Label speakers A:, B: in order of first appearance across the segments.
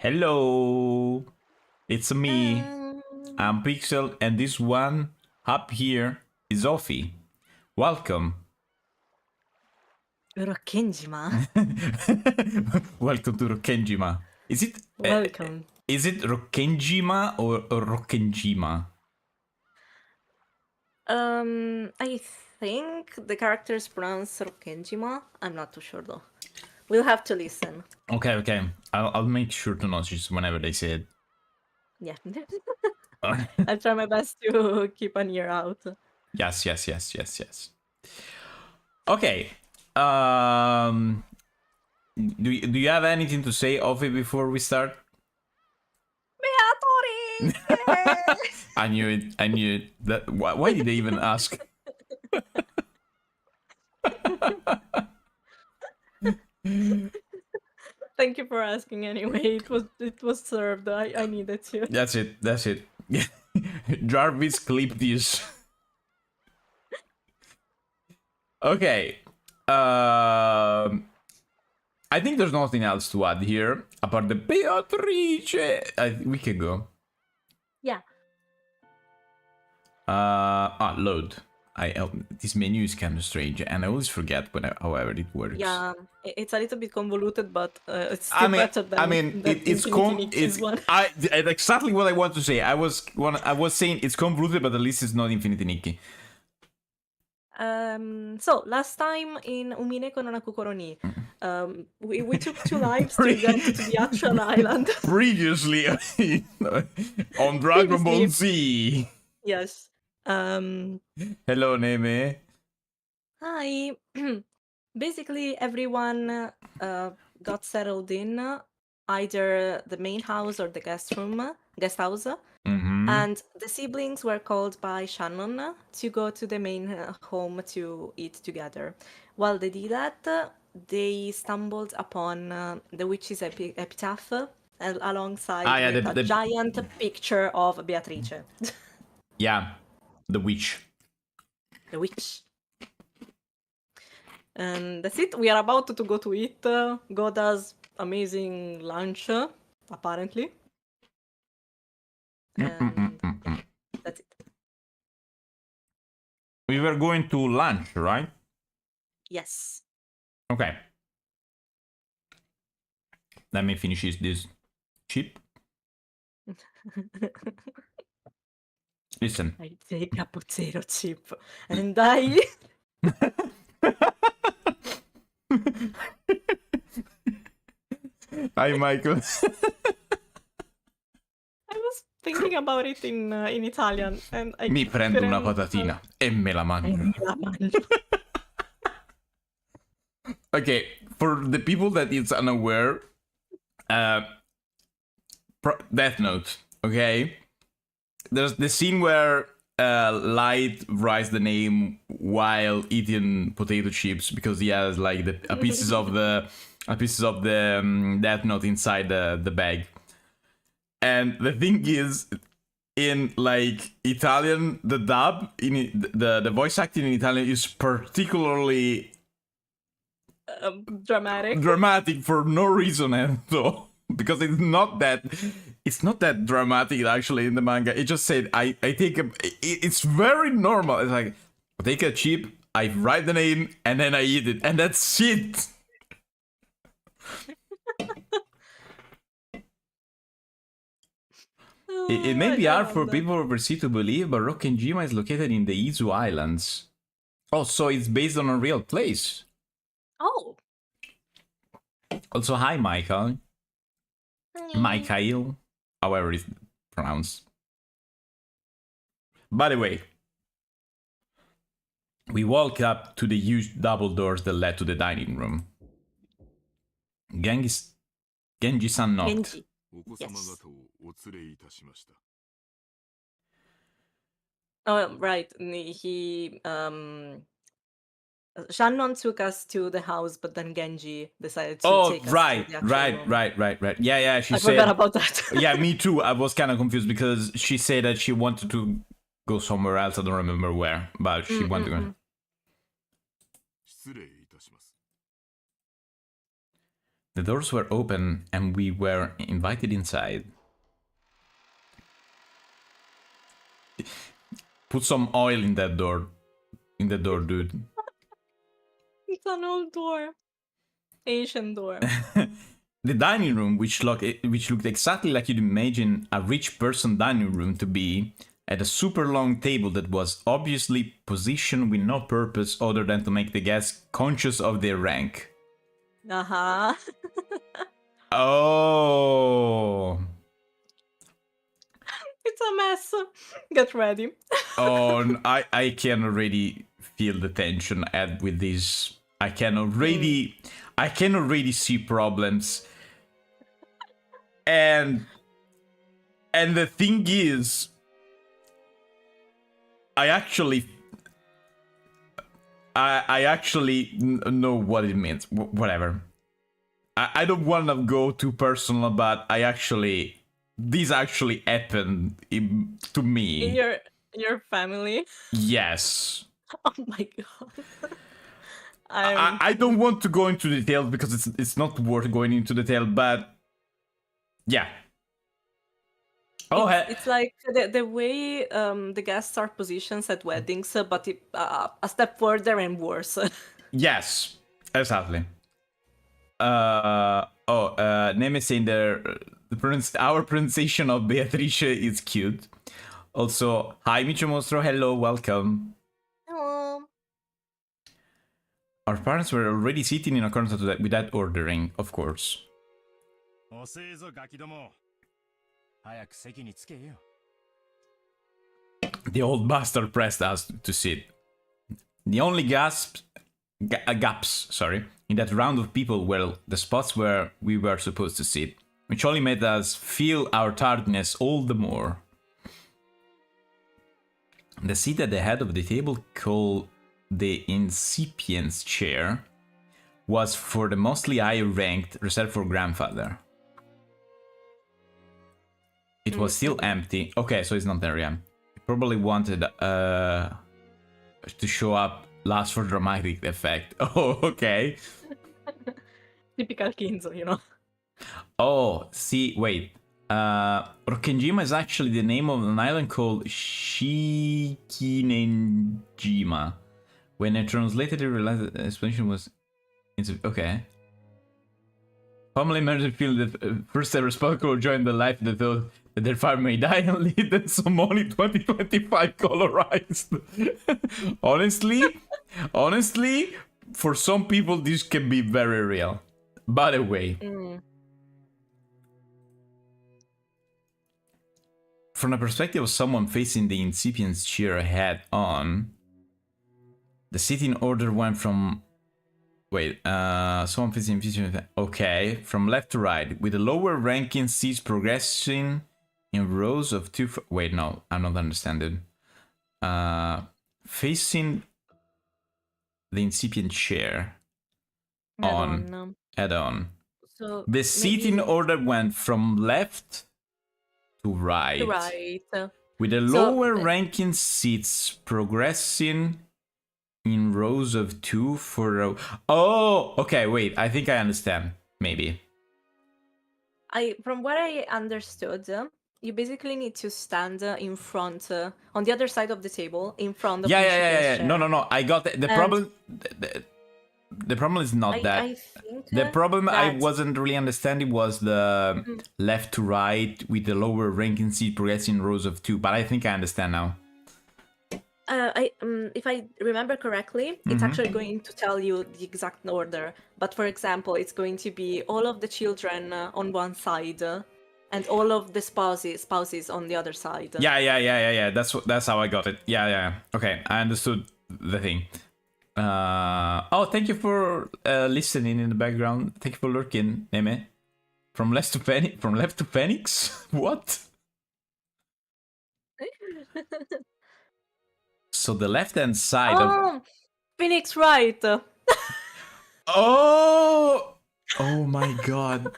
A: Hello, it's me. I'm Pixel, and this one up here is Ofi. Welcome.
B: Rokkenjima.
A: Welcome to Rokkenjima. Is it?
B: Welcome.
A: Is it Rokkenjima or Rokkenjima?
B: I think the characters pronounce Rokkenjima. I'm not too sure though. We'll have to listen.
A: Okay. I'll make sure to notice whenever they say it.
B: Yeah. I'll try my best to keep an ear out.
A: Yes. Okay. Do you have anything to say, Ofi, before we start?
B: Beatori!
A: I knew it. That why did they even ask?
B: Thank you for asking anyway. It was served. I needed to.
A: That's it. Jarvis, clip this. Okay. I think there's nothing else to add here apart the Beatrice. We can go.
B: Yeah.
A: Load. This menu is kind of strange, and I always forget however it works.
B: Yeah, it's a little bit convoluted, but it's still better than
A: it's exactly what I want to say. I was saying it's convoluted, but at least it's not Infinity Nikki.
B: So last time in Umineko no Nakukoroni, we took 2 lives to get to the actual island.
A: Previously on Dragon Ball Z.
B: Yes.
A: Hello, Neme.
B: Hi. Basically, everyone got settled in either the main house or the guest house.
A: Mm-hmm.
B: And the siblings were called by Shannon to go to the main home to eat together. While they did that, they stumbled upon the witch's epitaph alongside the giant picture of Beatrice.
A: Yeah, the witch.
B: The witch. And that's it. We are about to go to eat Goda's amazing lunch, apparently. And yeah, that's it.
A: We were going to lunch, right?
B: Yes.
A: Okay. Let me finish this chip. Listen.
B: I take a potato chip and I...
A: Hi, Michael.
B: I was thinking about it in Italian and I
A: Mi prendo una patatina e me la mangio. Okay, for the people that is unaware, Death Note, okay? There's the scene where Light writes the name while eating potato chips because he has like a pieces of the Death Note inside the bag. And the thing is, in like Italian, the dub in the voice acting in Italian is particularly dramatic for no reason, though, because it's not that dramatic actually in the manga. It just said I take it's very normal. It's like I take a chip, I write the name, and then I eat it, and that's it. It may be hard for people overseas to believe, but Rokkenjima is located in the Izu Islands. Oh, so it's based on a real place.
B: Oh.
A: Also, hi, Michael. Michael, however it's pronounced. By the way, we walk up to the huge double doors that led to the dining room. Genji-san knocked.
B: Genji. Yes. Oh, right. He Shannon took us to the house, but then Genji decided to take us to the actual room.
A: Right. Yeah, she
B: I
A: said...
B: forgot about that.
A: Yeah, me too. I was kind of confused because she said that she wanted to go somewhere else. I don't remember where, but she wanted to go. The doors were open and we were invited inside. Put some oil in that door. In the door, dude.
B: It's an old door. Asian door.
A: The dining room, which looked exactly like you'd imagine a rich person dining room to be, had a super long table that was obviously positioned with no purpose other than to make the guests conscious of their rank.
B: Uh-huh.
A: Oh.
B: It's a mess. Get ready.
A: Oh, I can already feel the tension with this. I can already see problems. And the thing is, I actually know what it means. Whatever. I don't want to go too personal, but this actually happened to me.
B: In your family?
A: Yes.
B: Oh my god.
A: I don't want to go into details because it's not worth going into detail, but yeah.
B: It's like the way the guests are positioned at weddings, but a step further and worse.
A: Yes, exactly. Name is saying our pronunciation of Beatrice is cute. Also, hi Micho Mostro, hello, welcome.
B: Hello.
A: Our parents were already sitting in accordance with that ordering, of course. The old bastard pressed us to sit. The only gaps in that round of people were the spots where we were supposed to sit, which only made us feel our tiredness all the more. The seat at the head of the table, called the incipient's chair, was for the mostly higher ranked, reserved for grandfather. It was still empty. Okay, so it's not there yet. He probably wanted to show up last for dramatic effect. Oh, okay.
B: Typical Kinzo, you know.
A: Oh, see, wait. Rokkenjima is actually the name of an island called Shikinenjima. When I translated it, I realized the explanation was... Okay. Family members feel that first ever Sparkle joined the life that thought that their farm may die and lead them some only 2025 colorized. honestly, for some people this can be very real. By the way, from the perspective of someone facing the incipient's chair head on, the sitting order went from... someone facing... Okay, from left to right, with the lower ranking seats progressing in rows of two... Wait, no, I'm not understanding. Facing the incipient chair head on.
B: So
A: the seating order went from left to right. With the lower ranking seats progressing in rows of two for row. Oh, okay, wait. I think I understand. Maybe.
B: From what I understood, you basically need to stand in front, on the other side of the table, in front of the
A: Yeah. No. I got the problem. The problem is not that.
B: I think
A: the problem I wasn't really understanding was the left to right with the lower ranking seat progressing in rows of two. But I think I understand now.
B: If I remember correctly, it's actually going to tell you the exact order. But for example, it's going to be all of the children on one side and all of the spouses on the other side.
A: Yeah. That's how I got it. Yeah. Okay, I understood the thing. Oh, thank you for listening in the background. Thank you for lurking, Neme. From left to Phoenix? What? So the left-hand side of...
B: Phoenix right.
A: Oh my god.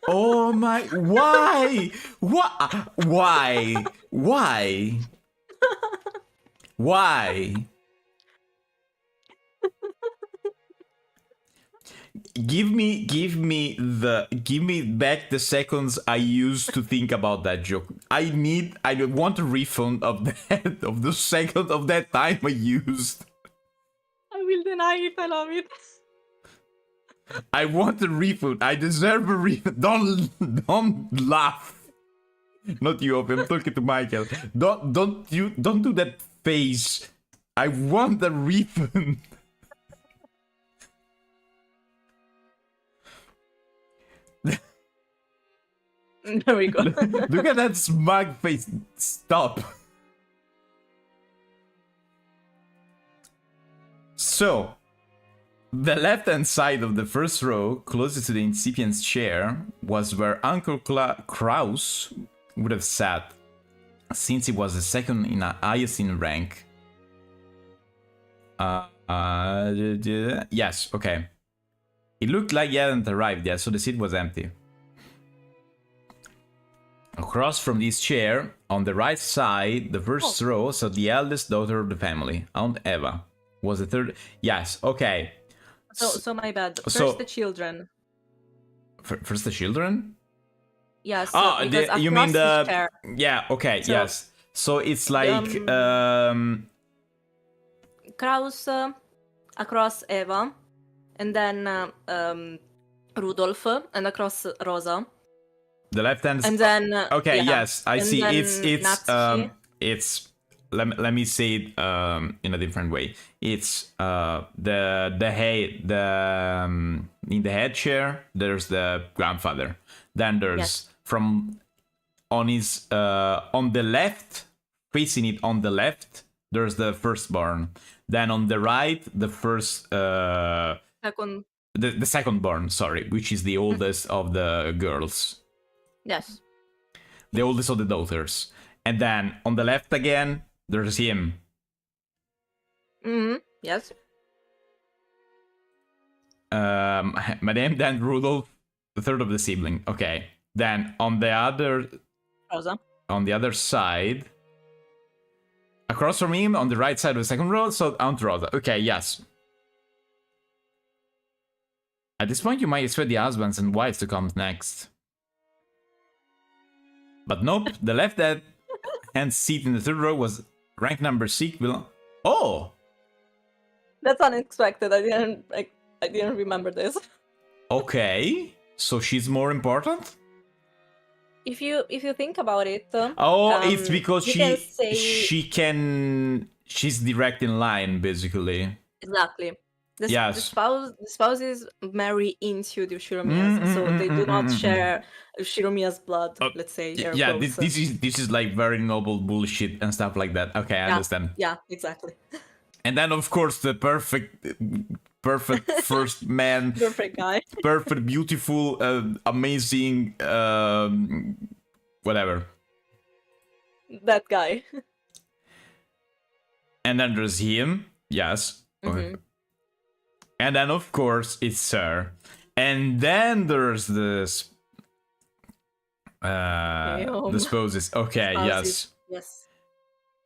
A: Oh my... Why? What? Why? give me back the seconds I used to think about that joke. I want a refund of that, of the second of that time I used.
B: I will deny it. I love it.
A: I want a refund. I deserve a refund. Don't laugh. Not you, I'm talking to Michael. Don't do that face. I want a refund.
B: There we go.
A: Look at that smug face. Stop. So, the left-hand side of the first row, closest to the incipient's chair, was where Uncle Kraus would have sat, since he was the second in highest in rank. Yes, okay. It looked like he hadn't arrived yet, so the seat was empty. Across from this chair, on the right side, the first row, sat the eldest daughter of the family, Aunt Eva. Was the third? Yes, okay.
B: So my bad. First the children.
A: First the children?
B: Yes.
A: Oh, you mean the...
B: chair.
A: Yeah, okay,
B: So,
A: yes. So it's like...
B: Kraus across Eva, and then Rudolf, and across Rosa.
A: The left hand...
B: And then...
A: okay, yes, I see.
B: Natsuki.
A: It's... Let me say it in a different way. It's in the head chair, there's the grandfather. Then there's on the left, facing it on the left, there's the firstborn. Then on the right, the
B: Second.
A: The secondborn, sorry, which is the oldest of the girls.
B: Yes.
A: The oldest of the daughters. And then on the left again, there's him.
B: Yes.
A: Madame, then Rudolph, the third of the sibling. Okay. Then on the other...
B: Rosa.
A: On the other side... Across from him, on the right side of the second row, so Aunt Rosa. Okay, yes. At this point, you might expect the husbands and wives to come next. But nope, the left-hand seat in the third row was rank number 6. Oh!
B: That's unexpected. I didn't remember this.
A: Okay, so she's more important?
B: If you think about it,
A: it's because she's direct in line, basically.
B: Exactly. The
A: Yes.
B: spouses marry into the Shiromias, so they do not share Shiromiya's blood. Let's say.
A: Yeah, this is like very noble bullshit and stuff like that. Okay, I understand.
B: Yeah, exactly.
A: And then of course the perfect first man,
B: Perfect guy,
A: perfect, beautiful, amazing, whatever.
B: That guy.
A: And then there's him. Yes. Okay. And then of course it's her. And then there's this the spouses. Okay, yes.
B: Yes.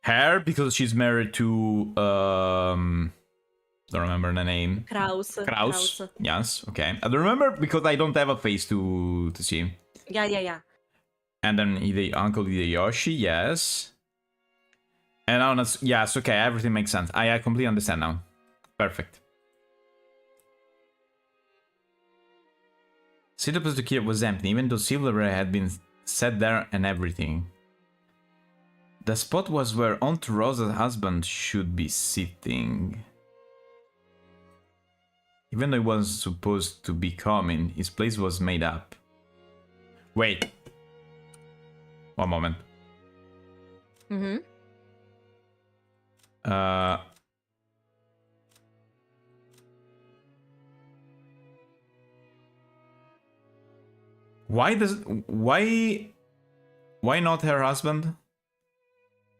A: Her, because she's married to don't remember the name.
B: Kraus.
A: Yes, okay. I don't remember because I don't have a face to see.
B: Yeah.
A: And then Uncle Hideyoshi, yes. And now, yes, okay, everything makes sense. I completely understand now. Perfect. Seat opposite to Kira was empty, even though silverware had been set there and everything. The spot was where Aunt Rosa's husband should be sitting. Even though he wasn't supposed to be coming, his place was made up. Wait. One moment. Why not her husband?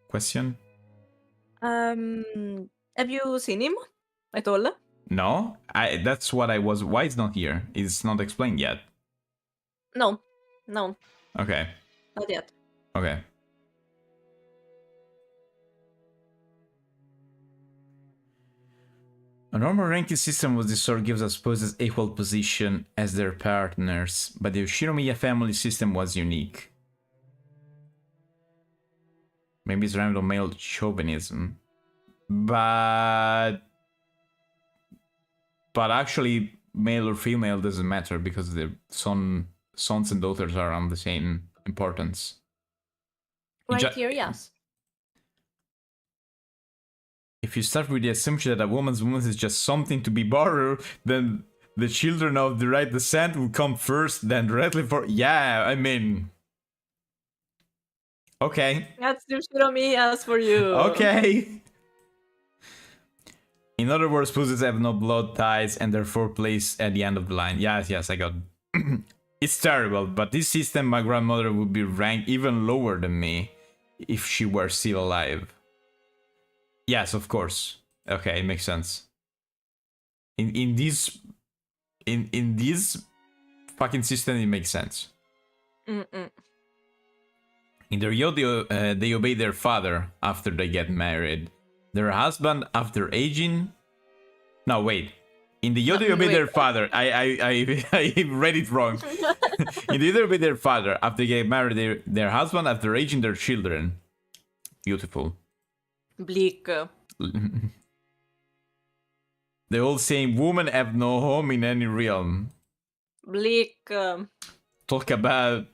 A: Question.
B: Have you seen him at all?
A: No, that's what I was. Why it's not here? It's not explained yet.
B: No.
A: Okay.
B: Not yet.
A: Okay. A normal ranking system with this sort gives us spouses equal position as their partners, but the Shinomiya family system was unique. Maybe it's random male chauvinism. But actually male or female doesn't matter because the sons and daughters are on the same importance.
B: Right here, yes.
A: If you start with the assumption that a woman's womb is just something to be borrowed, then the children of the right descent will come first, then directly for... Yeah, I mean... Okay.
B: That's Shiromi as for you.
A: Okay. In other words, spouses have no blood ties and therefore place at the end of the line. Yes, I got... It's terrible, but this system, my grandmother would be ranked even lower than me if she were still alive. Yes, of course. Okay, it makes sense. In this fucking system, it makes sense.
B: Mm-mm.
A: In the Ryo, they obey their father after they get married. Their husband after aging. No, wait. In the Yo, they obey their father. I read it wrong. In the Yo, they obey their father after they get married. Their husband after aging their children. Beautiful.
B: Bleak.
A: The old saying, women have no home in any realm.
B: Bleak.
A: Talk about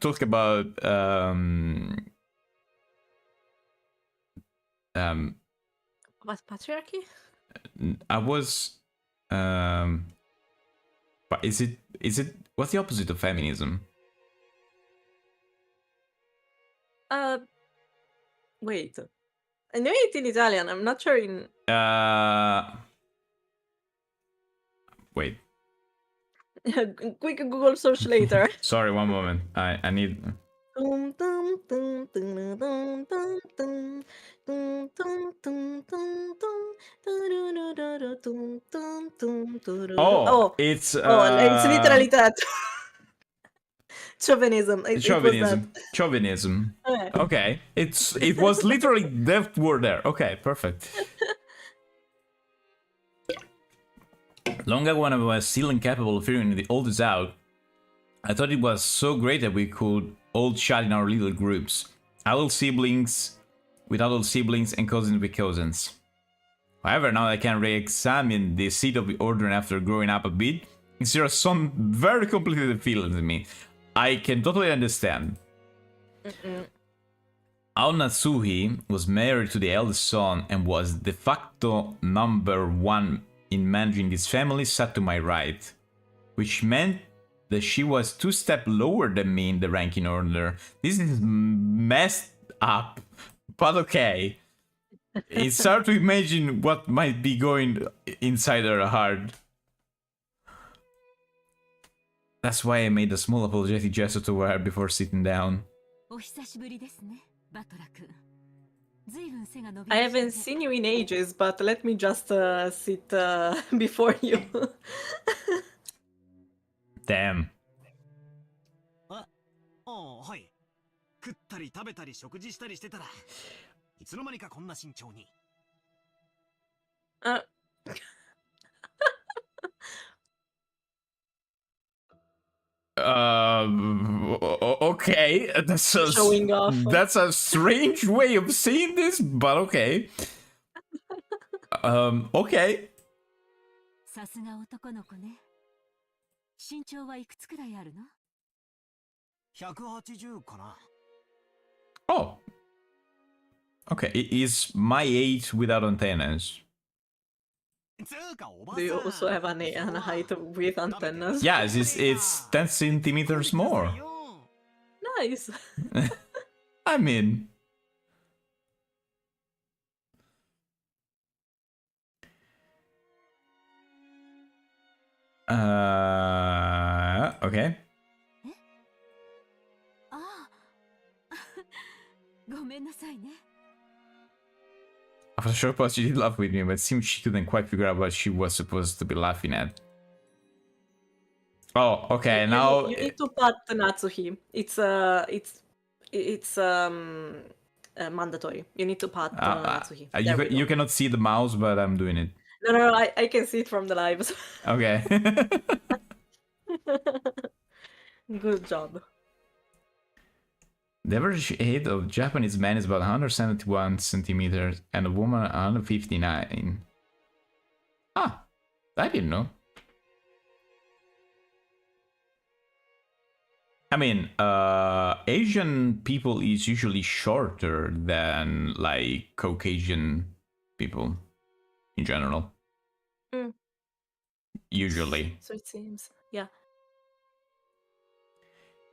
B: What, patriarchy?
A: I was but is it what's the opposite of feminism?
B: Wait. I know it in Italian. I'm not sure in.
A: Wait.
B: Quick Google search later.
A: Sorry, one moment. I need. Oh, it's
B: literally that. Chauvinism.
A: Chauvinism. Chauvinism. Okay. It was literally that word there. Okay, perfect. Long ago, when I was still incapable of figuring the oldest out, I thought it was so great that we could all chat in our little groups. Adult siblings with adult siblings and cousins with cousins. However, now I can re-examine the seat of the order after growing up a bit, there are some very complicated feelings in me. I can totally understand. Ao Natsuhi was married to the eldest son and was de facto number one in managing his family sat to my right, which meant that she was 2 steps lower than me in the ranking order. This is messed up, but okay. It's hard to imagine what might be going inside her heart. That's why I made a small apologetic gesture to her before sitting down.
B: I haven't seen you in ages, but let me just sit before you.
A: Damn. Okay,
B: Showing off.
A: That's a strange way of saying this, but okay. Okay. Oh. Okay, it is my age without antennas.
B: Do you also have an height with antennas?
A: Yes, it's 10 centimeters more.
B: Nice.
A: I mean... okay. After a short pause, she did laugh with me, but it seemed she couldn't quite figure out what she was supposed to be laughing at. Oh, okay, now...
B: You need to pat Natsuhi. It's mandatory. You need to pat Natsuhi.
A: You cannot see the mouse, but I'm doing it.
B: No, I can see it from the live. So
A: Okay.
B: good job.
A: The average height of Japanese man is about 171 centimeters and a woman 159. Ah, I didn't know. I mean, Asian people is usually shorter than like Caucasian people in general.
B: Mm.
A: Usually.
B: So it seems. Yeah.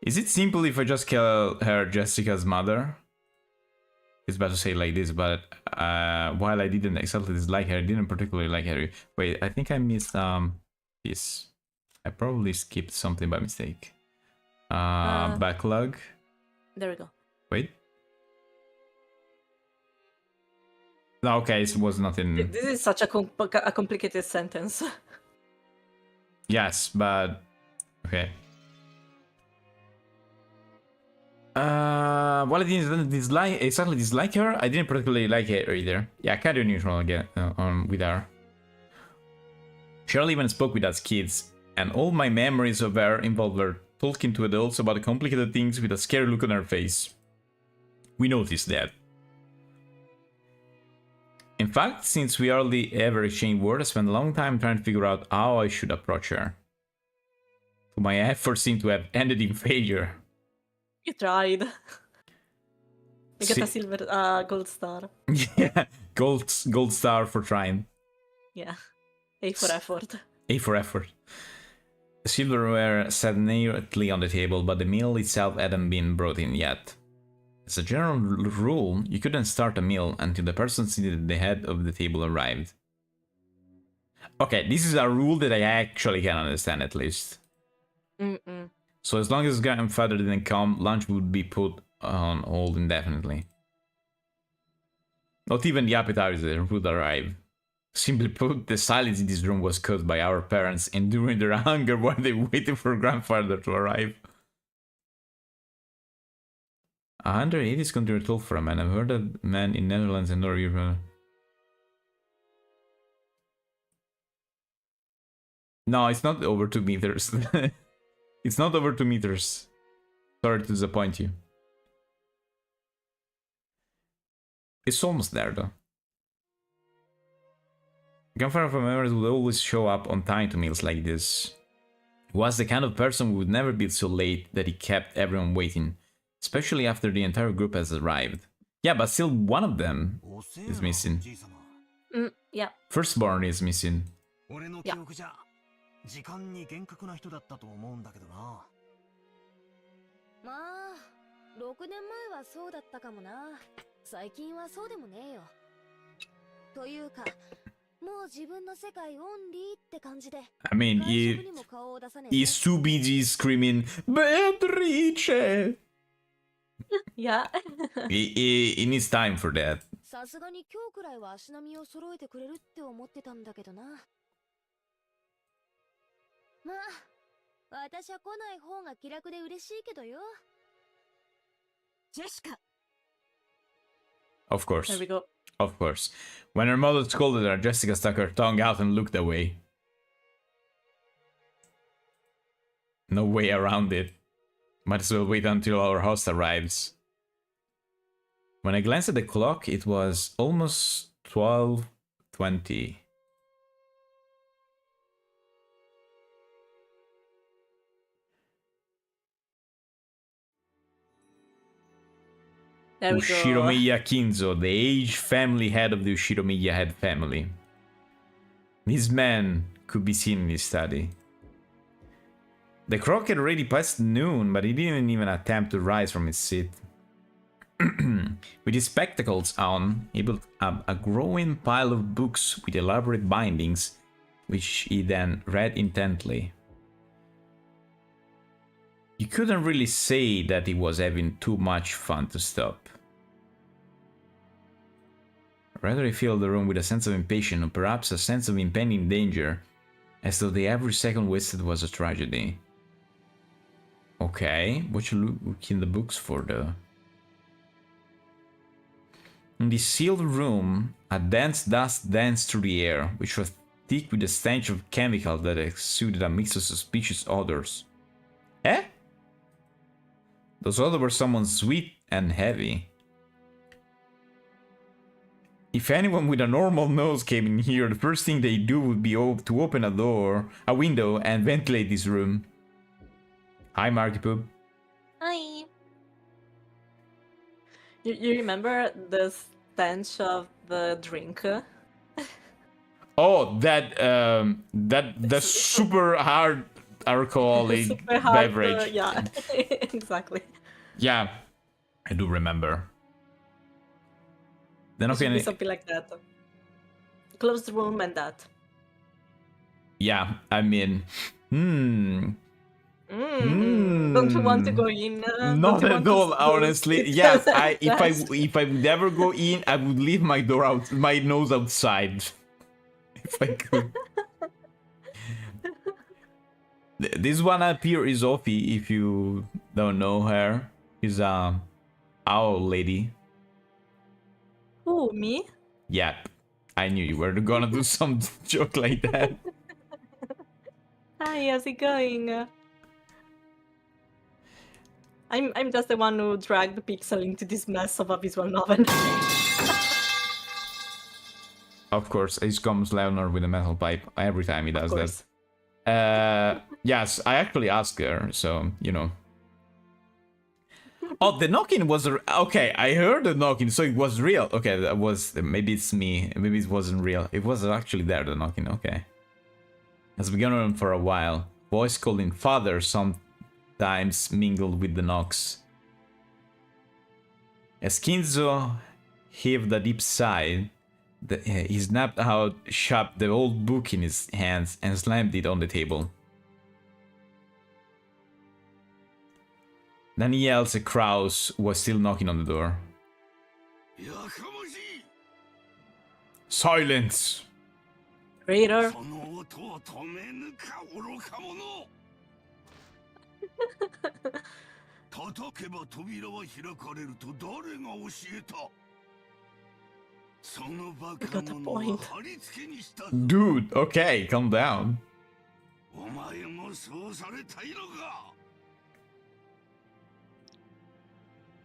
A: Is it simple if I just call her Jessica's mother? It's bad to say like this, but while I didn't exactly dislike her, I didn't particularly like her. Wait, I think I missed this. I probably skipped something by mistake. Backlog.
B: There we go.
A: Wait. No, okay, it was nothing.
B: This is such a complicated sentence.
A: Yes, but okay. While I didn't dislike her, I didn't particularly like her either. Yeah, kind of neutral again with her. Cheryl even spoke with us kids, and all my memories of her involved her talking to adults about complicated things with a scary look on her face. We noticed that. In fact, since we hardly ever exchanged words, I spent a long time trying to figure out how I should approach her. My efforts seem to have ended in failure.
B: You tried. You get a silver, gold star.
A: Yeah, gold star for trying.
B: Yeah. A for effort.
A: A for effort. The silverware sat neatly on the table, but the meal itself hadn't been brought in yet. As a general rule, you couldn't start a meal until the person seated at the head of the table arrived. Okay, this is a rule that I actually can understand at least. So as long as grandfather didn't come, lunch would be put on hold indefinitely. Not even the appetizer would arrive. Simply put, the silence in this room was caused by our parents enduring their hunger while they waited for grandfather to arrive. 180 is considered tall for a man. I've heard that men in Netherlands and Norway. No, it's not over 2 meters. It's not over 2 meters. Sorry to disappoint you. It's almost there though. Grandfather from memories would always show up on time to meals like this. He was the kind of person who would never be so late that he kept everyone waiting, especially after the entire group has arrived. Yeah, but still one of them is missing.
B: Yeah.
A: Firstborn is missing.
B: Yeah.
C: 時間に厳格な人だったと思うんだけどな。
D: まあ、6年前はそうだったかもな。最近はそうでもねえよ。というか、もう自分の世界オンリーって感じで。
A: I mean, he's too busy screaming, Beatrice!
B: Yeah.
A: he needs time for that.
D: さすがに今日くらいは足並みを揃えてくれるって思ってたんだけどな。まあ、私は来ない方が気楽で嬉しいけどよ。
C: ジェシカ。
A: Of course.
B: There we go.
A: Of course. When her mother scolded her, Jessica stuck her tongue out and looked away. No way around it. Might as well wait until our host arrives. When I glanced at the clock, it was almost 12:20.
B: There we go.
A: Ushiromiya Kinzo, the aged family head of the Ushiromiya head family. This man could be seen in his study. The clock had already passed noon, but he didn't even attempt to rise from his seat. With his spectacles on, he built up a growing pile of books with elaborate bindings, which he then read intently. You couldn't really say that he was having too much fun to stop. Rather, he filled the room with a sense of impatience or perhaps a sense of impending danger, as though the every second wasted was a tragedy. Okay, what you look in the books for though? In this sealed room, a dense dust danced through the air, which was thick with the stench of chemical that exuded a mix of suspicious odors. Eh? Those odors were somewhat sweet and heavy. If anyone with a normal nose came in here, the first thing they do would be to open a window, and ventilate this room. Hi, Marky Poop.
B: Hi. You remember the stench of the drink?
A: Oh, that super hard alcoholic
B: Super hard,
A: beverage.
B: yeah, exactly.
A: Yeah, I do remember. Then
B: It should
A: okay,
B: be something like that. Closed room and that.
A: yeah, I mean,
B: Don't you want to go in?
A: not
B: Don't you
A: at
B: want to
A: all,
B: smoke?
A: honestly. Yes,
B: Yes.
A: if I would ever go in, I would leave my nose outside. If I could. This one up here is Ophi, if you don't know her. She's a owl lady.
B: Who, me?
A: Yep. I knew you were gonna do some joke like that.
B: Hi, how's it going? I'm just the one who dragged the Pixel into this mess of a visual novel.
A: Of course, it comes Leonard with a metal pipe every time he does
B: course.
A: that. Yes, I actually asked her, so, you know. Oh, the knocking was... Okay, I heard the knocking, so it was real. Okay, that was... Maybe it's me. Maybe it wasn't real. It was actually there, the knocking. Okay. Has been going on for a while. Voice calling father sometimes mingled with the knocks. As Kinzo heaved a deep sigh, he snapped out sharp the old book in his hands and slammed it on the table. Then he yells at Kraus, who was still knocking on the door. Silence!
B: Traitor.
C: その音を止めぬか愚か者叩けば扉は開かれると誰が教えたそのバカ者は貼り付けにした
A: Dude, okay, calm down.
C: お前もそうされたいのか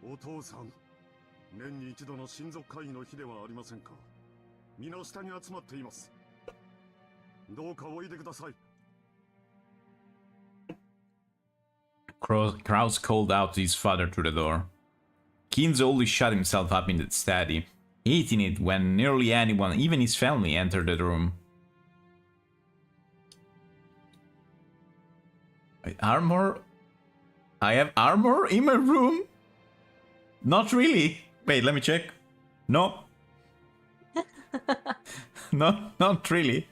E: お父さん、年に一度の親族会議の日ではありませんか。皆下に集まっています。どうかおいでください。
A: Kraus called out to his father through the door. Kinzo only shut himself up in the study, hating it when nearly anyone, even his family, entered the room. Armor? I have armor in my room? Not really. Wait, let me check. No. No, not really.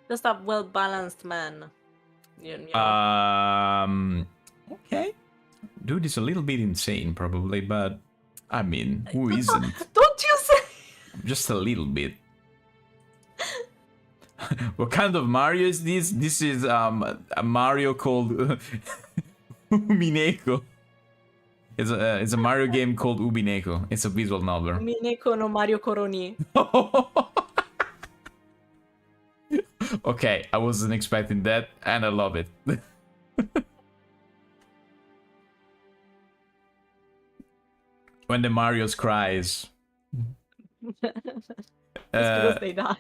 B: Just a well-balanced man. You know.
A: Okay. Dude is a little bit insane, probably, but I mean, who isn't?
B: Don't you say?
A: Just a little bit. What kind of Mario is this? This is a Mario called Umineko. It's a Mario game called Umineko. It's a visual novel.
B: Umineko no Mario Coroni.
A: Okay, I wasn't expecting that, and I love it. When the Marios cries.
B: Because they die.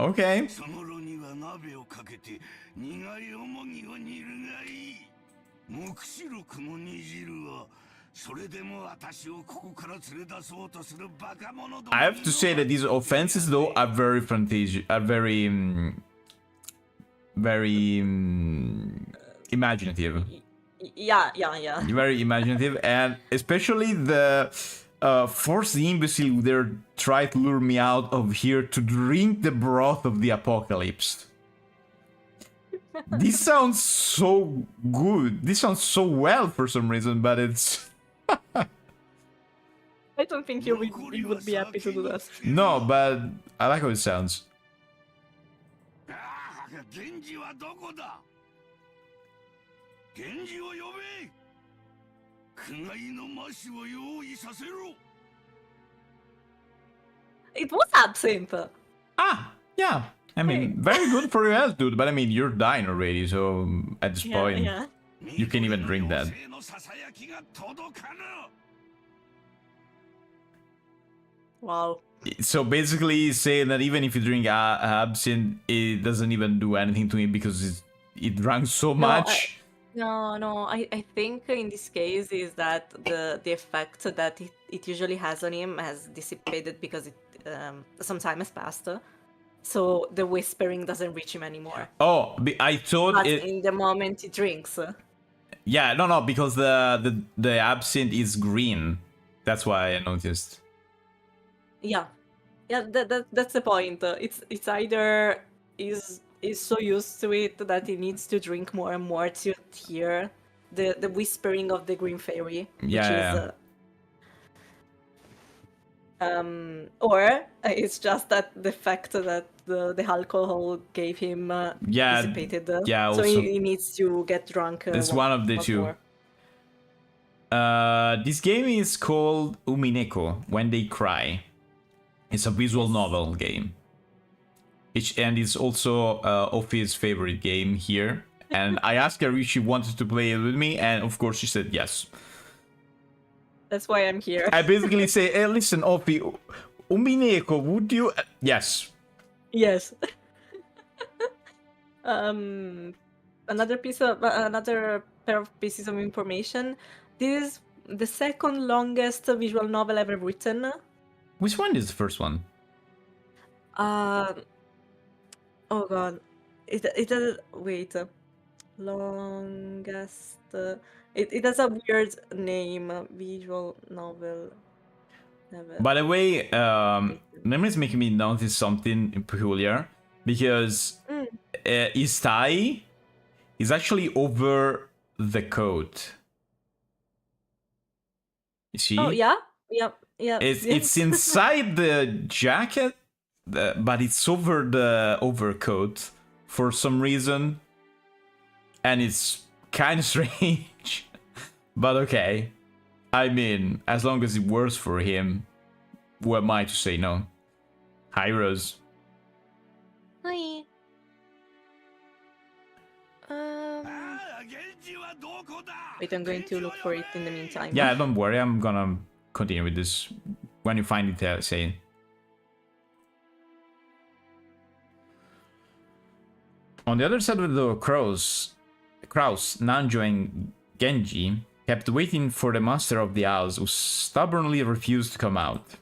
A: Okay. I have to say that these offenses, though, are very fantasy, are very imaginative.
B: Yeah.
A: Very imaginative, and especially the force the imbecile there try to lure me out of here to drink the broth of the apocalypse. This sounds so good. This sounds so well for some reason, but it's
B: I don't think you would be happy to do that.
A: no, but I like how it sounds.
C: ああ、源氏はどこだ。源氏を呼べ。苦害の魔師を用意させろ。
B: It was absinthe.
A: Ah, yeah. I mean, very good for your health, dude. But I mean, you're dying already, so at this point,
B: Yeah.
A: you can't even drink that.
C: 妖精のささやきが届かぬ。
B: Wow.
A: So basically, saying that even if you drink absinthe, it doesn't even do anything to him because it drank so much.
B: No. I think in this case is that the effect that it usually has on him has dissipated because some time has passed. So the whispering doesn't reach him anymore.
A: Oh, I thought
B: But
A: it.
B: in the moment he drinks.
A: Yeah, no, because the absinthe is green. That's why I noticed.
B: Yeah. That's the point. It's either is so used to it that he needs to drink more and more to hear the whispering of the green fairy,
A: Yeah.
B: or it's just that the fact that the alcohol gave him
A: Yeah,
B: dissipated.
A: yeah,
B: So
A: also-
B: he needs to get drunk.
A: It's one of the
B: once
A: two.
B: more.
A: This game is called Umineko, When They Cry. It's a visual novel game. And it's also Ophie's favorite game here. And I asked her if she wanted to play it with me, and of course she said yes.
B: That's why I'm here.
A: I basically say, hey, listen, Ophie, Umineko, would you... Yes.
B: Yes. Another pair of pieces of information. This is the second longest visual novel ever written.
A: Which one is the first one?
B: Oh god, it does wait. Longest. It has a weird name. Visual novel. Never.
A: By the way, Name is making me notice something peculiar because his tie is actually over the coat. You see?
B: Oh yeah, yeah.
A: It's inside the jacket, but it's over the overcoat for some reason, and it's kind of strange. But okay, I mean, as long as it works for him, who am I to say no? Hi, Rose.
B: Hi.
C: ああ、源氏はどこだ。
B: Wait, I'm going to look for it in the meantime.
A: Yeah, don't worry, I'm gonna continue with this. When you find it, say. On the other side of the Kraus, Nanjo and Genji kept waiting for the master of the house, who stubbornly refused to come out.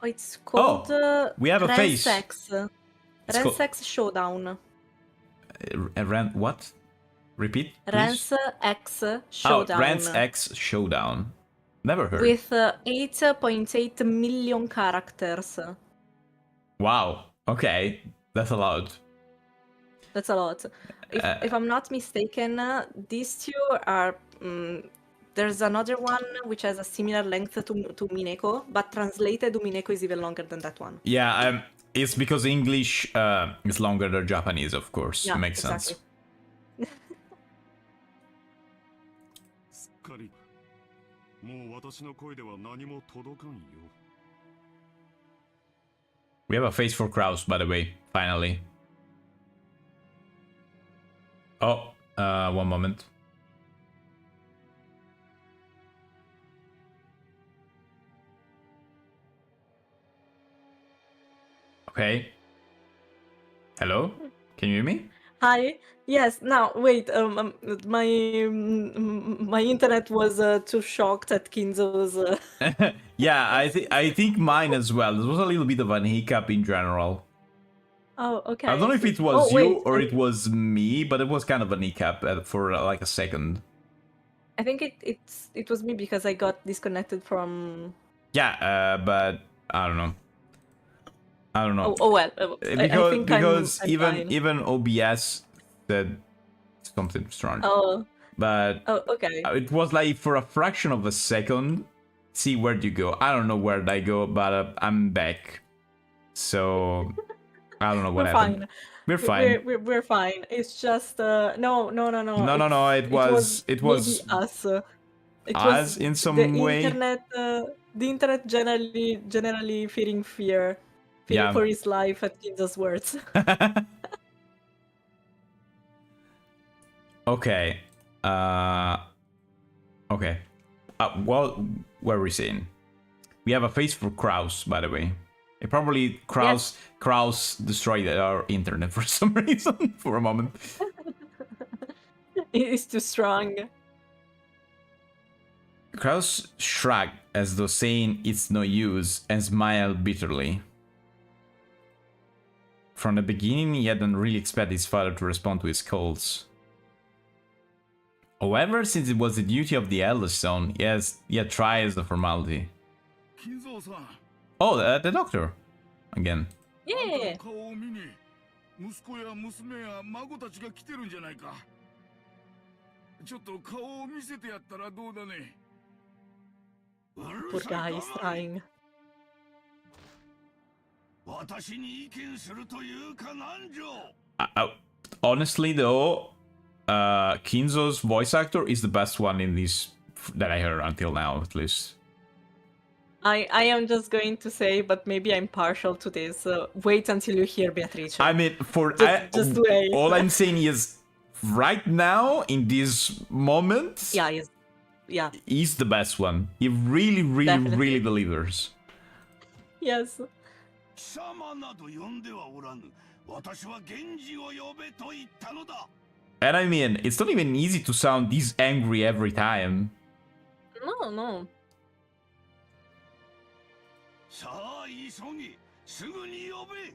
B: Oh, it's called
A: we have a face.
B: Rensex.
A: It's called-
B: Rensex Showdown.
A: What? Repeat? please?
B: Rens X Showdown.
A: Oh, Rance X Showdown. Never heard.
B: With 8.8 million characters.
A: Wow. Okay, that's a lot.
B: That's a lot. If I'm not mistaken, these two are. There's another one which has a similar length to Umineko, but translated Umineko is even longer than that one.
A: Yeah, it's because English is longer than Japanese, of course.
B: Yeah,
A: Makes
B: exactly.
A: sense.
E: すっかりもう私の声では何も届かんよ。
A: We have a face for Kraus, by the way, finally. Oh, one moment. Okay. Hello? Can you hear me?
B: Hi. Yes. Now wait. My internet was too shocked at Kinzo's.
A: Yeah, I think mine as well. It was a little bit of an hiccup in general.
B: Oh, okay.
A: I don't know if
B: see.
A: it was
B: Oh,
A: you
B: wait,
A: or it was me, but it was kind of a kneecap for like a second.
B: I think it was me because I got disconnected from.
A: Yeah, but I don't know. I don't know.
B: Oh well. I think
A: Because
B: I'm
A: even
B: fine.
A: even OBS said something strange.
B: Oh.
A: But
B: Oh, okay.
A: it was like for a fraction of a second. See, where'd you go? I don't know where'd I go, but I'm back. So I don't know what
B: We're
A: happened.
B: fine.
A: We're fine.
B: We're fine. It's just no.
A: No. It
B: It was maybe
A: was
B: us. It
A: us
B: was
A: in some way.
B: the internet generally feeling fearing
A: Yeah.
B: for his life at Kinza's words.
A: Okay. Okay. What were we saying? We have a face for Kraus, by the way. It probably Kraus destroyed our internet for some reason for a moment.
B: It is too strong.
A: Kraus shrugged as though saying it's no use and smiled bitterly. From the beginning, he hadn't really expected his father to respond to his calls. However, since it was the duty of the eldest son, he had tried as a formality.
C: 金蔵さん
A: Oh, the doctor. Again.
C: あんた
B: Yeah.
C: の顔を見に息子や娘や孫たちが来てるんじゃないかちょっと顔を見せてやったらどうだね
B: Poor guy is trying.
C: 私に意見するというかなんじゃ
A: Honestly, though, Kinzo's voice actor is the best one in this that I heard until now, at least.
B: I am just going to say, but maybe I'm partial to this. Wait until you hear Beatrice.
A: I mean,
B: Just wait.
A: all I'm saying is, right now in this moment,
B: Yeah.
A: he's the best one. He really, really,
B: Definitely.
A: really delivers.
B: Yes.
C: 貴様など呼んではおらぬ私は源氏を呼べと言ったのだ
A: And I mean, it's not even easy to sound this angry every time.
B: No.
C: さあ急ぎすぐに呼べ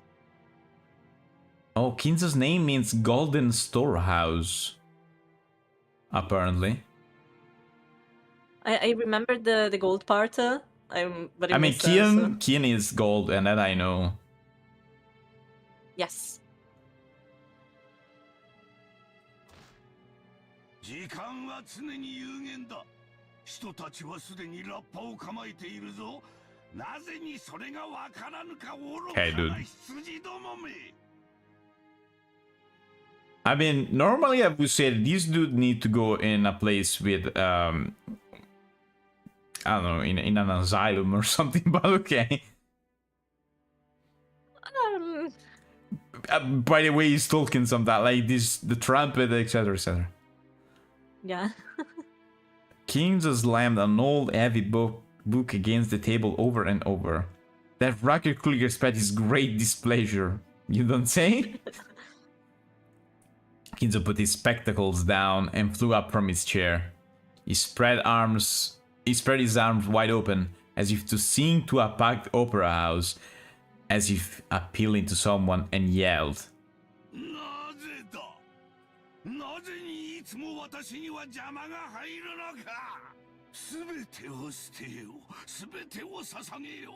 A: Oh, Kinzo's name means golden storehouse. Apparently.
B: I remember the gold part. But
A: I mean,
B: makes sense.
A: Kian is gold, and that I know.
B: Yes.
C: 時間は常に有限だ人たちはすでにラッパを構えているぞなぜにそれがわからぬか愚か
A: Hey, dude.
C: な羊どもめ
A: I mean, normally I would say this dude need to go in a place with, I don't know, in an asylum or something, but okay. By the way, he's talking something like this, the trumpet, etc., etc.
B: Yeah.
A: Kinzo slammed an old heavy book against the table over and over. That record clearly expressed his great displeasure. You don't say? Kinzo put his spectacles down and flew up from his chair. He spread his arms wide open, as if to sing to a packed opera house, as if appealing to someone, and yelled.
C: なぜだなぜにいつも私には邪魔が入るのかすべてを捨てよすべてを捧げよ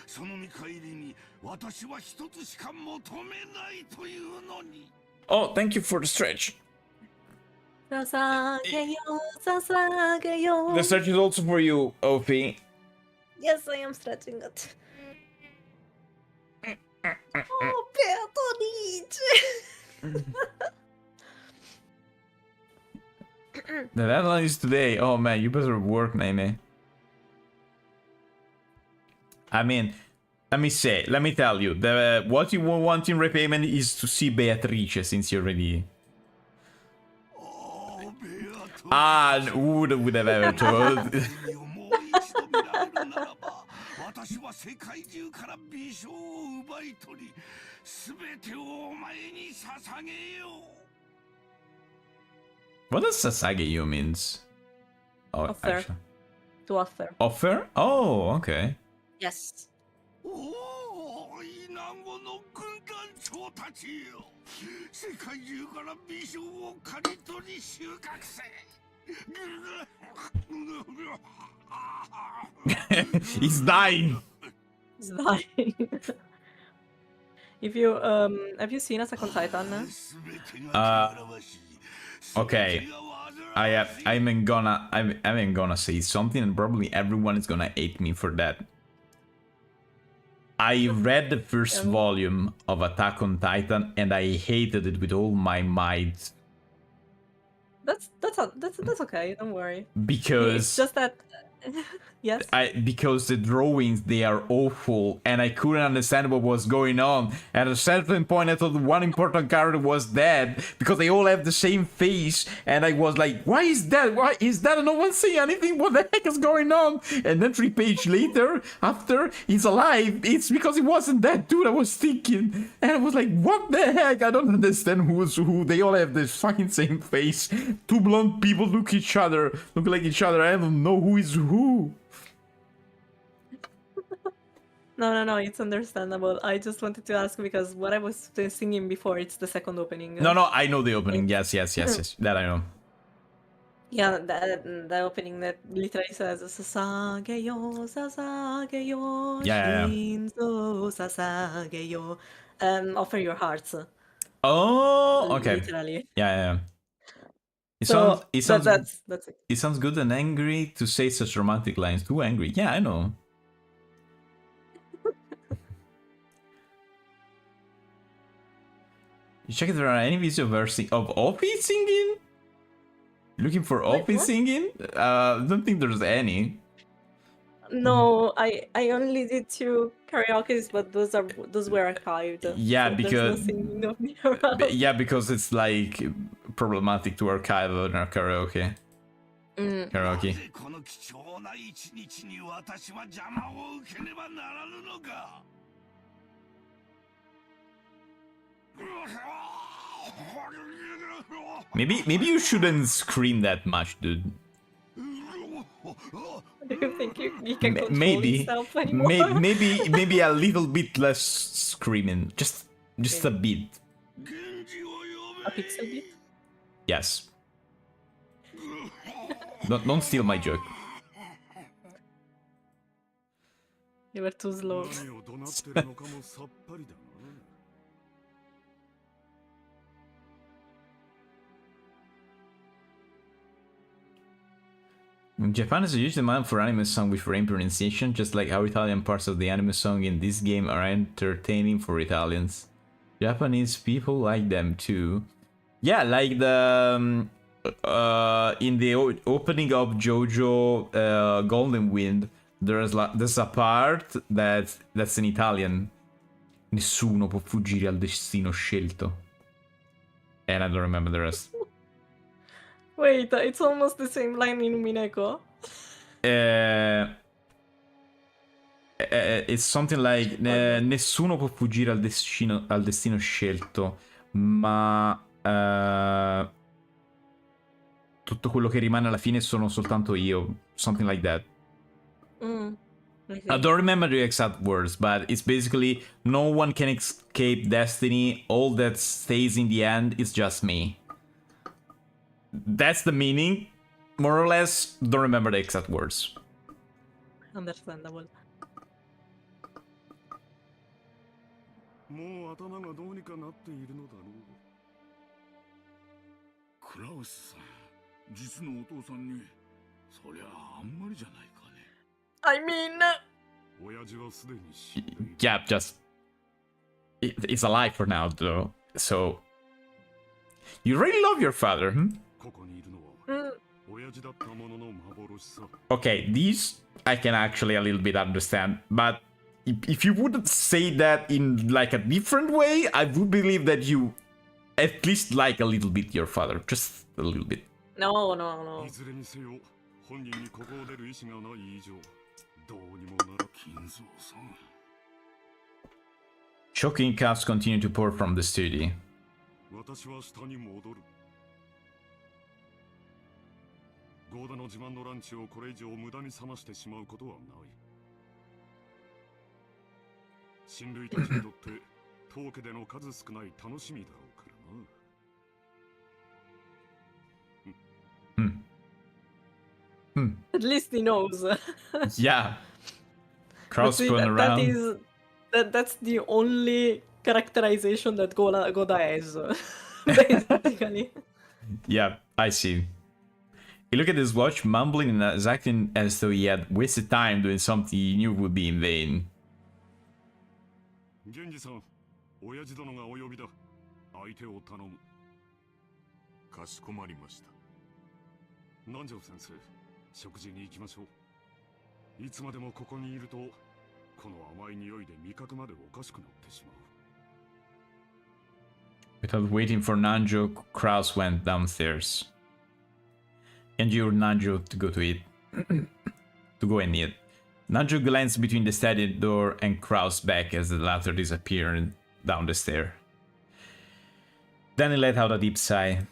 C: その見返りに私は一つしか求めないというのに
A: Oh, thank you for the stretch.
B: Sasageyo.
A: The stretch is also for you, OP.
B: Yes, I am stretching it. Oh, Beatrice.
A: The deadline is today. Oh man, you better work, Nene. I mean, let me tell you, what you want in repayment is to see Beatrice, since you're already...
C: Oh, Beatrice.
A: Ah, who would have ever told?
C: もう一度見られるならば私は世界中から美少を奪い取りすべてをお前に捧げよう
A: What does Sasageyo means? Oh,
B: Offer.
A: actually.
B: To offer.
A: Offer? Oh, okay.
B: Yes.
C: おお、イナゴの軍団長たちよ、世界中から美少を刈り取り収穫せ。
A: He's dying.
B: It's dying. If you have you seen Attack on Titan?
A: Okay. I'm gonna say something, and probably everyone is gonna hate me for that. I read the first volume of Attack on Titan, and I hated it with all my might.
B: That's okay. Don't worry.
A: Because
B: It's just that. Yes.
A: because the drawings, they are awful, and I couldn't understand what was going on. At a certain point, I thought one important character was dead because they all have the same face, and I was like, "Why is that? Why is that? No one's saying anything. What the heck is going on?" And then 3 pages later, after he's alive, it's because he wasn't that dude I was thinking, and I was like, "What the heck? I don't understand who's who. They all have the fucking same face. 2 blonde people look like each other. I don't know who is who."
B: No, it's understandable. I just wanted to ask because what I was singing before, it's the second opening.
A: No, I know the opening. Yes. That I know.
B: Yeah, the opening that literally says Sasageyo, Sasageyo,
A: Yeah.
B: Shinzo, Sasageyo. Offer your hearts.
A: Oh, okay.
B: Literally.
A: Yeah. It
B: So
A: sounds
B: that's it.
A: It sounds good and angry to say such romantic lines. Too angry. Yeah, I know. You check if there are any videos of Opie singing? Looking for Opie
B: what?
A: singing? Don't think there's any.
B: No, I only did 2 karaoke's, but those were archived.
A: Yeah,
B: so
A: because
B: there's no singing of me around.
A: yeah, because it's like problematic to archive on our karaoke. Karaoke.
C: この貴重な一日に私は邪魔を受けねばならぬのか。
A: Maybe you shouldn't scream that much, dude.
B: Do you think you can control
A: Maybe,
B: yourself anymore?
A: maybe a little bit less screaming, just a bit.
B: A PixelBit?
A: Yes. Don't steal my joke.
B: You were too slow.
E: 何を怒鳴ってるのかもさっぱりだな。
A: Japan is a huge demand for anime song with foreign pronunciation, just like how Italian parts of the anime song in this game are entertaining for Italians. Japanese people like them too. Yeah, like the in the opening of JoJo Golden Wind, there's a part that's in Italian. Nessuno può fuggire al destino scelto. And I don't remember the rest.
B: Wait, it's almost the same line in Umineko.
A: It's something like nessuno può fuggire al destino scelto, ma tutto quello che rimane alla fine sono soltanto io. Something like that. I don't remember the exact words, but it's basically no one can escape destiny. All that stays in the end is just me. That's the meaning, more or less. Don't remember the exact words.
B: Understandable.
E: もう頭がどうにかなっているのだろう。
C: クラウスさん、実のお父さんにそりゃあんまりじゃないかね。
B: I mean...
E: 親父はすでに死んでいる。
A: Yeah, just it's alive for now, though. So you really love your father, hmm?
E: ここにいるのは親父だったものの幻さ。
A: Okay, these I can actually a little bit understand, but if you wouldn't say that in like a different way, I would believe that you at least like a little bit your father, just a little bit.
B: No.
E: いずれにせよ本人にここを出る意思がない以上どうにもなら金蔵さん。
A: Shocking cuts continue to pour from the studio.
E: 私は下に戻る。ゴーダの自慢のランチをこれ以上無駄に冷ましてしまうことはない。親類たちにとって当家での数少ない楽しみだろうからな。
B: At least he knows.
A: Yeah.
B: But
A: Kraus
B: see,
A: going around.
B: that's the only characterization that Goda has, basically.
A: Yeah, I see. He looked at his watch, mumbling and acting as though he had wasted time doing something he knew would be in vain.
E: 源氏さん、親父殿がお呼びだ。相手を頼む。かしこまりました。南條先生、食事に行きましょう。いつまでもここにいると、この甘い匂いで味覚までおかしくなってしまう。
A: Without waiting for Nanjo, Kraus went downstairs. And you Nanjo to go to eat. To go and eat. Nanjo glanced between the steady door and Kraus' back as the latter disappeared down the stair. Then he let out a deep sigh.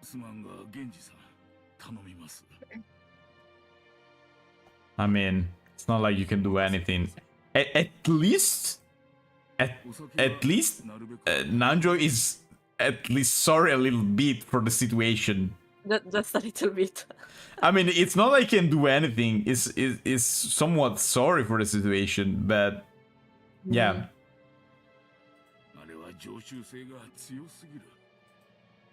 C: すまんが源氏さん、頼みます。
A: I mean, it's not like you can do anything. At least, Nanjo is at least sorry a little bit for the situation.
B: Just a little bit.
A: I mean, it's not like he can do anything. It's somewhat sorry for the situation, but yeah.
C: あれは常習性が強すぎる。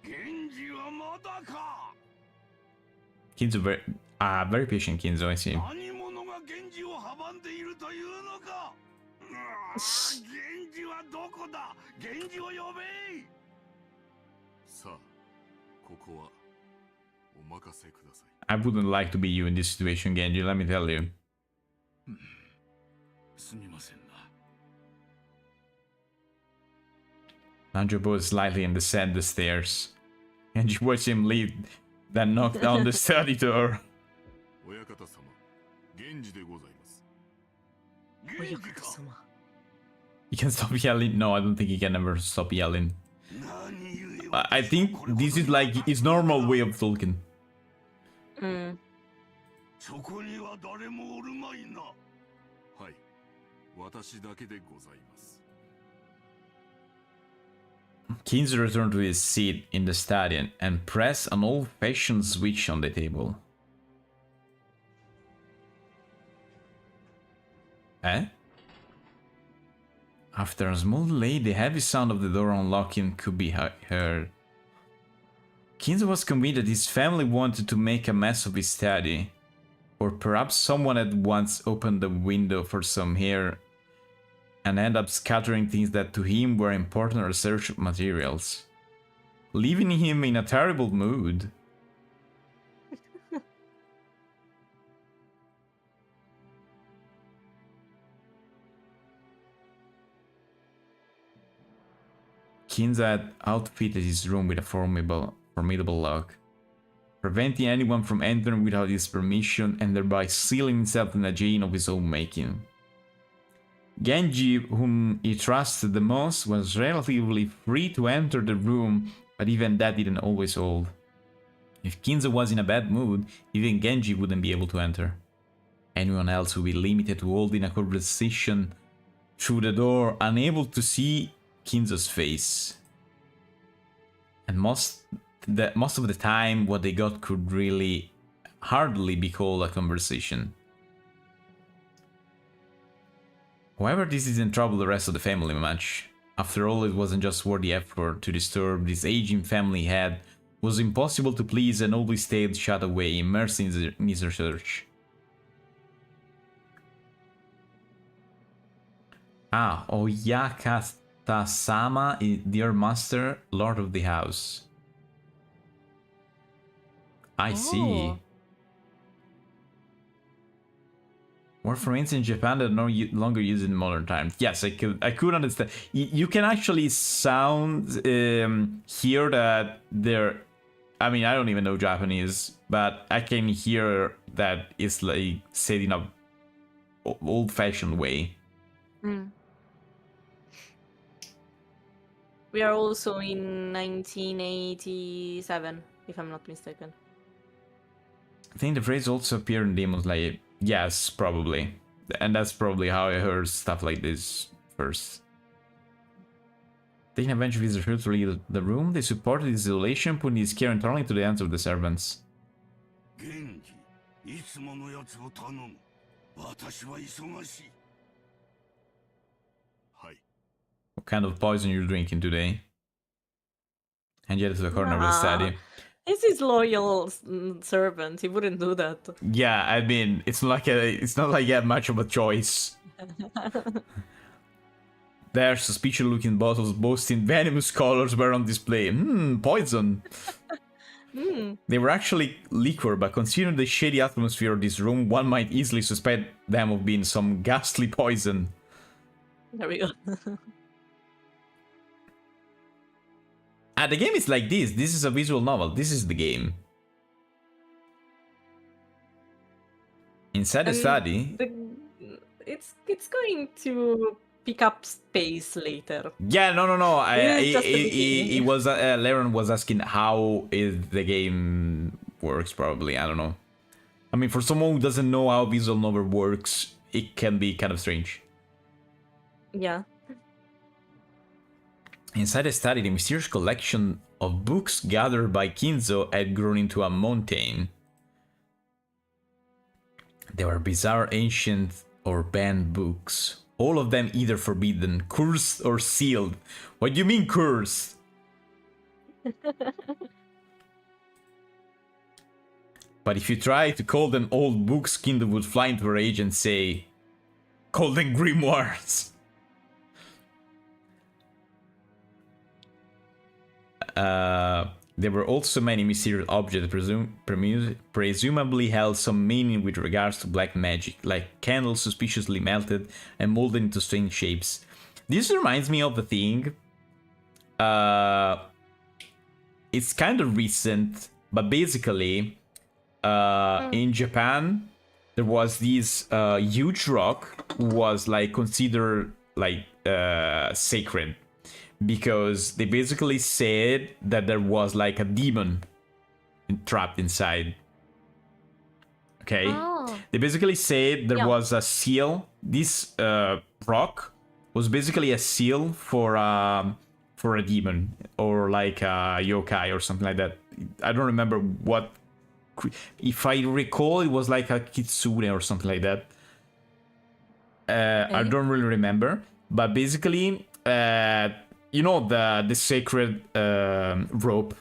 C: 源氏はまだか。
A: Kinzo very patient Kinzo, I see.
C: 何者が源氏を阻んでいるというのか。源氏はどこだ。源氏を呼べ。
E: さあ、ここはお任せください。
A: I wouldn't like to be you in this situation, Genji, let me tell you.
C: すみませんな。
A: Nanjo bowed slightly and descended the stairs. Genji watched him leave, then knocked down the study door.
E: 親方様、源氏でございます。
C: 源氏か。
A: He can stop yelling? No, I don't think he can ever stop yelling.
C: 何故
A: I think this is like his normal way of talking.
C: そこには誰もおるまいな。
E: はい、私だけでございます。
A: Kinzo returned to his seat in the study and pressed an old-fashioned switch on the table. Eh? After a small delay, the heavy sound of the door unlocking could be heard. Kinzo was convinced that his family wanted to make a mess of his study, or perhaps someone had once opened the window for some air and ended up scattering things that to him were important research materials, leaving him in a terrible mood. Kinza had outfitted his room with a formidable lock, preventing anyone from entering without his permission and thereby sealing himself in a jail of his own making. Genji, whom he trusted the most, was relatively free to enter the room, but even that didn't always hold. If Kinza was in a bad mood, even Genji wouldn't be able to enter. Anyone else would be limited to holding a conversation through the door, unable to see Kinza's face. And most of the time, what they got could really hardly be called a conversation. However, this didn't trouble the rest of the family much. After all, it wasn't just worth the effort to disturb this aging family head who was impossible to please and always stayed shut away, immersed in his research. Ah, Oyakata-sama, dear master, lord of the house. I see.
B: Oh.
A: Word for instance in Japan that no longer used in modern times. Yes, I could understand. You can actually hear that there. I mean, I don't even know Japanese, but I can hear that it's like said in a old-fashioned way.
B: We are also in 1987, if I'm not mistaken.
A: I think the phrase also appeared in Demon Slayer. Yes, probably. And that's probably how I heard stuff like this first. Taking advantage of his refusal to leave the room, they supported his isolation, putting his care entirely into the hands of the servants.
C: 元気いつものやつを頼む。私は忙しい。
E: はい。
A: What kind of poison you're drinking today? And you head to the corner of the study.
B: He's his loyal servant. He wouldn't do that.
A: Yeah, I mean, it's not like you have much of a choice. Their suspicious-looking bottles boasting venomous colors were on display. Poison. They were actually liquor, but considering the shady atmosphere of this room, one might easily suspect them of being some ghastly poison.
B: There we go.
A: The game is like this. This is a visual novel. This is the game. Inside the study...
B: It's going to pick up space later.
A: Yeah, no.
B: It
A: was Laren was asking how is the game works. Probably, I don't know. I mean, for someone who doesn't know how visual novel works, it can be kind of strange.
B: Yeah.
A: Inside the study, the mysterious collection of books gathered by Kinzo had grown into a mountain. They were bizarre, ancient, or banned books. All of them either forbidden, cursed, or sealed. What do you mean cursed? But if you try to call them old books, Kindle would fly into a rage and say, call them grimoires. There were also many mysterious objects presumably held some meaning with regards to black magic, like candles suspiciously melted and molded into strange shapes. This reminds me of a thing. It's kind of recent, but basically, in Japan, there was this huge rock who was like considered like sacred. Because they basically said that there was like a demon trapped inside. Okay?
B: Oh.
A: They basically said there was a seal. This rock was basically a seal for a demon. Or like a yokai or something like that. I don't remember what... If I recall, it was like a kitsune or something like that. I don't really remember. But basically... you know the sacred rope.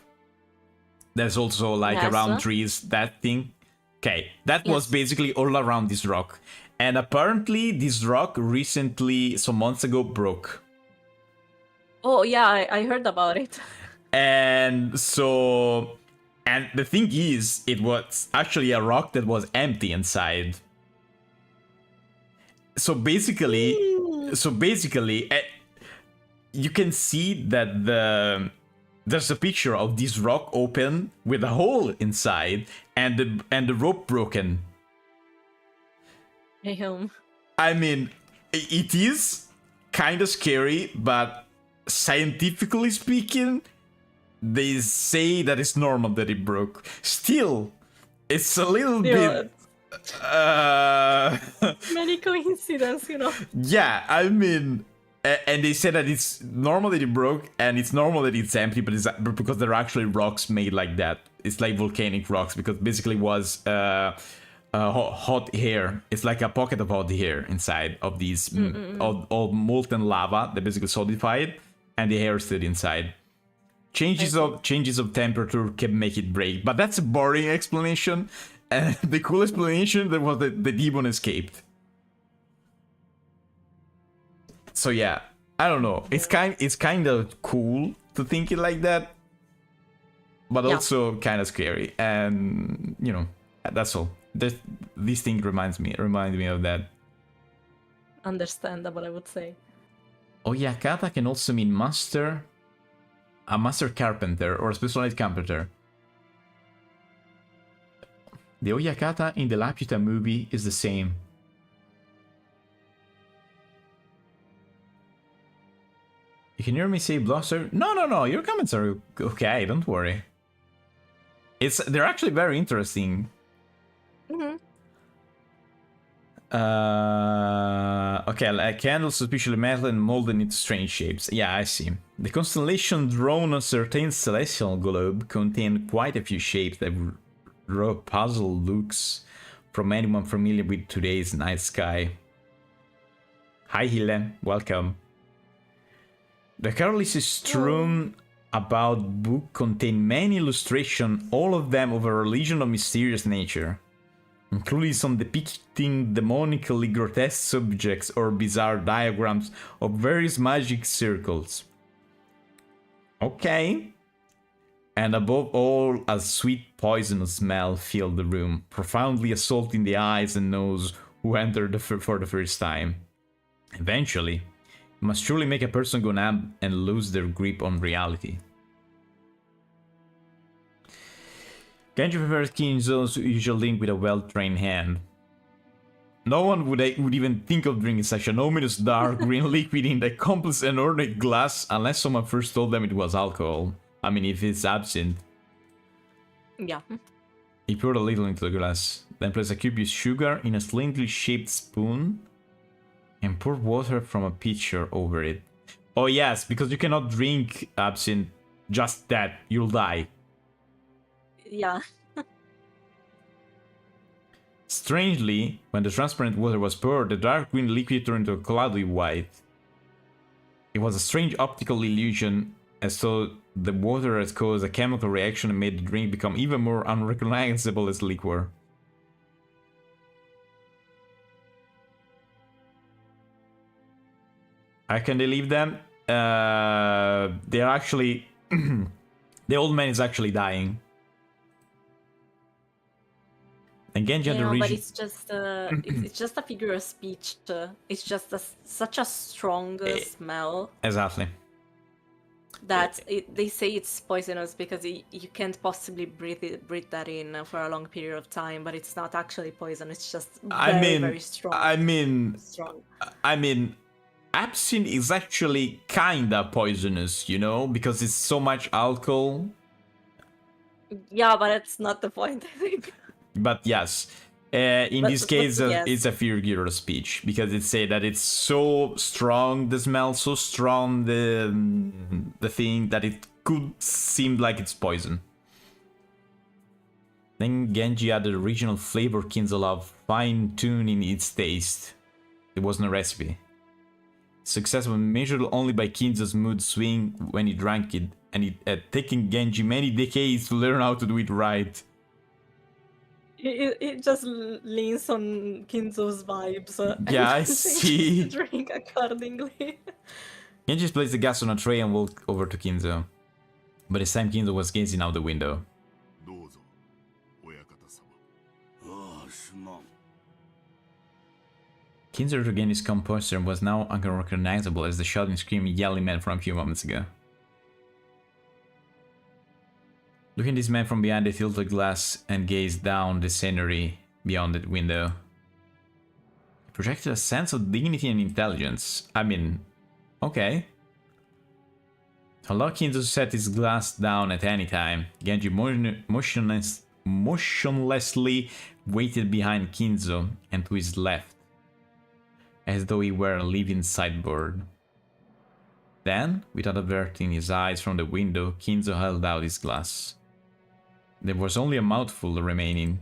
A: There's also like around trees, that thing. Okay, that was basically all around this rock. And apparently this rock recently, some months ago, broke.
B: Oh yeah, I heard about it.
A: And so... And the thing is, it was actually a rock that was empty inside. So basically... you can see that there's a picture of this rock open with a hole inside and the rope broken.
B: Damn.
A: I mean, it is kind of scary, but scientifically speaking, they say that it's normal that it broke. Still, it's a little bit...
B: Many coincidences, you know.
A: Yeah, I mean... And they said that it's normal that it broke, and it's normal that it's empty, but it's because there are actually rocks made like that. It's like volcanic rocks, because basically was hot air. It's like a pocket of hot air inside of these of molten lava that basically solidified, and the air stayed inside. Changes of temperature can make it break, but that's a boring explanation. And the cool explanation that was that the demon escaped. So yeah, I don't know. It's kind of cool to think it like that, but also kind of scary. And you know, that's all. This thing reminded me of that.
B: Understandable, I would say.
A: Oyakata can also mean master, a master carpenter or a specialized carpenter. The Oyakata in the Laputa movie is the same. You can hear me say Blosser? No, your comments are okay, don't worry. They're actually very interesting. Okay, Okay, like candles suspiciously metal and molded into strange shapes. Yeah, I see. The constellation drawn on certain celestial globe contained quite a few shapes that draw puzzle looks from anyone familiar with today's night sky. Hi Hille, welcome. The careless strewn about book contain many illustrations, all of them of a religion of mysterious nature, including some depicting demonically grotesque subjects or bizarre diagrams of various magic circles. Okay. And above all, a sweet poisonous smell filled the room, profoundly assaulting the eyes and nose who entered for the first time. Eventually, it must surely make a person go numb and lose their grip on reality. Genji prefers Kinzo's usual link with a well-trained hand. No one would even think of drinking such an ominous dark green liquid in the complex and ornate glass unless someone first told them it was alcohol. I mean, if it's absinthe.
B: Yeah.
A: He poured a little into the glass, then placed a cube of sugar in a slightly shaped spoon and poured water from a pitcher over it. Oh yes, because you cannot drink absinthe just that, you'll die.
B: Yeah.
A: Strangely, when the transparent water was poured, the dark green liquid turned into a cloudy white. It was a strange optical illusion, as though the water had caused a chemical reaction and made the drink become even more unrecognizable as liquor. How can they leave them? They're actually... the old man is actually dying. And Genji had the
B: But
A: region...
B: it's just it's just a figure of speech. It's just such a strong smell
A: Exactly.
B: that they say it's poisonous because you can't possibly breathe that in for a long period of time. But it's not actually poison. It's just very strong.
A: I mean, absinthe is actually kinda poisonous, you know, because it's so much alcohol.
B: Yeah, but it's not the point, I think.
A: But yes, in this case,
B: yes.
A: it's a figure of speech because it say that it's so strong, the smell, so strong, the thing that it could seem like it's poison. Then Genji added original flavor Kinzo love, fine-tuning its taste. It wasn't a recipe. Success was measured only by Kinzo's mood swing when he drank it, and it had taken Genji many decades to learn how to do it right.
B: It just leans on Kinzo's vibes.
A: Yeah, I
B: and
A: see.
B: Drink accordingly.
A: Genji placed the gas on a tray and walked over to Kinzo. But this time Kinzo was gazing out the window.
E: どうぞ親方様。
C: ああ、すまん。
A: Kinzo regained his composure and was now unrecognizable as the shouting, screaming, yelling man from a few moments ago. Looking at this man from behind the tilted glass and gazed down the scenery beyond the window. He projected a sense of dignity and intelligence. I mean, okay. Although Kinzo set his glass down at any time, Genji motionlessly waited behind Kinzo and to his left, as though he were a living sideboard. Then, without averting his eyes from the window, Kinzo held out his glass. There was only a mouthful remaining.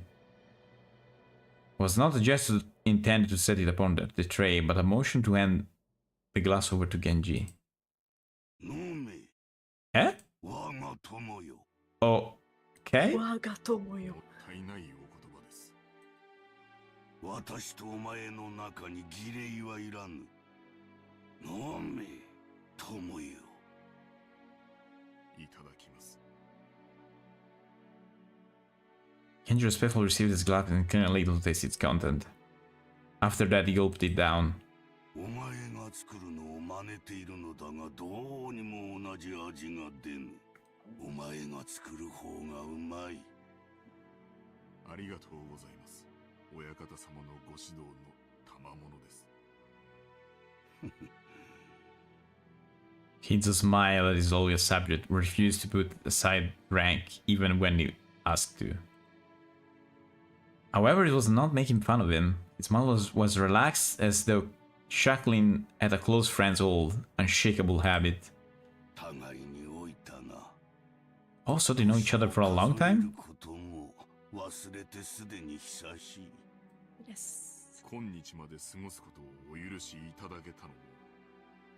A: It was not a gesture intended to set it upon the tray, but a motion to hand the glass over to Genji.
C: 飲め。
A: Eh?
C: 我が友よ。
A: Okay.
B: 我が友よ。
E: もったいないお言葉です。
C: 私とお前の中に儀礼はいらぬ。飲め、友よ。
E: いただきます。
A: Genji respectfully received his glass and cleared a little to taste its content. After that, he gulped it down.
C: お前が作るのを真似ているのだがどうにも同じ味が出ぬ。お前が作る方がうまい。
E: ありがとうございます。親方様のご指導の賜物です。
A: Kinzo smiled at his always subject, refused to put aside rank even when he asked to. However, it was not making fun of him. His smile was relaxed as though Chuckling at a close friend's old, unshakable habit.
C: 互いに老いたな。
A: Also, they know each other for a long time?
C: ことも忘れてすでに久しい。
B: Yes.
E: 今日まで過ごすことをお許しいただけたのも、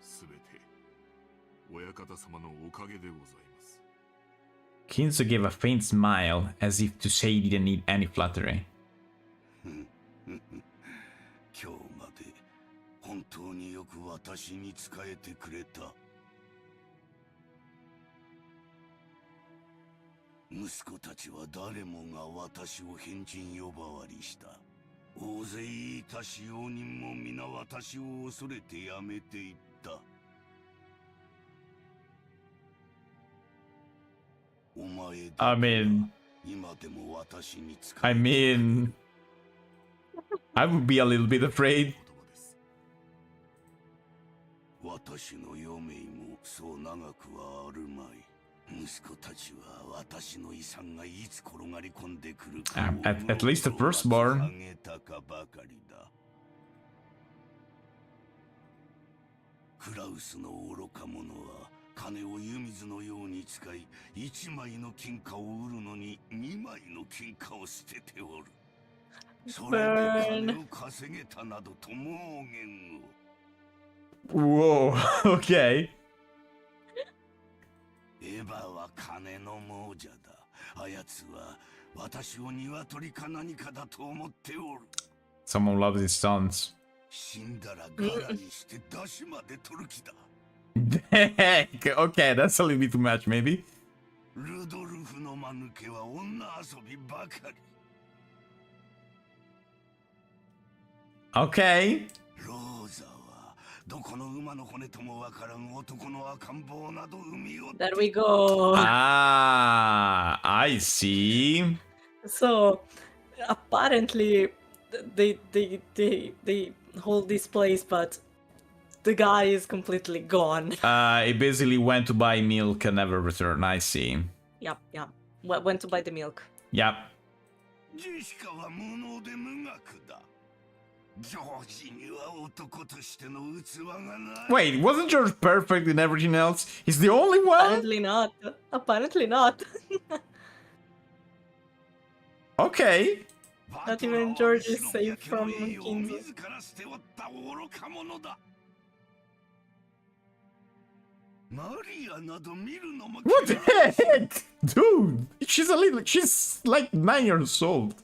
E: すべて親方様のおかげでございます。
A: Kinzo gave a faint smile, as if to say he didn't need any flattery.
C: 今日まで本当によく私に仕えてくれた。息子たちは誰もが私を変人呼ばわりした。大勢いた使用人も皆私を恐れてやめていった。お前だ
A: I mean,
C: 今でも私に仕えて
A: I mean, I would be a little bit afraid.
E: 言葉です。
C: 私の余命もそう長くはあるまい。息子たちは私の遺産がいつ転がり込んでくるかを
A: At least the firstborn.
C: あげたかばかりだ。クラウスの愚か者は金を湯水のように使い、1枚の金貨を売るのに2枚の金貨を捨てておる。それで金を稼げたなどと妄言を。
A: Whoa, okay.
C: エヴァは金の亡者だ。あやつは私を鶏か何かだと思っておる。
A: Someone loves his sons.
C: 死んだらガラにして出汁まで取る気だ。
A: Heck, okay, that's a little bit too much, maybe.
C: ルドルフの間抜けは女遊びばかり。
A: Okay.
C: ローザはどこの馬の骨ともわからん男の赤ん坊など産みよって。
B: There we go.
A: Ah, I see.
B: So apparently they hold this place, but the guy is completely gone.
A: He basically went to buy milk and never returned. I see.
B: Yeah. Went to buy the milk.
A: Yep.
C: ジェシカは無能で無学だ。ジョージには男としての器がない。
A: Wait, wasn't George perfect in everything else? He's the only one?
B: Apparently not. Apparently not.
A: Okay.
B: Not even George is safe from Kinzo.
C: 自ら捨ておった愚か者だ。マリアなど見るのも
A: What the heck? Dude, she's like 9 years old.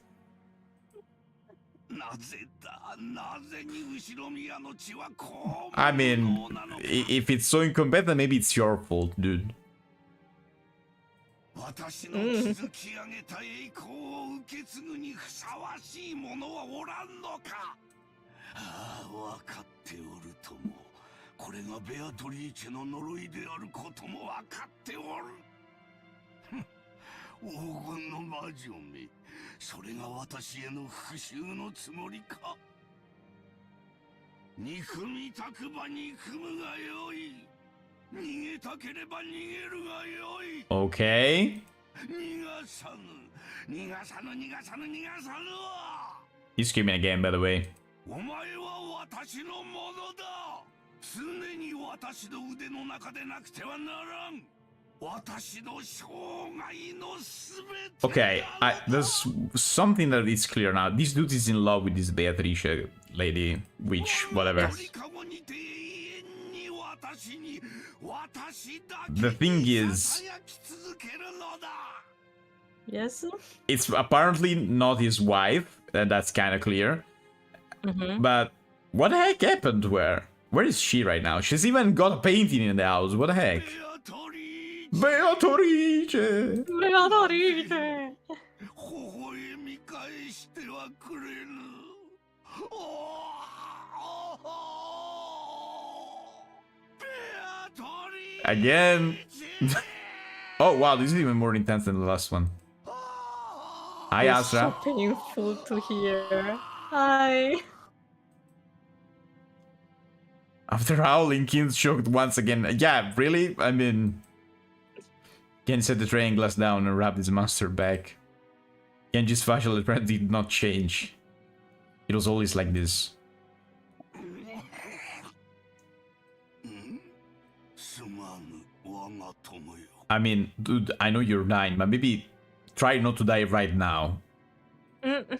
C: なぜだ、なぜに後ろ宮の血はこう
A: I mean,
C: 無能なのか。
A: if it's so incompetent, maybe it's your fault, dude.
C: 私の築き上げた栄光を受け継ぐにふさわしい者はおらんのか。ああ、分かっておるとも。これがベアトリーチェの呪いであることも分かっておる。ふん、黄金の魔女め、それが私への復讐のつもりか。憎みたくば憎むがよい。逃げたければ逃げるがよい。
A: Okay.
C: 逃がさぬ、逃がさぬ、逃がさぬ、逃がさぬわ。
A: He's screaming again, by the way.
C: お前は私のものだ。常に私の腕の中でなくてはならん。私の生涯のすべて。
A: Okay, there's something that is clear now. This dude is in love with this Beatrice lady, witch, whatever. The thing is,
B: Yes.
A: it's apparently not his wife, and that's kind of clear. But what the heck happened to her? Where is she right now? She's even got a painting in the house. What the heck? Beatrice!
B: Beatrice.
C: 微笑み返してはくれぬ。
A: Again. Oh wow, this is even more intense than the last one. Hi,
B: It's so
A: Asra.
B: painful to hear. Hi.
A: After howling, Kin's choked once again. Yeah, really? I mean... Ken set the tray and glass down and wrapped his monster back. Genji's facial expression did not change. It was always like this.
C: 我が友よ。
A: I mean, dude, I know you're dying, but maybe try not to die right now.
B: Mm.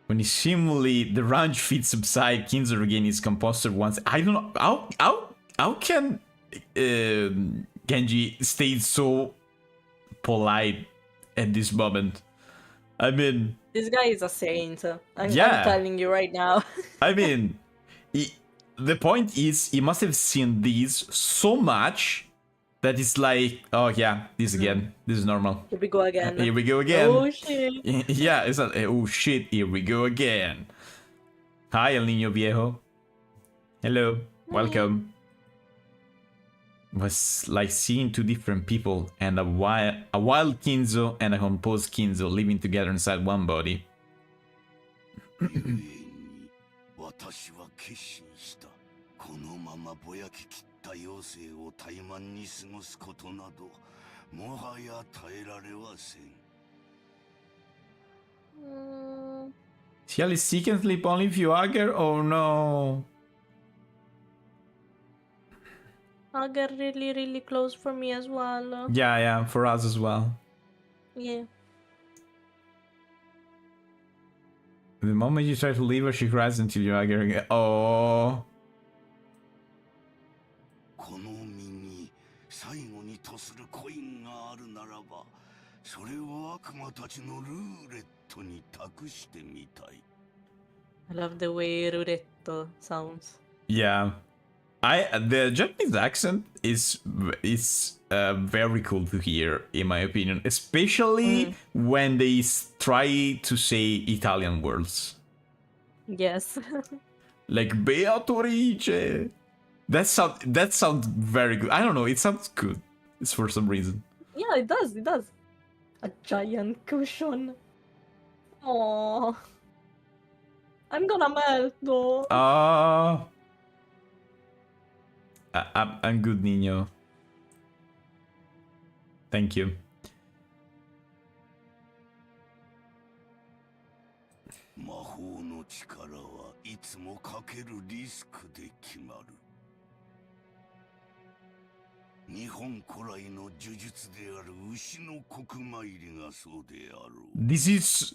A: When seemingly the range feet subside, Kinzo regain his composure once. I don't know how can Genji stay so polite at this moment. I mean,
B: This guy is a saint. I'm
A: Yeah.
B: telling you right now.
A: I mean, the point is he must have seen these so much that it's like, oh yeah, this again, this is normal.
B: Here we go again.
A: Here we go again.
B: Oh shit.
A: Yeah, it's like, oh shit, here we go again. Hi, El Niño Viejo. Hello, welcome. Was like seeing two different people and a wild Kinzo and a composed Kinzo living together inside one body.
C: 故に私は決心した。このままぼやききった妖精を怠慢に過ごすことなどもはや耐えられはせん。
A: Shall he can sleep only if you Agar? Oh no.
B: I'll get really, really close for me as well.
A: Yeah, for us as well.
B: Yeah.
A: The moment you try to leave her, she cries until you Agar again. Oh.
C: この身に最後にとするコインがあるならば、それを悪魔たちのルーレットに託してみたい。
B: I love the way Ruretto sounds.
A: Yeah. The Japanese accent is very cool to hear, in my opinion, especially when they try to say Italian words
B: Yes.
A: like Beatrice. That sounds very good. I don't know, it sounds good. It's for some reason.
B: Yeah, it does. It does. A giant cushion. Oh. I'm gonna melt though.
A: I'm good, Nino. Thank you.
C: 魔法の力はいつもかけるリスクで決まる。日本古来の呪術である牛の国参りがそうであろう。
A: This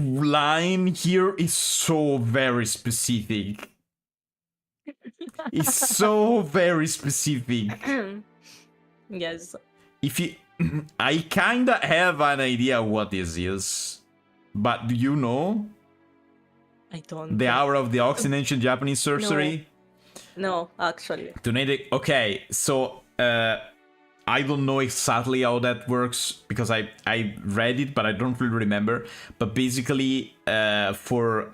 A: line here is so very specific. It's so very specific.
B: Yes.
A: If you, I kinda have an idea what this is, but do you know
B: I don't.
A: the Hour of the Ox in ancient Japanese sorcery?
B: No, actually.
A: Okay, so I don't know exactly how that works because I read it, but I don't really remember. But basically, for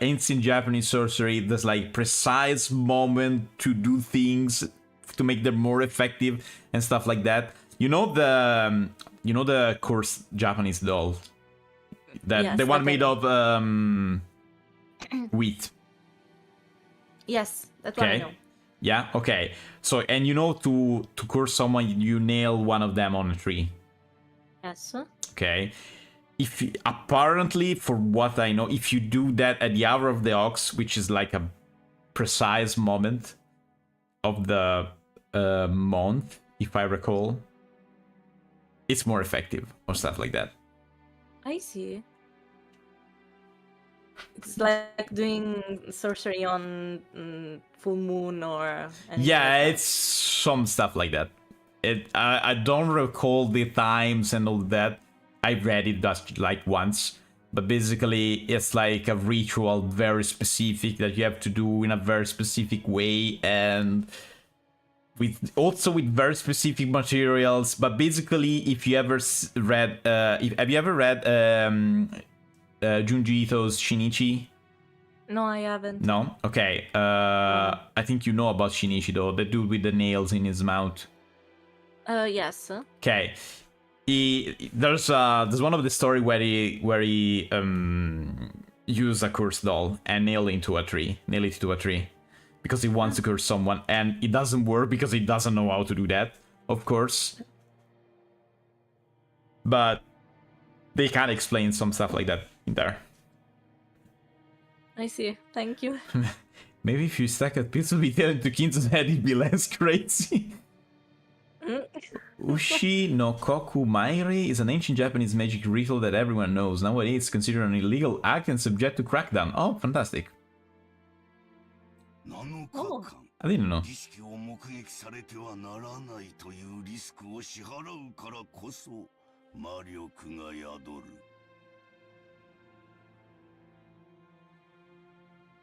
A: ancient Japanese sorcery, there's like precise moment to do things to make them more effective and stuff like that. You know the coarse Japanese doll, that
B: Yes,
A: the one
B: okay.
A: made of wheat.
B: Yes, that's what I know.
A: Yeah, okay. So, and you know to curse someone, you nail one of them on a tree.
B: Yes.
A: Okay. Apparently, for what I know, if you do that at the Hour of the Ox, which is like a precise moment of the month, if I recall, it's more effective or stuff like that.
B: I see. It's like doing sorcery on full moon or anything
A: Yeah,
B: like that.
A: it's some stuff like that. I don't recall the times and all that. I read it just like once, but basically it's like a ritual very specific that you have to do in a very specific way and with very specific materials. But basically, if you ever read, have you ever read Junji Ito's Shinichi?
B: No, I haven't.
A: No? Okay. I think you know about Shinichi though, the dude with the nails in his mouth.
B: Yes.
A: Okay. There's one of the story where he used a curse doll and nail it to a tree because he wants to curse someone, and it doesn't work because he doesn't know how to do that, of course. But they can explain some stuff like that in there.
B: I see. Thank you.
A: Maybe if you stack a PixelBit into Kinzo's head, it'd be less crazy. Ushi no Koku Mairi is an ancient Japanese magic ritual that everyone knows. Nowadays, it's considered an illegal act and subject to crackdown. Oh, fantastic.
C: 7日
B: Oh.
C: 間
A: I didn't know.
C: 儀式を目撃されてはならないというリスクを支払うからこそ魔力が宿る。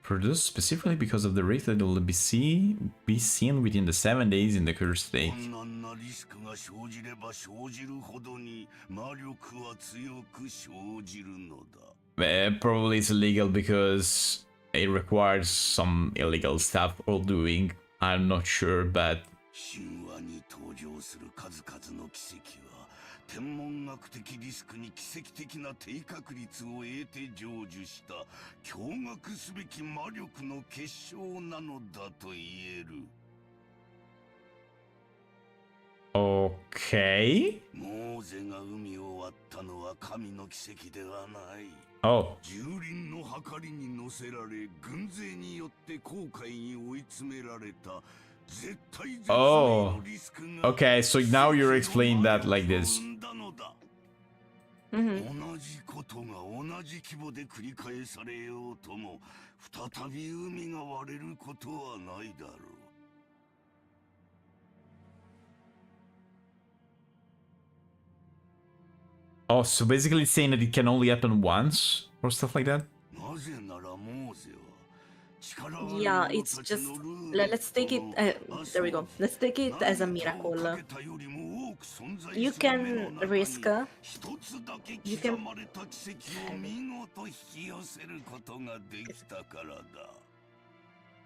A: Produced specifically because of the rift that will be seen within the 7 days in the cursed state.
C: 困難なリスクが生じれば生じるほどに魔力は強く生じるのだ。
A: Probably it's illegal because it requires some illegal stuff or doing. I'm not sure, but
C: 神話に登場する数々の奇跡は天文学的リスクに奇跡的な低確率を得て成就した驚愕すべき魔力の結晶なのだと言える。
A: okay.
C: モーゼが海を割ったのは神の奇跡ではない。
A: Oh,
C: 蹂躙の計りに乗せられ軍勢によって航海に追い詰められた絶対絶命のリスクが
A: okay, so now you're explaining that like this.
C: 同じことが同じ規模で繰り返されようとも再び海が割れることはないだろう。
A: Oh, so basically it's saying that it can only happen once or stuff like that?
C: なぜならモーゼは
B: Yeah, it's just let's take it. There we go. Let's take it as a miracle. You can risk. You can.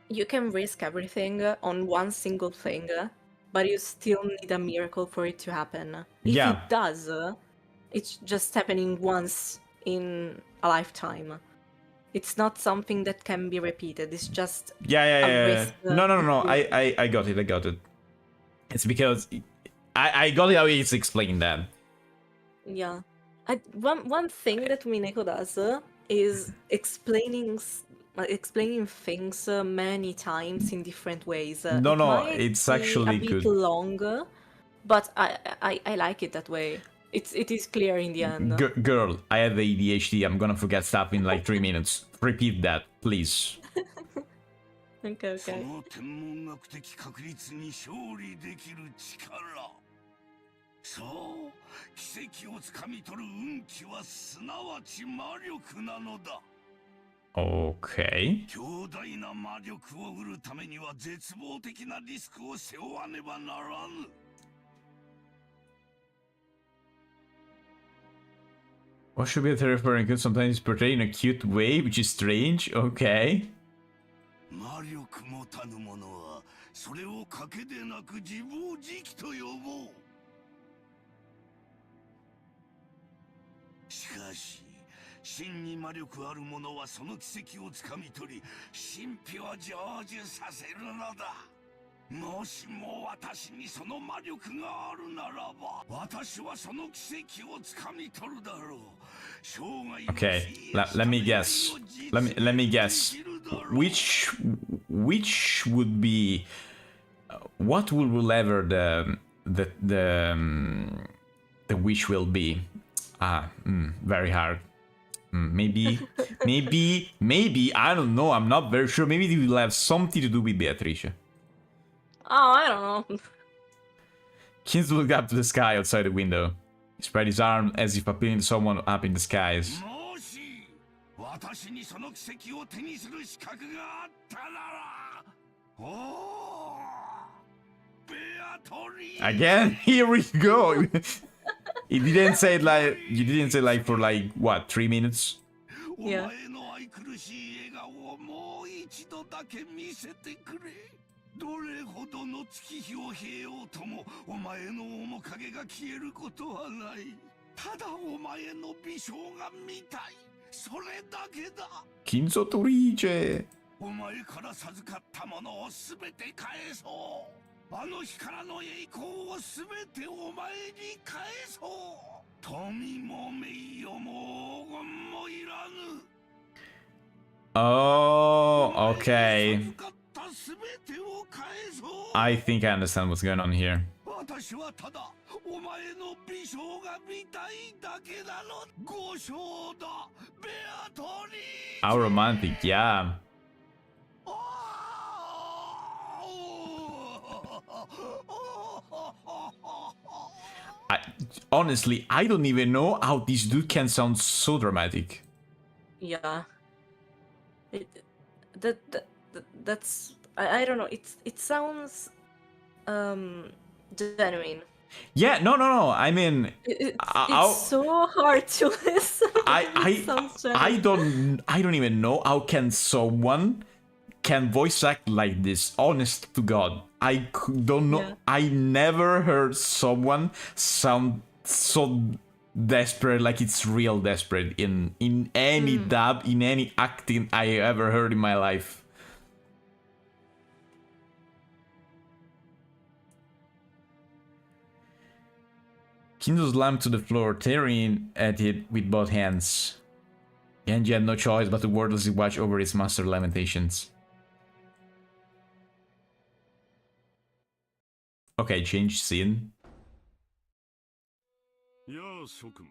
B: You can risk everything on one single thing, but you still need a miracle for it to happen. If
A: Yeah.
B: it does, it's just happening once in a lifetime. It's not something that can be repeated. It's just
A: Yeah.
B: risk,
A: No. I got it. It's because I got it how he's explaining that.
B: yeah. One thing that Umineko does is explaining things many times in different ways.
A: No,
B: It
A: no,
B: might
A: it's
B: be
A: actually
B: a bit
A: good.
B: longer, but I like it that way. It is clear in the end.
A: Girl, I have ADHD. I'm gonna forget stuff in like 3 minutes. Repeat that, please.
B: Okay.
C: その天文学的確率に勝利できる力。そう、奇跡をつかみ取る運気はすなわち魔力なのだ。
A: Okay.
C: 強大な魔力を売るためには絶望的なリスクを背負わねばならぬ。
A: What should be a terrifying could sometimes portray in a cute way, which is strange. Okay.
C: 魔力もたぬ者はそれを賭けでなく自暴自棄と呼ぼう。しかし真に魔力ある者はその奇跡をつかみ取り神秘を成就させるのだ。もしも私にその魔力があるならば私はその奇跡をつかみ取るだろう。
A: Okay, let me guess. Let me guess. Which would be what will ever the wish will be? Very hard. Maybe I don't know. I'm not very sure. Maybe it will have something to do with Beatrice.
B: Oh, I don't know.
A: Kins looked up to the sky outside the window. He spread his arm as if appealing to someone up in the skies.
C: もし私にその奇跡を手にする資格があったなら、おー、ベアトリー。
A: Again, here we go. He didn't say it like you didn't say like for like what 3 minutes.
B: Yeah.
C: お前の愛くるしい笑顔をもう一度だけ見せてくれ。どれほどの月日を経ようともお前の面影が消えることはない。ただお前の美少が見たい。それだけだ。
A: Kinzo Torice.
C: お前から授かったものをすべて返そう。あの日からの栄光をすべてお前に返そう。富も名誉も黄金もいらぬ。
A: Oh, okay.
C: お前から授かっ
A: I think I understand what's going on here.
C: 私はただお前の美少が見たいだけなの。五少だ、ベアトリー。
A: How romantic, yeah. Honestly, I don't even know how this dude can sound so dramatic.
B: Yeah. That's I don't know. It sounds genuine.
A: Yeah, no. I mean,
B: It's so hard to listen. It sounds
A: I
B: genuine.
A: don't even know how can someone can voice act like this. Honest to God, don't know.
B: Yeah.
A: I never heard someone sound so desperate, like it's real desperate in any dub, in any acting I ever heard in my life. Kinzo slammed to the floor, tearing at it with both hands. Genji had no choice but to wordlessly watch over his master's lamentations. Okay, change scene.
E: やあ諸君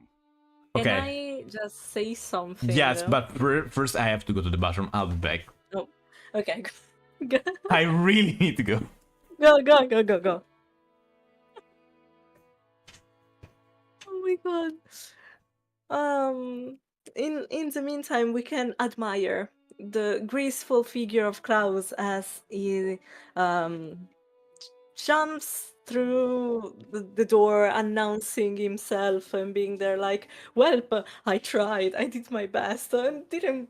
B: Can
A: Okay.
B: I just say something?
A: Yes, but first I have to go to the bathroom. I'll be back.
B: Oh, okay. Go,
A: I really need to go.
B: go. Oh my god. In the meantime, we can admire the graceful figure of Klaus as he jumps through the door, announcing himself and being there like, "Welp, I tried, I did my best, and didn't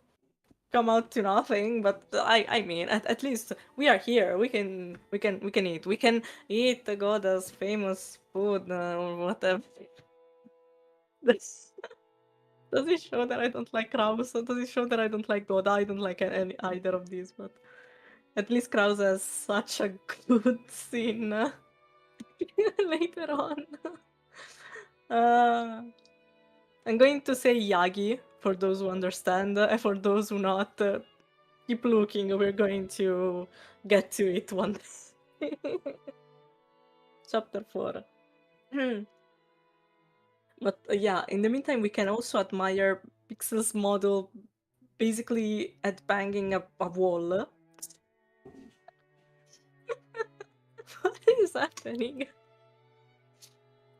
B: come out to nothing. But I mean, at least we are here. We can eat. We can eat the goddess famous food or whatever." That's, does it show that I don't like Kraus? Or does it show that I don't like God? I don't like any either of these, but at least Kraus has such a good scene later on. I'm going to say Yagi for those who understand, and for those who not, keep looking. We're going to get to it one day. Chapter 4. But yeah, in the meantime, we can also admire Pixel's model basically at banging a wall. What is happening?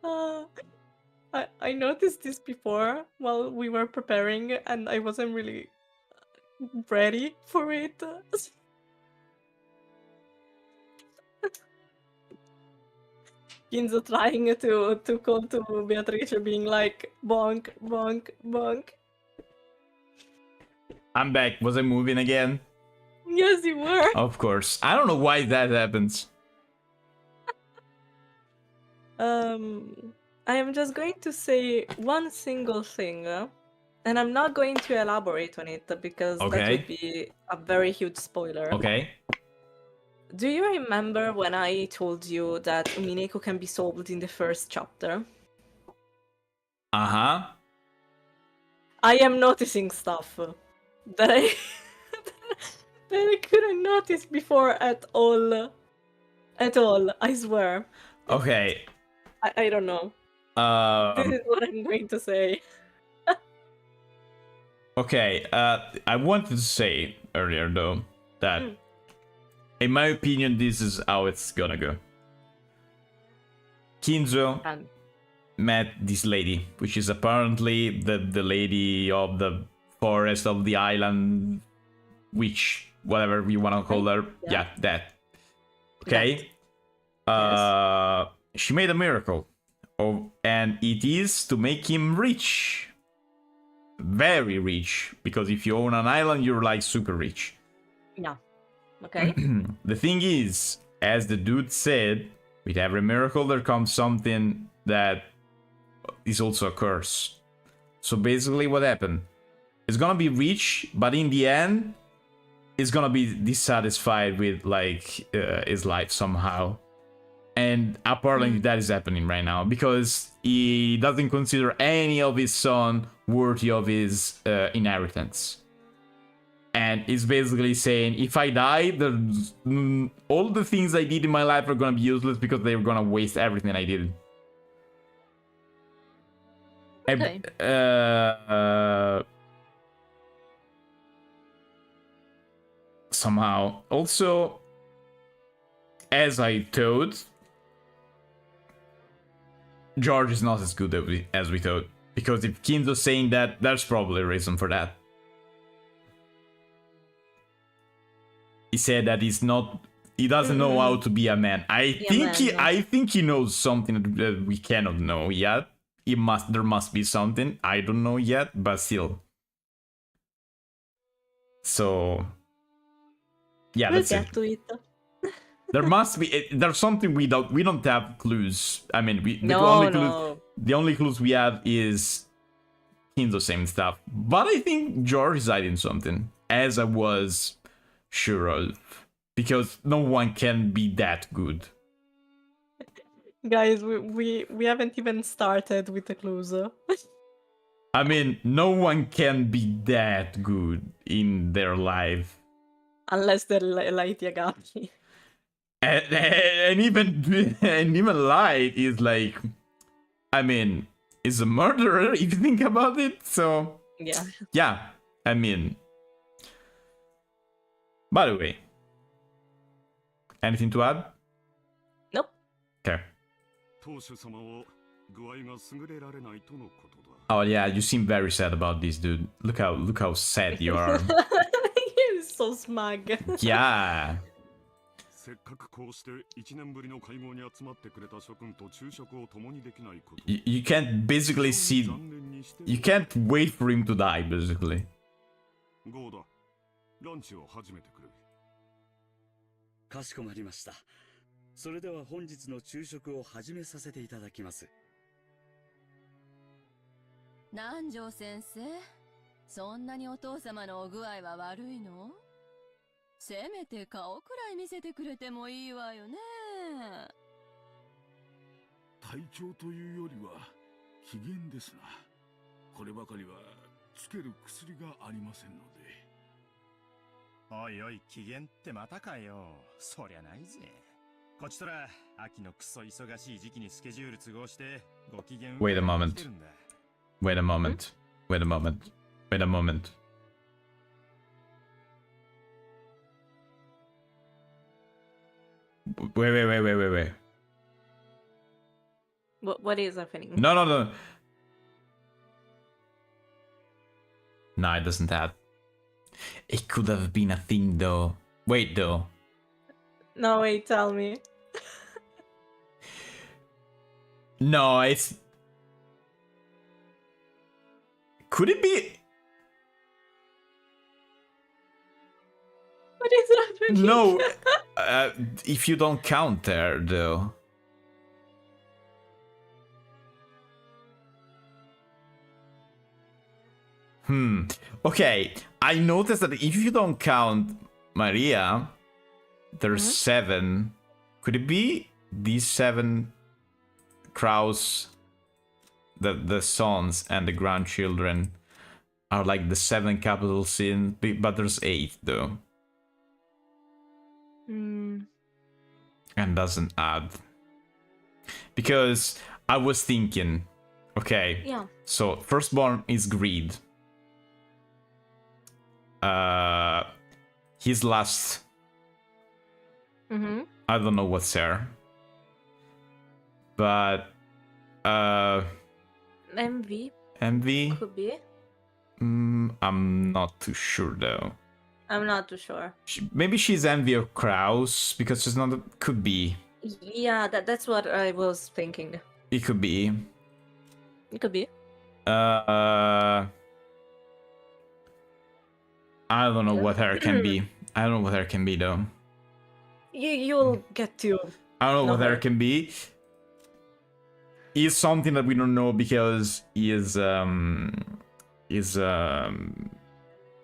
B: I noticed this before while we were preparing, and I wasn't really ready for it. Ginzo trying to call to Beatrice, being like, bonk, bonk, bonk.
A: I'm back. Was I moving again?
B: Yes, you were.
A: Of course. I don't know why that happens.
B: I am just going to say one single thing, and I'm not going to elaborate on it because that
A: Okay.
B: would be a very huge spoiler.
A: Okay.
B: Do you remember when I told you that Umineko can be solved in the first chapter?
A: Uh-huh.
B: I am noticing stuff that I that I couldn't notice before at all. At all, I swear.
A: Okay.
B: I don't know. This is what I'm going to say.
A: Okay, I wanted to say earlier though that in my opinion this is how it's gonna go. Kinzo
B: And
A: met this lady, which is apparently the lady of the forest of the island, which whatever you wanna call her. Yeah, that. Okay. She made a miracle. Oh, and it is to make him rich. Very rich. Because if you own an island, you're like super rich.
B: yeah. Okay.
A: The thing is, as the dude said, with every miracle there comes something that is also a curse. So basically what happened? It's gonna be rich, but in the end, it's gonna be dissatisfied with like his life somehow. And apparently that is happening right now because he doesn't consider any of his son worthy of his inheritance. And it's basically saying, if I die, all the things I did in my life are gonna be useless because they're gonna waste everything I did.
B: Okay.
A: Somehow. Also, as I thought, George is not as good as we thought. Because if Kinzo's saying that, there's probably a reason for that. He said that he doesn't know how to be a man. I think he knows something that we cannot know yet. There must be something. I don't know yet, but still. So yeah,
B: We'll
A: that's
B: get
A: it.
B: to it.
A: There must be. There's something we don't have clues. I mean, the only clues we have is Kinzo saying stuff. But I think George is hiding something, as I was sure of, because no one can be that good.
B: Guys, we haven't even started with the clues.
A: I mean, no one can be that good in their life.
B: Unless they're Light Yagami.
A: And even Light is like, I mean, is a murderer if you think about it. So yeah, I mean. By the way, anything to add?
B: Nope.
A: Okay.
E: 当主様は具合が優れられないとのことだ。
A: Oh yeah, you seem very sad about this, dude. Look how sad you are.
B: You're so smug.
A: Yeah.
E: せっかくこうして1年ぶりの会合に集まってくれた諸君と昼食を共にできないこと。
A: You can't basically see. You can't wait for him to die, basically.
E: ゴーだ。ランチを始めてくれ。
F: かしこまりました。それでは本日の昼食を始めさせていただきます。
G: 南條先生、そんなにお父様のお具合は悪いの？せめて顔くらい見せてくれてもいいわよね。
C: 体調というよりは機嫌ですな。こればかりはつける薬がありませんので。
H: おいおい、機嫌ってまたかよ。そりゃないぜ。こちとら秋のクソ忙しい時期にスケジュール都合してご機嫌。
A: Wait a moment. Wait a moment. Wait a moment. Wait a moment. Wait.
B: What is happening?
A: No. No, it doesn't have. It could have been a thing though. Wait though.
B: No, wait, tell me.
A: No, it's... Could it be...
B: What is happening?
A: No, if you don't count there though. Okay, I noticed that if you don't count Maria, there's 7. Could it be these 7 crows, the sons and the grandchildren are like the 7 capital sins, but there's 8 though. And doesn't add. Because I was thinking, okay,
B: Yeah.
A: so firstborn is greed. His last, I don't know what's there, but
B: Envy could be.
A: I'm not too sure though.
B: I'm not too sure.
A: Maybe she's envy of crows because she's not. Could be.
B: Yeah, that's what I was thinking.
A: It could be.
B: It could be.
A: I don't know what her can be. I don't know what her can be though.
B: You'll get to.
A: I don't know what
B: her.
A: her can be. Is something that we don't know because there's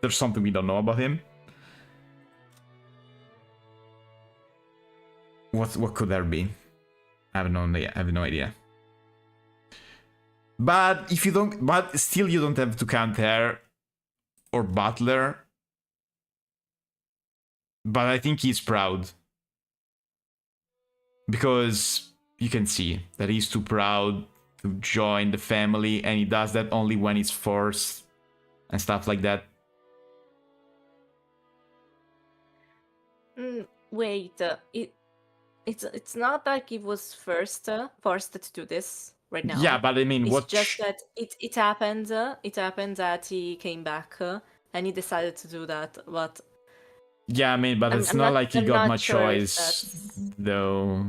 A: something we don't know about him. What could there be? I have no idea. But if you don't, but still you don't have to count her or Butler but I think he's proud. Because you can see that he's too proud to join the family, and he does that only when he's forced and stuff like that.
B: Wait, it's not like he was forced to do this right now.
A: Yeah, but I mean,
B: It's
A: what?
B: just that it happened. It happened that he came back and he decided to do that. But
A: Yeah, I mean, but it's not like he
B: I'm
A: got
B: not
A: much
B: sure if
A: choice, though.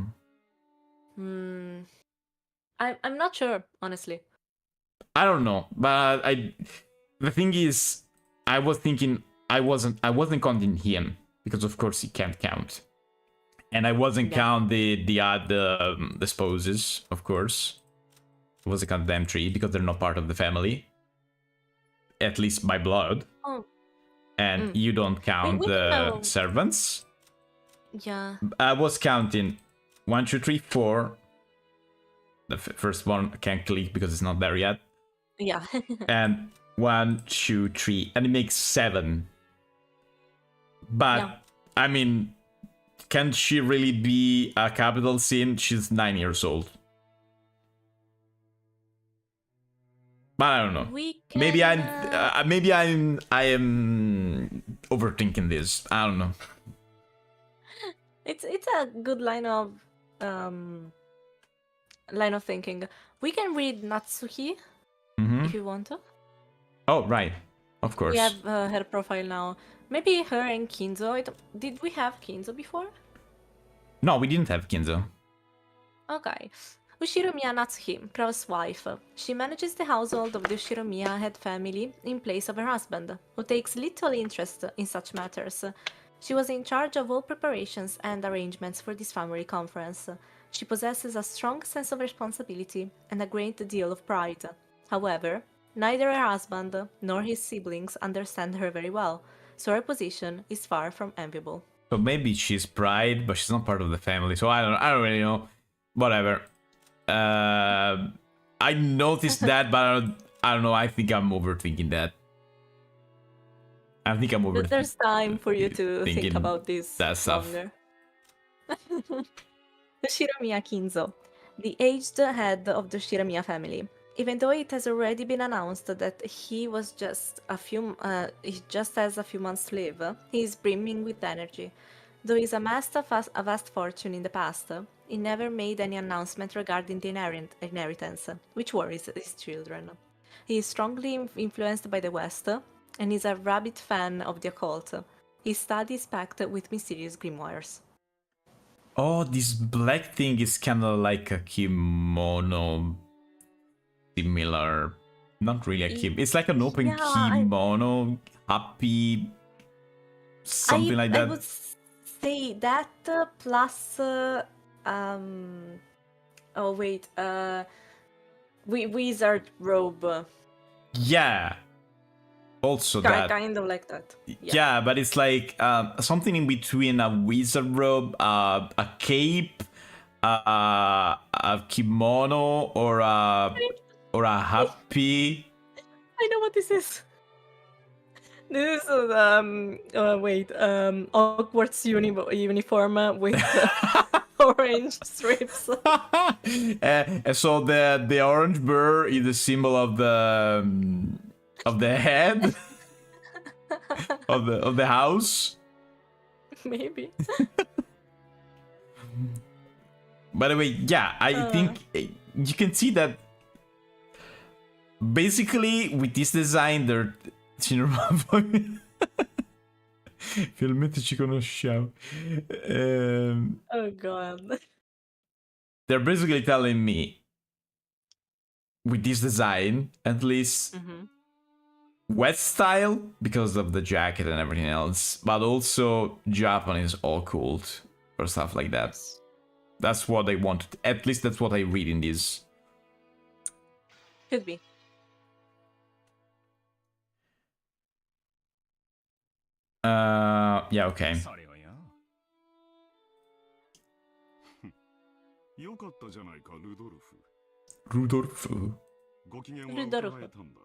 B: I'm not sure, honestly.
A: I don't know, but the thing is, I was thinking I wasn't counting him because of course he can't count, and I wasn't count the other the spouses, of course. I wasn't count them three because they're not part of the family, at least by blood.
B: Oh,
A: And you don't count
B: we
A: the
B: know.
A: servants.
B: Yeah.
A: I was counting 1, 2, 3, 4. The first one I can't click because it's not there yet.
B: Yeah.
A: And 1, 2, 3, and it makes 7. But
B: Yeah.
A: I mean, can she really be a capital sin? She's 9 years old. But I don't know.
B: We can,
A: Maybe I am overthinking this. I don't know.
B: It's a good line of thinking. We can read Natsuki if you want to.
A: Oh right, of course.
B: We have her profile now. Maybe her and Kinzo. Did we have Kinzo before?
A: No, we didn't have Kinzo.
B: Okay. Ushiromiya Natsuki, Pro's wife. She manages the household of the Ushiromiya head family in place of her husband, who takes little interest in such matters. She was in charge of all preparations and arrangements for this family conference. She possesses a strong sense of responsibility and a great deal of pride. However, neither her husband nor his siblings understand her very well, so her position is far from enviable.
A: So maybe she's pride, but she's not part of the family. So I don't really know. Whatever. I noticed that, but I don't know. I think I'm overthinking that. I think I'm overthinking.
B: There's time for you to think about this
A: that stuff.
B: longer. The Shiromiya Kinzo, the aged head of the Shiromiya family. Even though it has already been announced that he just has a few months to live, he is brimming with energy. Though he's amassed a vast fortune in the past, he never made any announcement regarding the inheritance, which worries his children. He is strongly influenced by the West, and is a rabid fan of the occult. His studies packed with mysterious grimoires.
A: Oh, this black thing is kind of like a kimono. Similar. Not really a kimono. It's like an open kimono. Happy. Something like that.
B: I would say that plus... oh, wait. Wizard robe.
A: Yeah. Also that.
B: Kind of like that.
A: Yeah, but it's like something in between a wizard robe, a cape, a kimono, or a happy.
B: I know what this is. This is Hogwarts uniform with orange strips.
A: So the orange bird is the symbol of the head of the house.
B: Maybe.
A: By the way, yeah, I think you can see that basically with this design they're finalmente ci conosciamo.
B: Oh god.
A: They're basically telling me with this design, at least West style because of the jacket and everything else, but also Japanese occult or stuff like that. That's what they wanted. At least that's what I read in this.
B: Could be.
A: Yeah, okay.
E: よかったじゃないか、ルドルフ。
A: ルドルフ。
E: ご機嫌は伺えたんだ。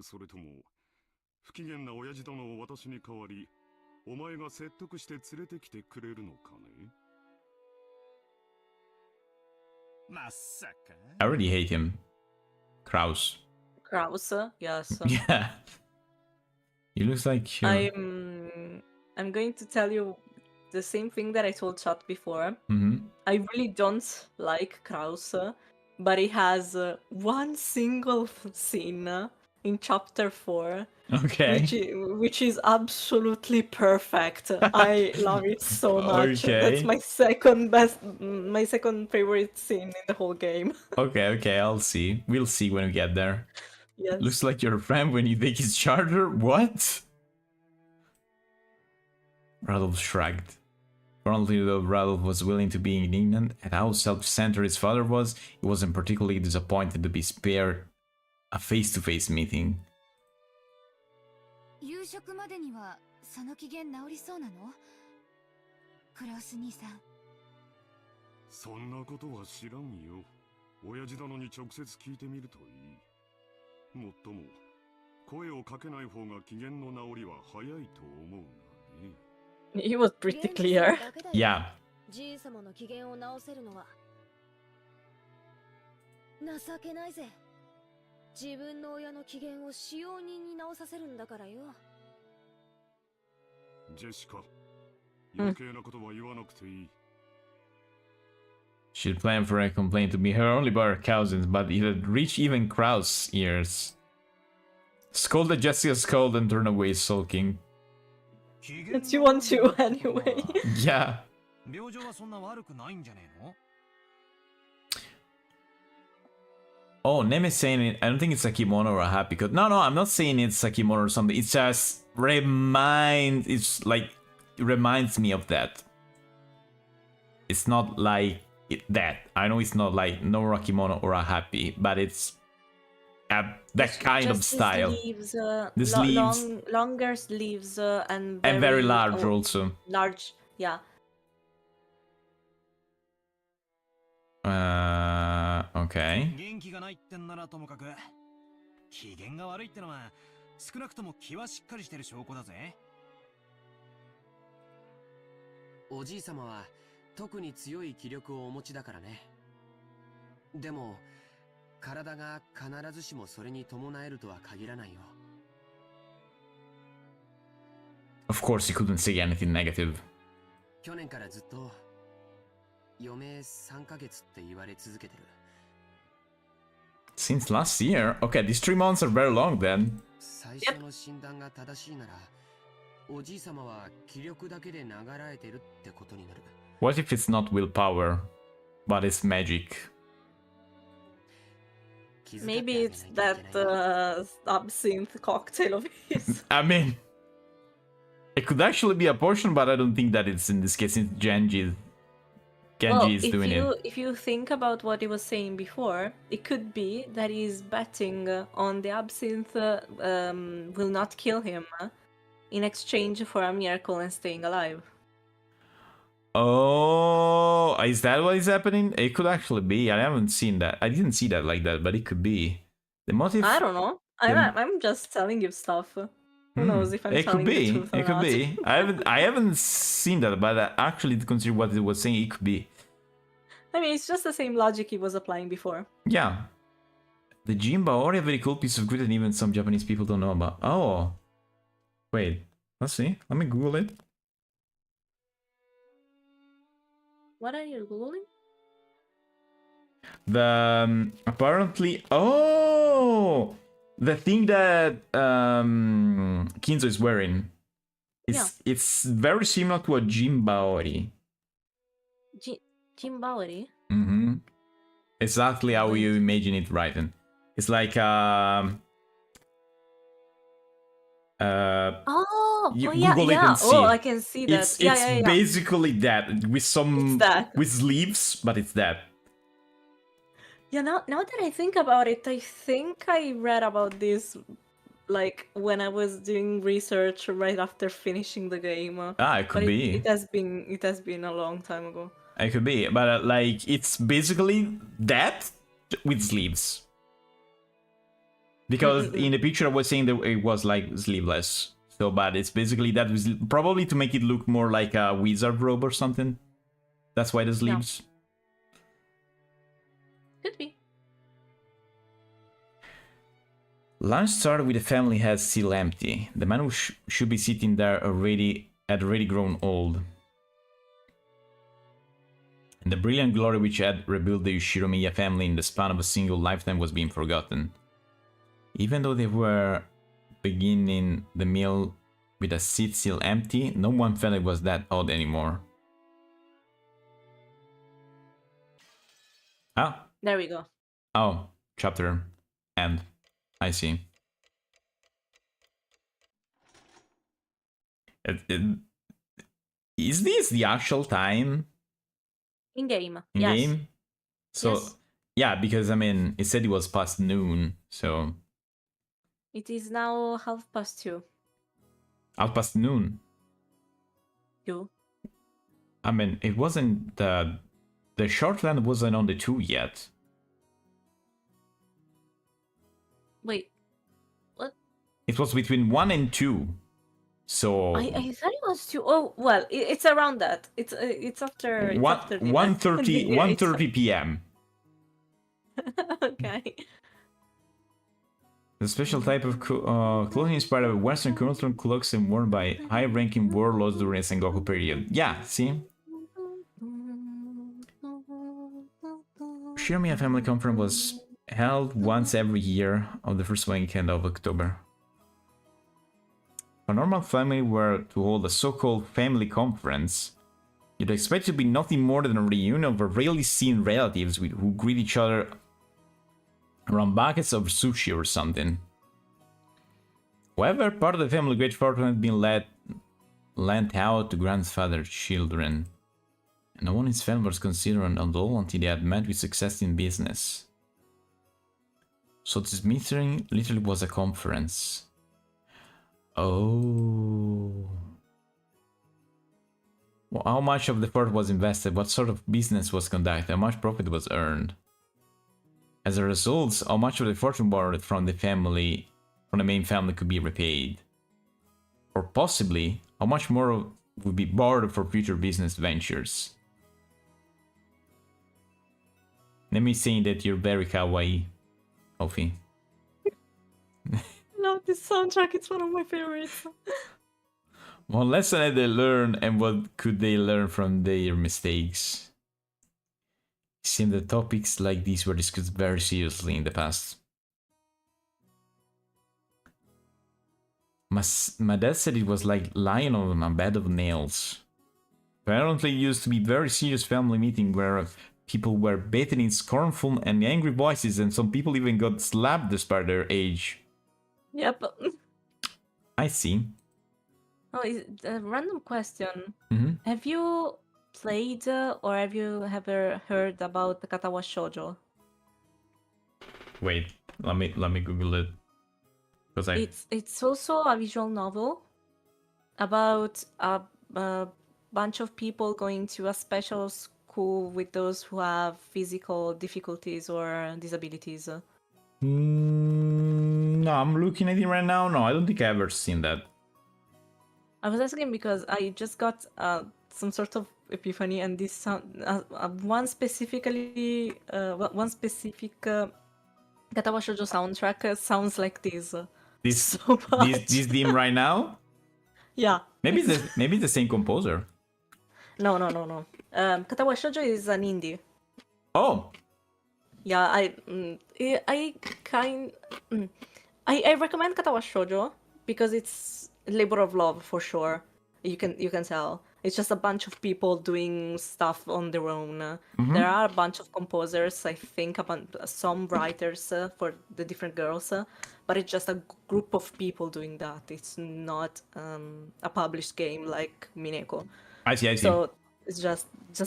E: それとも、不機嫌な親父殿を私に代わり、お前が説得して連れてきてくれるのかね。
H: まさか。
A: I already hate him. Kraus.
B: Krause, yes.
A: Yeah. He looks like...
B: I'm going to tell you the same thing that I told Chat before.
A: Mhm.
B: I really don't like Krause, but he has one single scene in chapter 4
A: Okay.
B: which is absolutely perfect. I love it so much. That's
A: Okay.
B: my second favorite scene in the whole game.
A: Okay, I'll see. We'll see when we get there.
B: Yes.
A: Looks like your friend when you take his charger? What? Radolf shrugged. Apparently, though Radolf was willing to be indignant at how self-centered his father was, he wasn't particularly disappointed to be spared a face-to-face meeting.
D: 夕食までにはその機嫌治りそうなの？クラウス兄さん。
E: そんなことは知らんよ。親父殿に直接聞いてみるといい。もっとも、声をかけない方が機嫌の治りは早いと思うがね。
B: He was pretty clear.
A: Yeah.
D: じい様の機嫌を直せるのは情けないぜ。自分の親の機嫌を使用人に直させるんだからよ。
E: ジェシカ、余計なことは言わなくていい。
A: She'd planned for a complaint to be heard only by her cousins, but it had reached even Kraus' ears. Scolded Jessica scolded and turned away sulking.
B: It's you want to anyway.
A: Yeah.
H: 病状はそんな悪くないんじゃねえの？
A: Oh, Neme is saying it. I don't think it's a kimono or a happy coat. No, I'm not saying it's a kimono or something. It's just it's like, it reminds me of that. It's not like that. I know it's not like no a kimono or a happy, but it's that kind of style.
B: The sleeves, longer sleeves, and
A: very large also.
B: Large, yeah.
A: Okay.
H: 元気がないってんならともかく、機嫌が悪いってのは少なくとも気はしっかりしてる証拠だぜ。
I: おじい様は特に強い気力をお持ちだからね。でも体が必ずしもそれに伴えるとは限らないよ。
A: Of course, he couldn't say anything negative.
I: 去年からずっと余命3ヶ月って言われ続けてる。
A: Since last year? Okay, these 3 months are very long then.
I: 最初の診断が正しいなら、おじい様は気力だけで流られてるってことになる。
A: What if it's not willpower, but it's magic?
B: Maybe it's that absinthe cocktail of his.
A: I mean, it could actually be a potion, but I don't think that it's in this case. It's Genji is doing it.
B: If you think about what he was saying before, it could be that he's betting on the absinthe will not kill him in exchange for a miracle and staying alive.
A: Oh, is that what is happening? It could actually be. I haven't seen that. I didn't see that like that, but it could be. The motive...
B: I don't know. I'm just telling you stuff. Who knows if I'm telling the truth or
A: not. It could be. I haven't seen that, but I actually consider what it was saying. It could be.
B: I mean, it's just the same logic he was applying before.
A: Yeah. The Jinbaori, a very cool piece of grit that even some Japanese people don't know about. Oh. Wait. Let's see. Let me Google it.
B: What are you Googling?
A: The apparently... Oh! The thing that Kinzo is wearing. It's very similar to a Jinbaori.
B: Jinbaori?
A: Mm-hmm. Exactly how you imagine it written. It's like
B: yeah.
A: Google it and see.
B: Oh, I can see that.
A: It's basically that with some with sleeves, but it's that.
B: Yeah, now that I think about it, I think I read about this like when I was doing research right after finishing the game.
A: It could be.
B: It has been a long time ago.
A: It could be, but like it's basically that with sleeves. Because in the picture I was saying that it was like sleeveless. So, but it's basically that was probably to make it look more like a wizard robe or something. That's why the sleeves.
B: Could be.
A: Lunch started with the family head still empty. The man who should be sitting there had already grown old. And the brilliant glory which had rebuilt the Yoshiromiya family in the span of a single lifetime was being forgotten. Even though they were beginning the meal with a seat still empty, no one felt it was that odd anymore. Ah.
B: There we go.
A: Oh, chapter end. I see. Is this the actual time?
B: In game.
A: In
B: Yes.
A: game? So,
B: Yes.
A: yeah, because I mean, it said it was past noon, so.
B: It is now 2:30.
A: Out past noon.
B: You.
A: I mean, it wasn't the Shortland wasn't on the 2 yet.
B: Wait. What?
A: It was between 1 and 2. So
B: I thought it was 2. Oh, well, it's around that. It's after. It's after dinner.
A: 1:30 p.m.
B: Okay.
A: The special type of clothing inspired by Western cultural cloaks and worn by high-ranking warlords during the Sengoku period. Yeah, see? Shiromiya Family Conference was held once every year on the first weekend of October. If a normal family were to hold a so-called family conference, you'd expect it to be nothing more than a reunion of rarely seen relatives who greet each other around buckets of sushi or something. However, part of the family great fortune had been lent out to grandfather's children, and no one in his family was considered an adult until they had met with success in business. So this meeting literally was a conference. Oh. Well, how much of the effort was invested? What sort of business was conducted? How much profit was earned? As a result, how much of the fortune borrowed from the main family could be repaid? Or possibly, how much more would be borrowed for future business ventures? Let me say that you're very kawaii, Ofi.
B: Love this soundtrack. It's one of my favorites.
A: What lesson had they learned, and what could they learn from their mistakes? It seemed that topics like these were discussed very seriously in the past. My dad said it was like lying on a bed of nails. Apparently it used to be a very serious family meeting where people were bathed in scornful and angry voices, and some people even got slapped despite their age.
B: Yep.
A: I see.
B: Oh, a random question.
A: Mm-hmm.
B: Have you played or have you ever heard about the Katawa Shoujo?
A: Wait, let me Google it.
B: It's also a visual novel about a bunch of people going to a special school with those who have physical difficulties or disabilities.
A: No, I'm looking at it right now. No, I don't think I've ever seen that.
B: I was asking because I just got some sort of epiphany, and this one specific Katawa Shoujo soundtrack sounds like this.
A: This theme right now?
B: Yeah.
A: Maybe it's the same composer.
B: No. Katawa Shoujo is an indie.
A: Oh.
B: Yeah, I recommend Katawa Shoujo because it's labor of love for sure. You can tell. It's just a bunch of people doing stuff on their own.
A: Mm-hmm.
B: There are a bunch of composers, I think, some writers for the different girls, but it's just a group of people doing that. It's not a published game like Umineko.
A: I see.
B: So it's just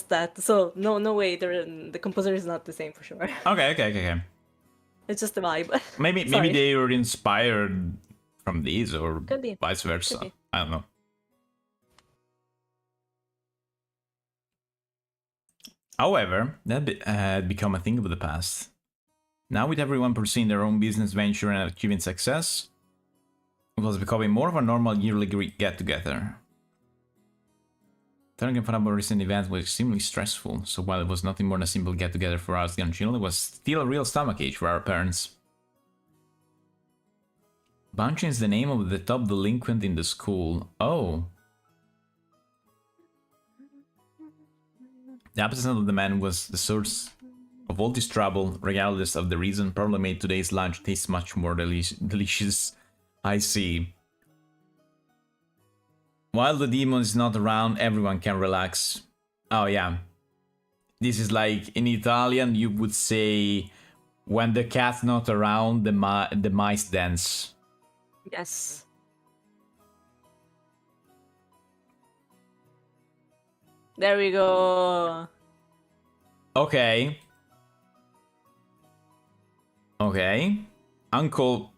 B: that. So no way. The composer is not the same for sure.
A: Okay.
B: It's just a vibe.
A: Maybe they were inspired from these, or
B: Could be.
A: vice versa.
B: Could be.
A: I don't know. However, that had become a thing of the past. Now with everyone pursuing their own business venture and achieving success, it was becoming more of a normal yearly get-together. Telling him about recent events was extremely stressful, so while it was nothing more than a simple get-together for us young children, it was still a real stomachache for our parents. Bunchen is the name of the top delinquent in the school. Oh. The absence of the man was the source of all this trouble, regardless of the reason. Probably made today's lunch taste much more delicious. I see. While the demon is not around, everyone can relax. Oh yeah. This is like, in Italian, you would say, when the cat's not around, the mice dance.
B: Yes. There we go.
A: Okay. Okay. Uncle...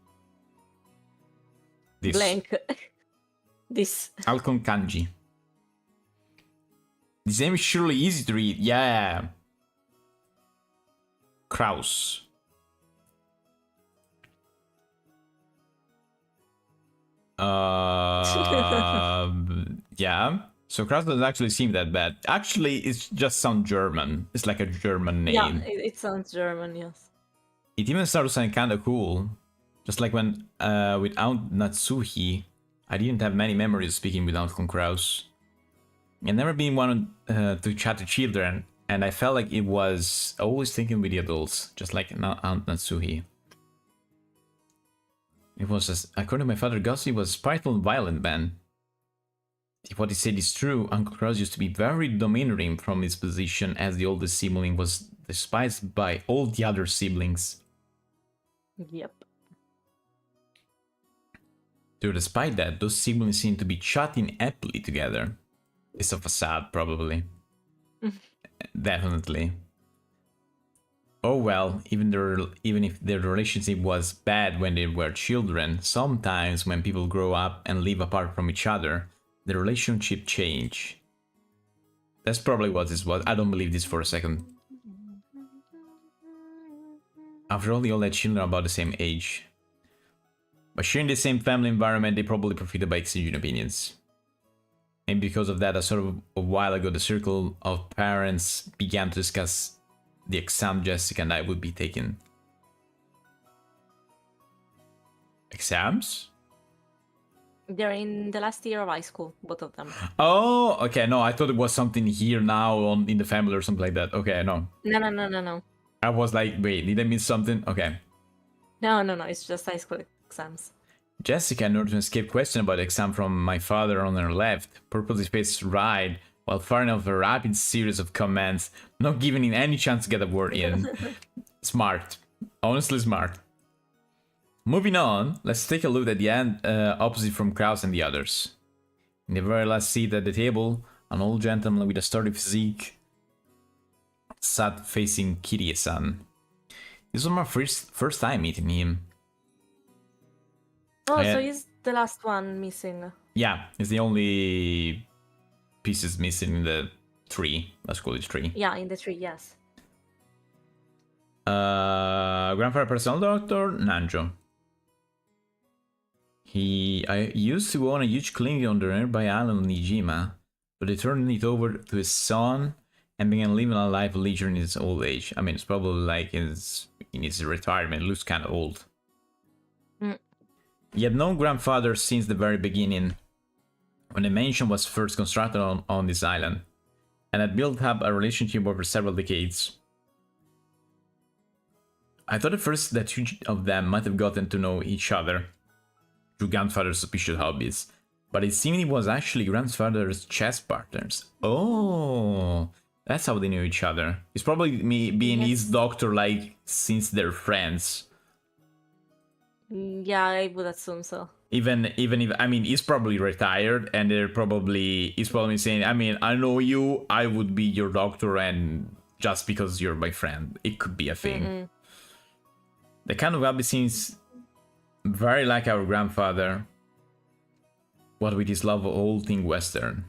A: This.
B: Blank. This.
A: Alcon Kanji. This name is surely easy to read. Yeah. Kraus. Yeah. So Kraus doesn't actually seem that bad. Actually, it's just sound German. It's like a German name.
B: Yeah, it sounds German, yes.
A: It even started to sound kind of cool. Just like when with Aunt Natsuhi, I didn't have many memories of speaking with Uncle Kraus. I've never been one to chat to children, and I felt like it was always thinking with the adults, just like Aunt Natsuhi. It was, according to my father, Gussie was a spiteful and violent man. If what he said is true, Uncle Kraus used to be very domineering from his position as the oldest sibling, was despised by all the other siblings.
B: Yep.
A: Though despite that, those siblings seem to be chatting happily together. It's a facade, probably. Definitely. Oh well, even if their relationship was bad when they were children, sometimes when people grow up and live apart from each other, the relationship change. That's probably what this was. I don't believe this for a second. After all, they all had children about the same age. By sharing the same family environment, they probably profited by exchanging opinions. And because of that, a while ago, the circle of parents began to discuss the exam Jessica and I would be taking. Exams?
B: They're in the last year of high school, both of them.
A: Oh, okay, no, I thought it was something here now in the family or something like that. Okay, no.
B: No.
A: I was like, wait, did I miss something? Okay.
B: No, it's just high school exams.
A: Jessica, in order to escape question about the exam from my father on her left, purposely faced right while firing off a rapid series of comments, not giving him any chance to get a word in. Smart. Honestly smart. Moving on, let's take a look at the end opposite from Kraus and the others. In the very last seat at the table, an old gentleman with a sturdy physique sat facing Kirie-san. This was my first time meeting him.
B: Oh, so he's the last one missing.
A: Yeah, it's the only pieces missing in the tree. Let's call it tree.
B: Yeah, in the tree, yes.
A: Grandfather personal doctor, Nanjo. I used to own a huge clinic on the nearby island of Nijima, but he turned it over to his son and began living a life of leisure in his old age. I mean, it's probably like in his retirement. It looks kind of old. He had known grandfather since the very beginning, when the mansion was first constructed on this island, and had built up a relationship over several decades. I thought at first that two of them might have gotten to know each other through grandfather's suspicious hobbies, but it seemed he was actually grandfather's chess partners. Oh, that's how they knew each other. It's probably me being his doctor, like, since they're friends.
B: Yeah, I would assume so.
A: Even if, I mean, he's probably retired, and he's probably saying, I mean, I know you, I would be your doctor, and just because you're my friend, it could be a thing. The kind of hobby seems very like our grandfather, what with his love of all thing Western.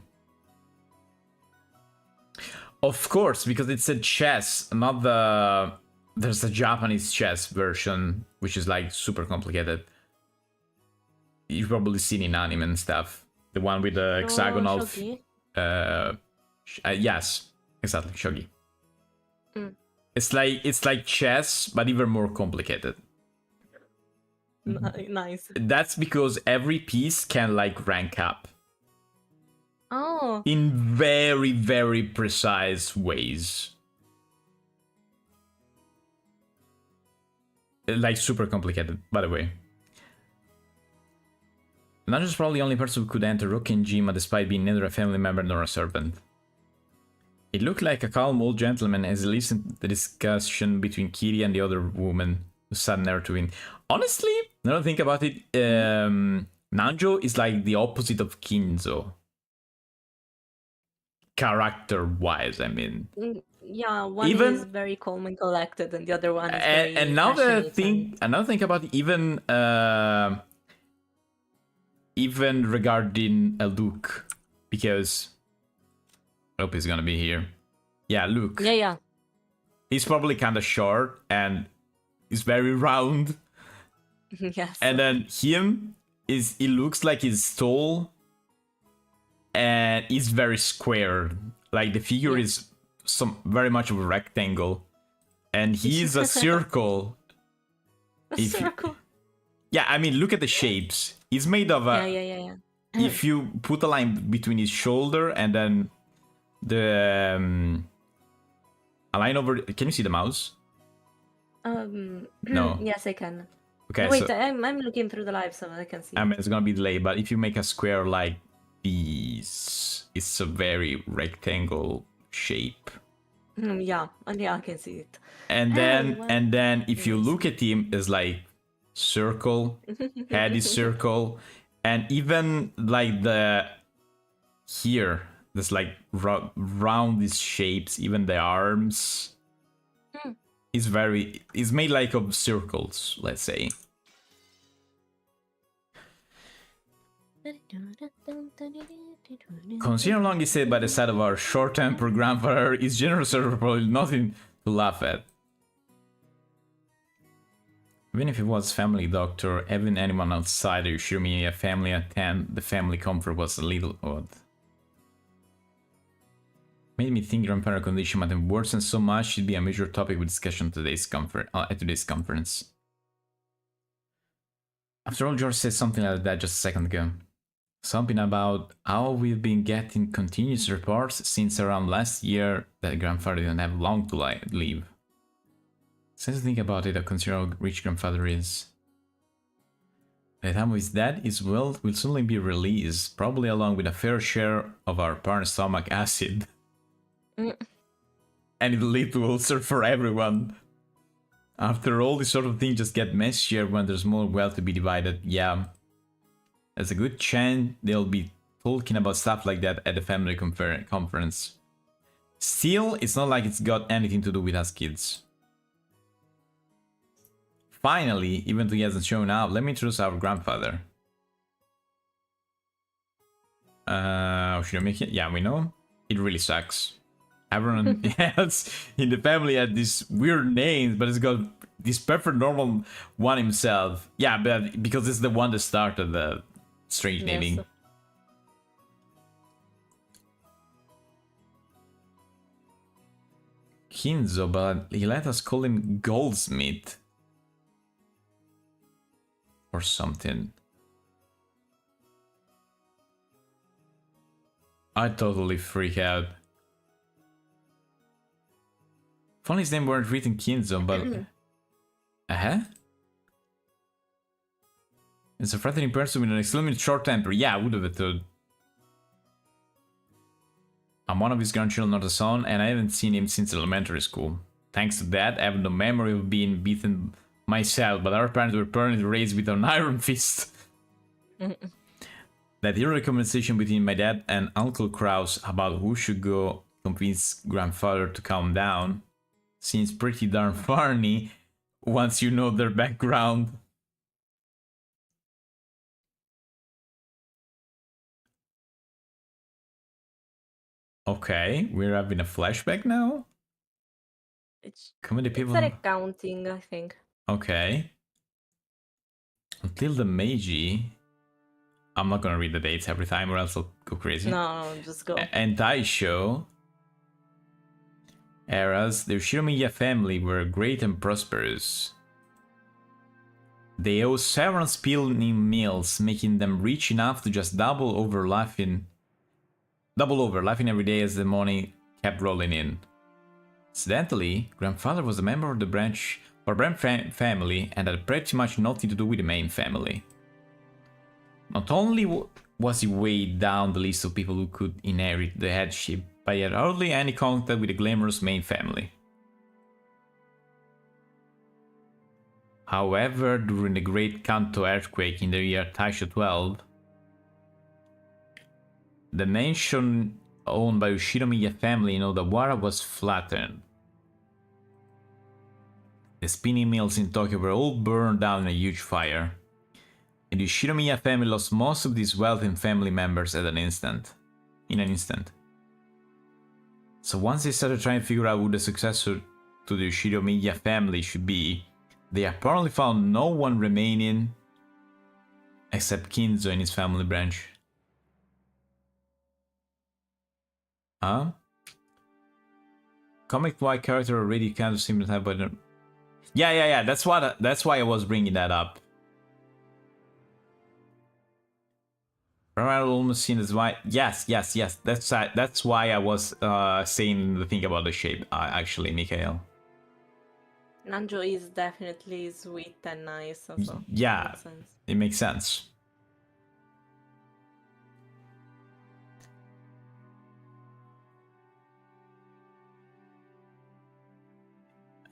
A: Of course, because it said chess, not the there's a Japanese chess version, which is like super complicated. You've probably seen in anime and stuff. The one with the hexagonal.
B: Shogi?
A: Yes, exactly, shogi.
B: Mm.
A: It's like chess, but even more complicated.
B: Nice.
A: That's because every piece can like rank up
B: Oh,
A: in very, very precise ways. Like super complicated, by the way. Nanjo's probably the only person who could enter Rokkenjima despite being neither a family member nor a servant. It looked like a calm old gentleman as he listened to the discussion between Kiri and the other woman who sat near to him. Honestly, now that I think about it, Nanjo is like the opposite of Kinzo. Character-wise, I mean.
B: yeah. One
A: Even-
B: is very calm and collected, and the other one is very
A: And now that I
B: passionate
A: think, and now that I think about it, even regarding Luke, because I hope he's gonna be here. Yeah, Luke.
B: Yeah.
A: He's probably kind of short and he's very round.
B: Yes.
A: And then he looks like he's tall and he's very square. Like the figure is very much of a rectangle, and he's a circle.
B: A
A: if you-
B: circle.
A: Yeah, I mean, look at the shapes. He's made of a.
B: Yeah.
A: If you put a line between his shoulder and then the a line over. Can you see the mouse? No.
B: Yes, I can.
A: Okay,
B: Wait,
A: so
B: I'm looking through the live so I can see.
A: I mean, it's gonna be delayed, but if you make a square like this, it's a very rectangle shape.
B: Yeah, and yeah, I can see it.
A: And
B: well,
A: then if you look at him, it's like circle, head is circle, and even like here, there's like round these shapes, even the arms. Is made like of circles, let's say. Considering how long he stayed by the side of our short-tempered grandfather, his general server probably nothing to laugh at. Even if it was family doctor, having anyone outside you sure me a family attend, the family comfort was a little odd. Made me think grandparent condition might have worsened so much it'd be a major topic with discussion at today's conference. After all, George said something like that just a second ago. Something about how we've been getting continuous reports since around last year that grandfather didn't have long to live. Since I think about it, I consider how rich grandfather is. By the time his dad is well, will suddenly be released, probably along with a fair share of our parents' stomach acid. And it'll lead to ulcer for everyone. After all, this sort of thing just get messier when there's more wealth to be divided. Yeah. There's a good chance they'll be talking about stuff like that at the family conference. Still, it's not like it's got anything to do with us kids. Finally, even though he hasn't shown up, let me introduce our grandfather. Should I make it? Yeah, we know. It really sucks. Everyone else in the family had these weird names, but it's got this perfect normal one himself. Yeah, but because it's the one that started the strange naming.
B: Yes.
A: Kinzo, but he let us call him Goldsmith. Or something. I totally freak out. If only his name weren't written Kinzo, but... It's a threatening person with an extremely short temper. Yeah, I would have thought. I'm one of his grandchildren, not a son, and I haven't seen him since elementary school. Thanks to that, I have no memory of being beaten myself, but our parents were permanently raised with an iron fist. That heroic conversation between my dad and Uncle Kraus about who should go convince grandfather to calm down seems pretty darn funny once you know their background. Okay, we're having a flashback now? Comedy
B: It's
A: people.
B: an accounting, I think.
A: Okay. Until the Meiji. I'm not gonna read the dates every time or else I'll go crazy.
B: No, just go.
A: And Taisho eras, the Shinomiya family were great and prosperous. They owe several spinning mills, making them rich enough to just double over laughing every day as the money kept rolling in. Incidentally, grandfather was a member of the branch family and had pretty much nothing to do with the main family. Not only was he way down the list of people who could inherit the headship, but he had hardly any contact with the glamorous main family. However, during the Great Kanto earthquake in the year Taisho 12, the mansion owned by Shinomiya family in Odawara was flattened. The spinning mills in Tokyo were all burned down in a huge fire, and the Shinomiya family lost most of these wealth and family members in an instant. So once they started trying to figure out who the successor to the Shinomiya family should be, they apparently found no one remaining except Kinzo and his family branch. Huh? Comic white character already kind of seemed to have, but yeah. That's why I was bringing that up. I've almost seen as why. Yes. That's why I was saying the thing about the shape. Actually, Mikhail.
B: Nanjo is definitely sweet and nice. Also.
A: Yeah, it makes sense.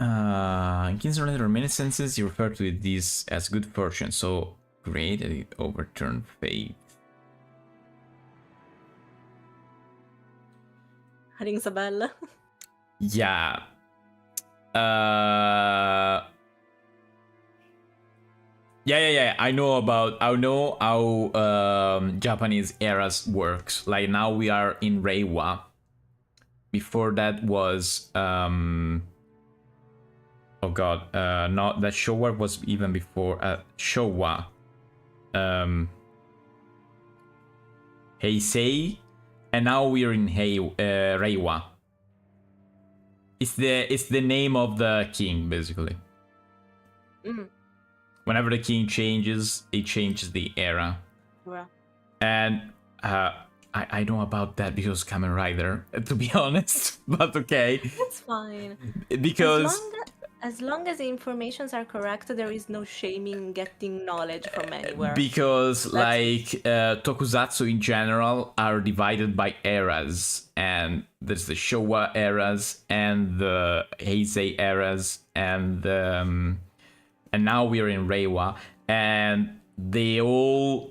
A: In Kinsler reminiscences, you refer to this as good fortune, so great that it overturned fate.
B: Rings a bell.
A: Yeah. Yeah. I know how Japanese eras works. Like now we are in Reiwa. Before that was oh god, no, that Showa was even before Showa. Heisei, and now we're in Reiwa. It's the name of the king, basically.
B: Mm.
A: Whenever the king changes, it changes the era.
B: Yeah.
A: And I know about that because Kamen Rider, to be honest, but okay.
B: That's fine.
A: Because
B: as long as the informations are correct, there is no shame in getting knowledge from anywhere.
A: Because tokusatsu in general are divided by eras, and there's the Showa eras and the Heisei eras, and now we are in Reiwa, and they all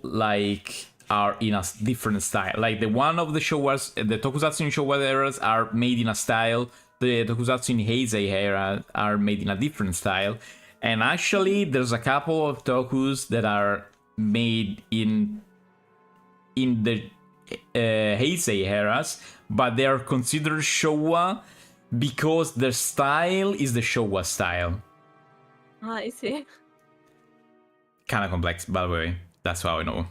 A: are in a different style. Like the one of the Showas, the tokusatsu in Showa eras are made in a style. The tokusatsu in Heisei era are made in a different style. And actually, there's a couple of tokus that are made in the Heisei eras, but they are considered Showa because their style is the Showa style.
B: I see.
A: Kind of complex, by the way. That's how I know.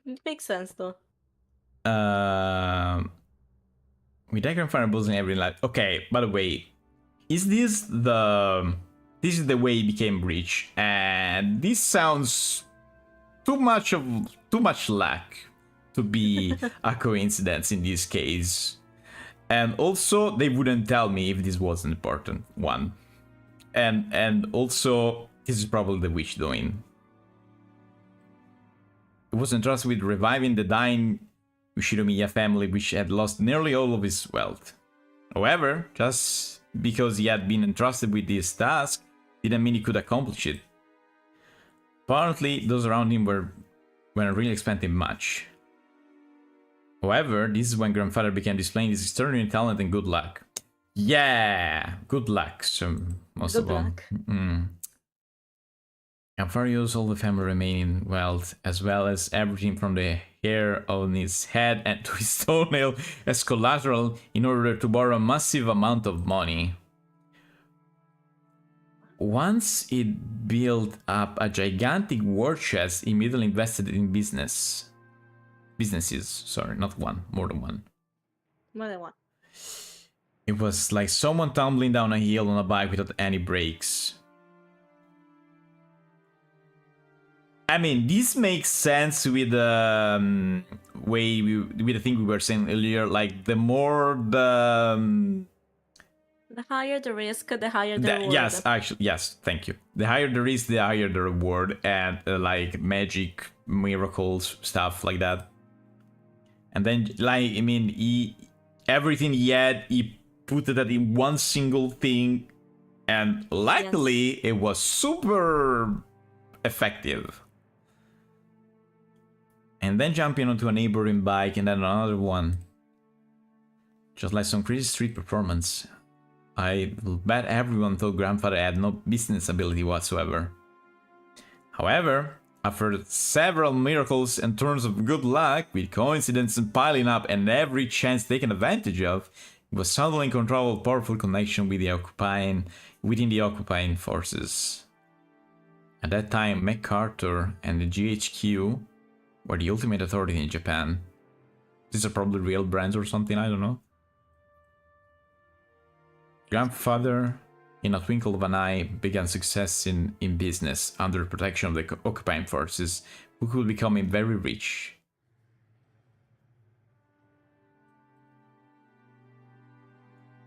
B: It makes sense, though.
A: With diagram fireballs in every life. Okay, by the way, is this the way he became rich? And this sounds too much luck to be a coincidence in this case. And also, they wouldn't tell me if this was an important one. And also, this is probably the witch doing. He was entrusted with reviving the dying Shinomiya family, which had lost nearly all of his wealth. However, just because he had been entrusted with this task, didn't mean he could accomplish it. Apparently, those around him weren't really expecting much. However, this is when grandfather began displaying his extraordinary talent and good luck. Yeah, good luck. So most
B: Good
A: of all,
B: luck.
A: And Farios, all the family remaining wealth, as well as everything from the hair on his head and to his toenail as collateral in order to borrow a massive amount of money. Once it built up a gigantic war chest, he immediately invested in businesses. Sorry, not one, more than one.
B: More than one.
A: It was like someone tumbling down a hill on a bike without any brakes. I mean, this makes sense with the with the thing we were saying earlier. Like, the more
B: The higher the risk, the higher the reward.
A: Yes, actually, yes. Thank you. The higher the risk, the higher the reward, and like magic, miracles, stuff like that. And then, like, I mean, everything he had, he put that in one single thing, and luckily it was super effective. And then jumping onto a neighboring bike and then another one. Just like some crazy street performance. I bet everyone thought grandfather had no business ability whatsoever. However, after several miracles and turns of good luck, with coincidences piling up and every chance taken advantage of, he was suddenly in control of powerful connection with within the occupying forces. At that time, MacArthur and the GHQ were the ultimate authority in Japan. These are probably real brands or something, I don't know. Grandfather, in a twinkle of an eye, began success in business under protection of the occupying forces, who could become very rich.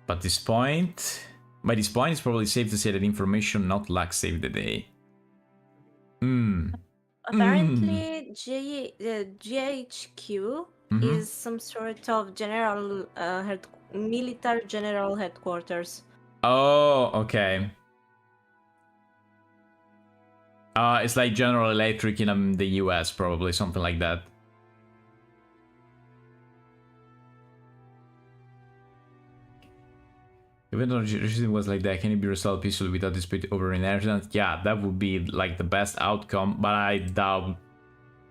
A: But by this point, it's probably safe to say that information not luck saved the day.
B: Apparently, GHQ is some sort of general military general headquarters.
A: Oh, okay. It's like General Electric in the US, probably, something like that. Even though it was like that, can it be resolved peacefully without dispute over inheritance? Yeah, that would be like the best outcome, but I doubt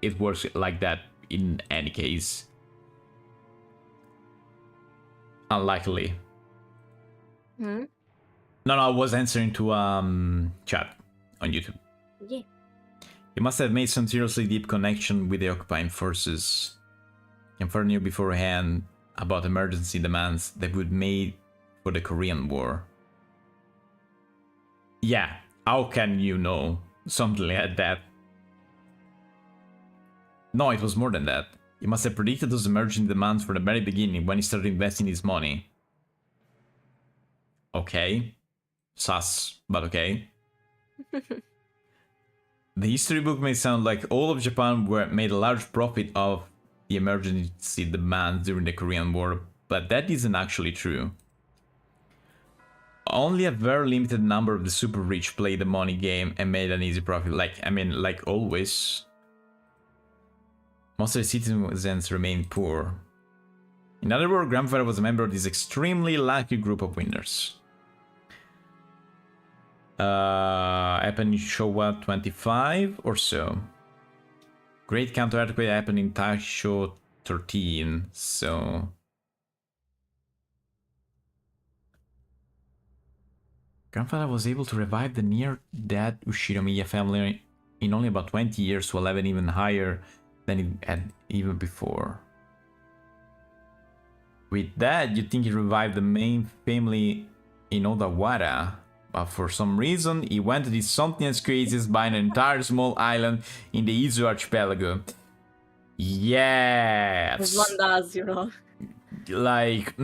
A: it works like that in any case. Unlikely. No, I was answering to chat on YouTube.
B: Yeah.
A: He must have made some seriously deep connection with the occupying forces. Confirmed knew beforehand about emergency demands that would made for the Korean War. Yeah, how can you know something like that? No, it was more than that. He must have predicted those emerging demands from the very beginning when he started investing his money. Okay. Sus, but okay. The history book may sound like all of Japan made a large profit of the emergency demands during the Korean War, but that isn't actually true. Only a very limited number of the super rich played the money game and made an easy profit. Like always. Most of the citizens remained poor. In other words, grandfather was a member of this extremely lucky group of winners. Happened in Showa 25 or so. Great counter earthquake happened in Taisho 13, so... Grandfather was able to revive the near-dead Ushinomiya family in only about 20 years to a level even higher than it had even before. With that, you'd think he revived the main family in Odawara, but for some reason he went to this something as crazy as buying an entire small island in the Izu archipelago. Yes!
B: As one does, you know.
A: Like,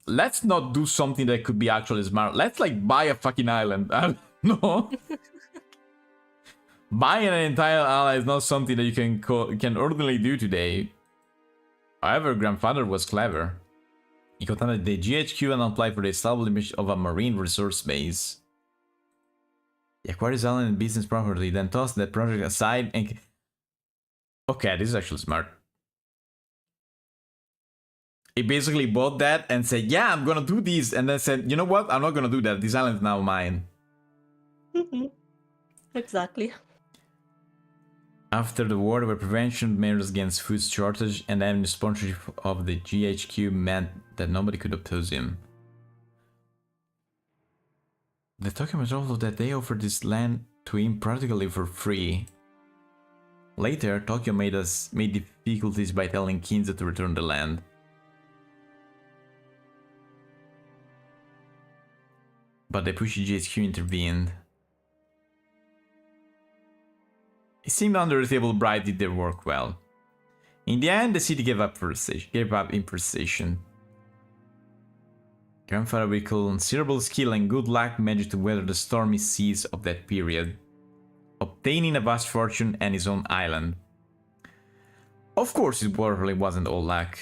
A: let's not do something that could be actually smart. Let's like buy a fucking island. I don't know. Buying an entire island is not something that you can ordinarily do today. However, grandfather was clever. He contacted the GHQ and applied for the establishment of a marine resource base. He acquired his island and business property, then tossed that project aside and... Okay, this is actually smart. He basically bought that and said, yeah, I'm gonna do this. And then said, you know what? I'm not gonna do that. This island is now mine.
B: Exactly.
A: After the war, there were prevention measures against food shortage, and having the sponsorship of the GHQ meant that nobody could oppose him. The Tokyo was also that they offered this land to him practically for free. Later, Tokyo made difficulties by telling Kinza to return the land. But the pushy GHQ intervened. It seemed under the table Bright did their work well. In the end, the city gave up improvisation. Grandfather with considerable skill and good luck managed to weather the stormy seas of that period, obtaining a vast fortune and his own island. Of course, it probably wasn't all luck.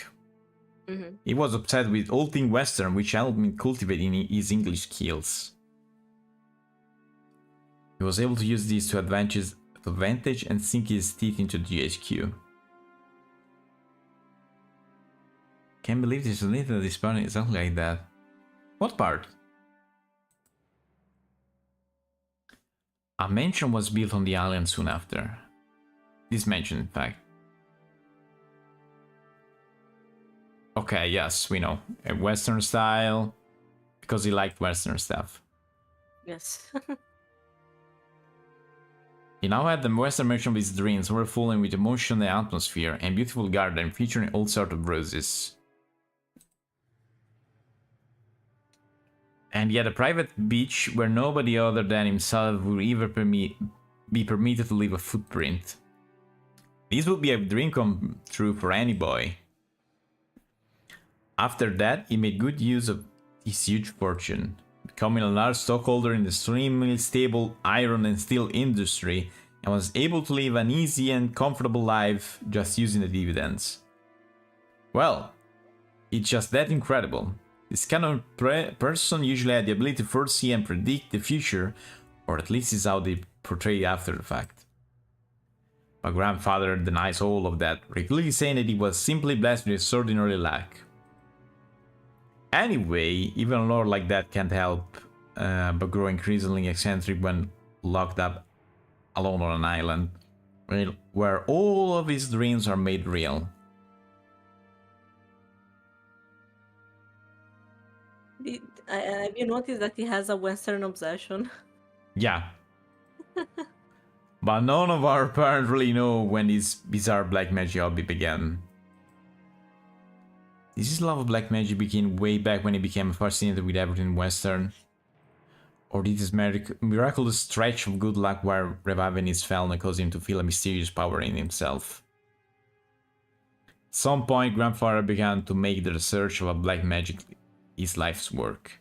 A: He was obsessed with all things Western, which helped him cultivating his English skills. He was able to use these to advantage and sink his teeth into GHQ. Can't believe there's a little this part is something like that. What part? A mansion was built on the island soon after. This mansion, in fact. Okay, yes, we know. A Western style, because he liked Western stuff.
B: Yes.
A: He now had the Western mansion of his dreams, overflowing with emotion and atmosphere, and beautiful garden featuring all sorts of roses. And he had a private beach where nobody other than himself would ever be permitted to leave a footprint. This would be a dream come true for any boy. After that, he made good use of his huge fortune, becoming a large stockholder in the extremely stable iron and steel industry, and was able to live an easy and comfortable life just using the dividends. Well, it's just that incredible. This kind of person usually had the ability to foresee and predict the future, or at least is how they portray after the fact. My grandfather denies all of that, repeatedly saying that he was simply blessed with extraordinary luck. Anyway, even a lord like that can't help but grow increasingly eccentric when locked up alone on an island, where all of his dreams are made real.
B: Have you noticed that he has a Western obsession?
A: Yeah. But none of our parents really know when this bizarre black magic hobby began. His love of black magic began way back when he became fascinated with everything Western. Or did this miraculous stretch of good luck while reviving his family caused him to feel a mysterious power in himself? At some point, grandfather began to make the research of a black magic his life's work.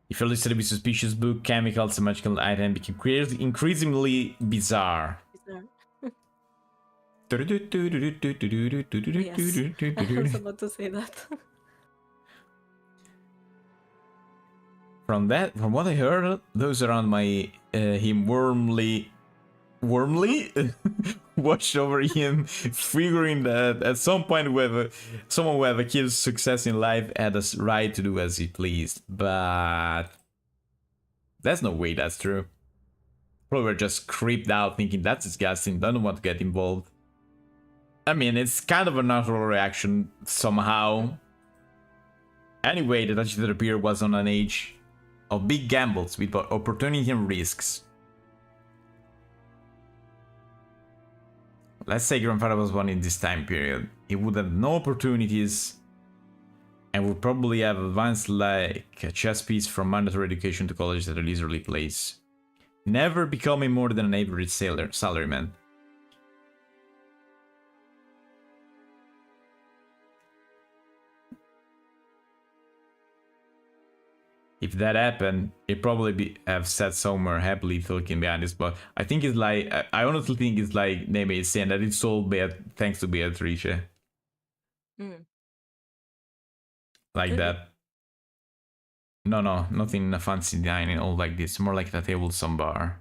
A: If you listed with suspicious book, chemicals and magical items became increasingly bizarre.
B: Yes, I was about to say that.
A: From what I heard, those around him warmly watched over him, figuring that at some point someone who had achieved success in life had a right to do as he pleased. But there's no way that's true. Probably were just creeped out thinking that's disgusting, don't want to get involved. I mean, it's kind of a natural reaction somehow. Anyway, the Dutch appear was on an age of big gambles with opportunity and risks. Let's say grandfather was born in this time period. He would have no opportunities and would probably have advanced like a chess piece from mandatory education to college at a leisurely place, never becoming more than an average salaryman. If that happened, he'd probably have sat somewhere happily looking behind this, but I think it's like, I honestly think it's like they may saying that it's all thanks to Beatrice. Like that. No, nothing fancy dining, all like this, more like a table some bar.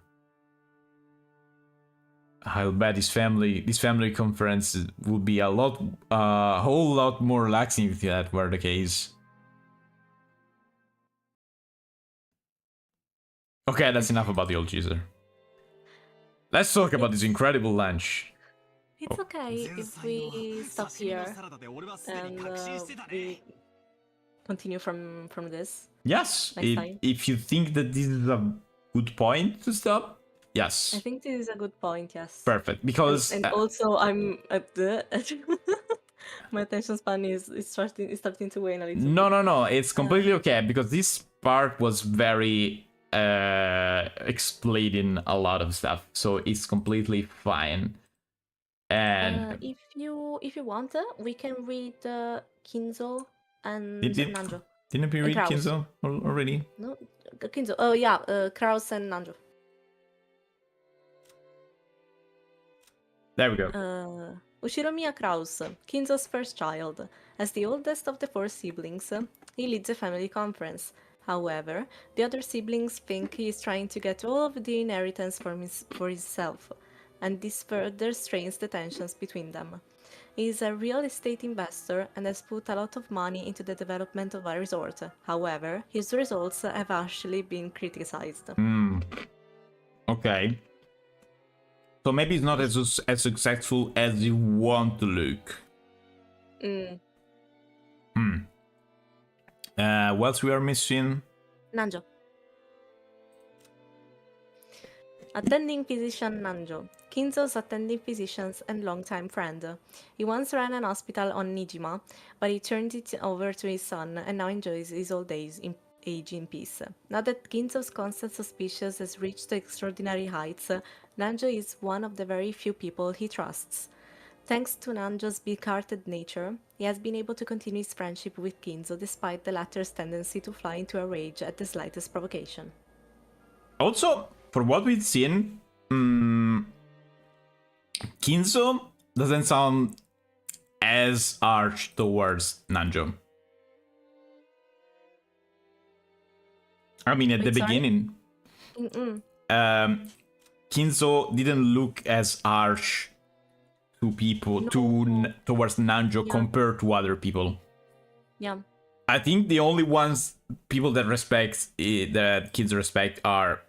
A: I'll bet this family conference would be a whole lot more relaxing if that were the case. Okay, that's enough about the old geezer. Let's talk about this incredible lunch.
B: It's okay if we stop here and we continue from this.
A: Yes,
B: Next time.
A: if you think that this is a good point to stop, yes.
B: I think this is a good point, yes.
A: Perfect, because
B: And also I'm at the my attention span is starting to wane a little bit.
A: no, it's completely okay, because this part was very explaining a lot of stuff, so it's completely fine. And
B: If you want, we can read Kinzo and
A: Did-
B: Nanjo.
A: didn't we read
B: Kraus.
A: Kinzo already?
B: No, Kinzo. Oh yeah, Kraus and Nanjo.
A: There we go.
B: Ushiromiya Kraus, Kinzo's first child. As the oldest of the 4 siblings, he leads a family conference. However, the other siblings think he is trying to get all of the inheritance for himself, and this further strains the tensions between them. He is a real estate investor and has put a lot of money into the development of a resort. However, his results have actually been criticized.
A: Okay. So maybe it's not as successful as you want to look. What else we are missing?
B: Nanjo. Attending physician Nanjo. Kinzo's attending physician and longtime friend. He once ran an hospital on Nijima, but he turned it over to his son and now enjoys his old age in peace. Now that Kinzo's constant suspicion has reached extraordinary heights, Nanjo is one of the very few people he trusts. Thanks to Nanjo's big-hearted nature, he has been able to continue his friendship with Kinzo despite the latter's tendency to fly into a rage at the slightest provocation.
A: Also, for what we've seen, Kinzo doesn't sound as harsh towards Nanjo. I mean, at the
B: Wait, sorry?
A: beginning, Kinzo didn't look as harsh to people towards Nanjo compared to other people.
B: Yeah.
A: I think the only people that kids respect are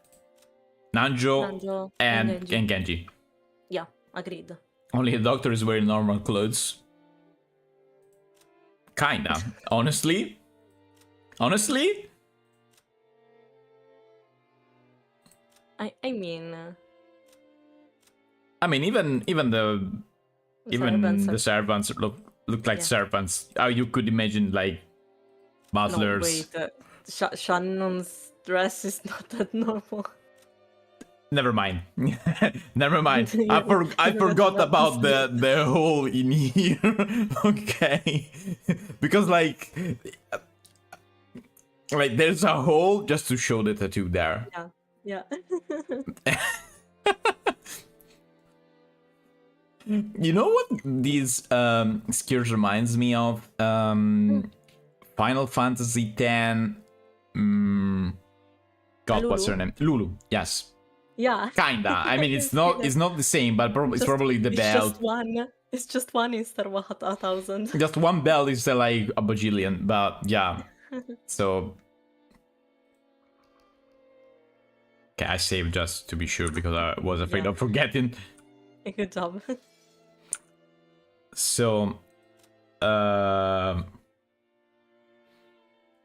A: Nanjo and Genji.
B: Yeah, agreed.
A: Only the doctor is wearing normal clothes. Kinda, honestly.
B: I mean,
A: even the servants look like
B: Yeah.
A: servants. How you could imagine like butlers.
B: No, wait. Shannon's dress is not that normal.
A: Never mind. Never mind.
B: Yeah,
A: I forgot
B: that's
A: about the hole in here. Okay. Because like there's a hole just to show the tattoo there.
B: Yeah.
A: You know what these skills reminds me of? Final Fantasy X. God, what's her name? Lulu. Yes.
B: Yeah.
A: Kinda. I mean, it's not the same, but it's probably the belt.
B: It's just one instead of 1,000.
A: Just one belt is like a bajillion, but yeah. So. Okay, I saved just to be sure because I was afraid of forgetting.
B: Good job.
A: So,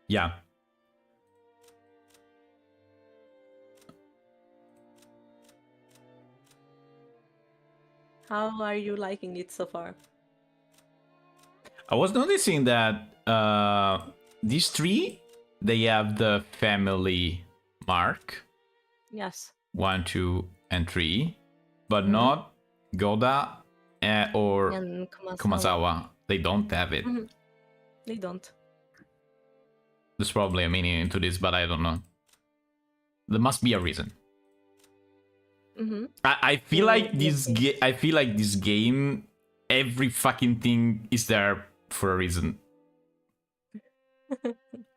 A: yeah.
B: How are you liking it so far?
A: I was noticing that these 3, they have the family mark.
B: Yes.
A: 1, 2, and 3, but not Goda or
B: And
A: Kumasawa. They don't have it.
B: They don't.
A: There's probably a meaning into this, but I don't know. There must be a reason. I feel like this game, every fucking thing is there for a reason.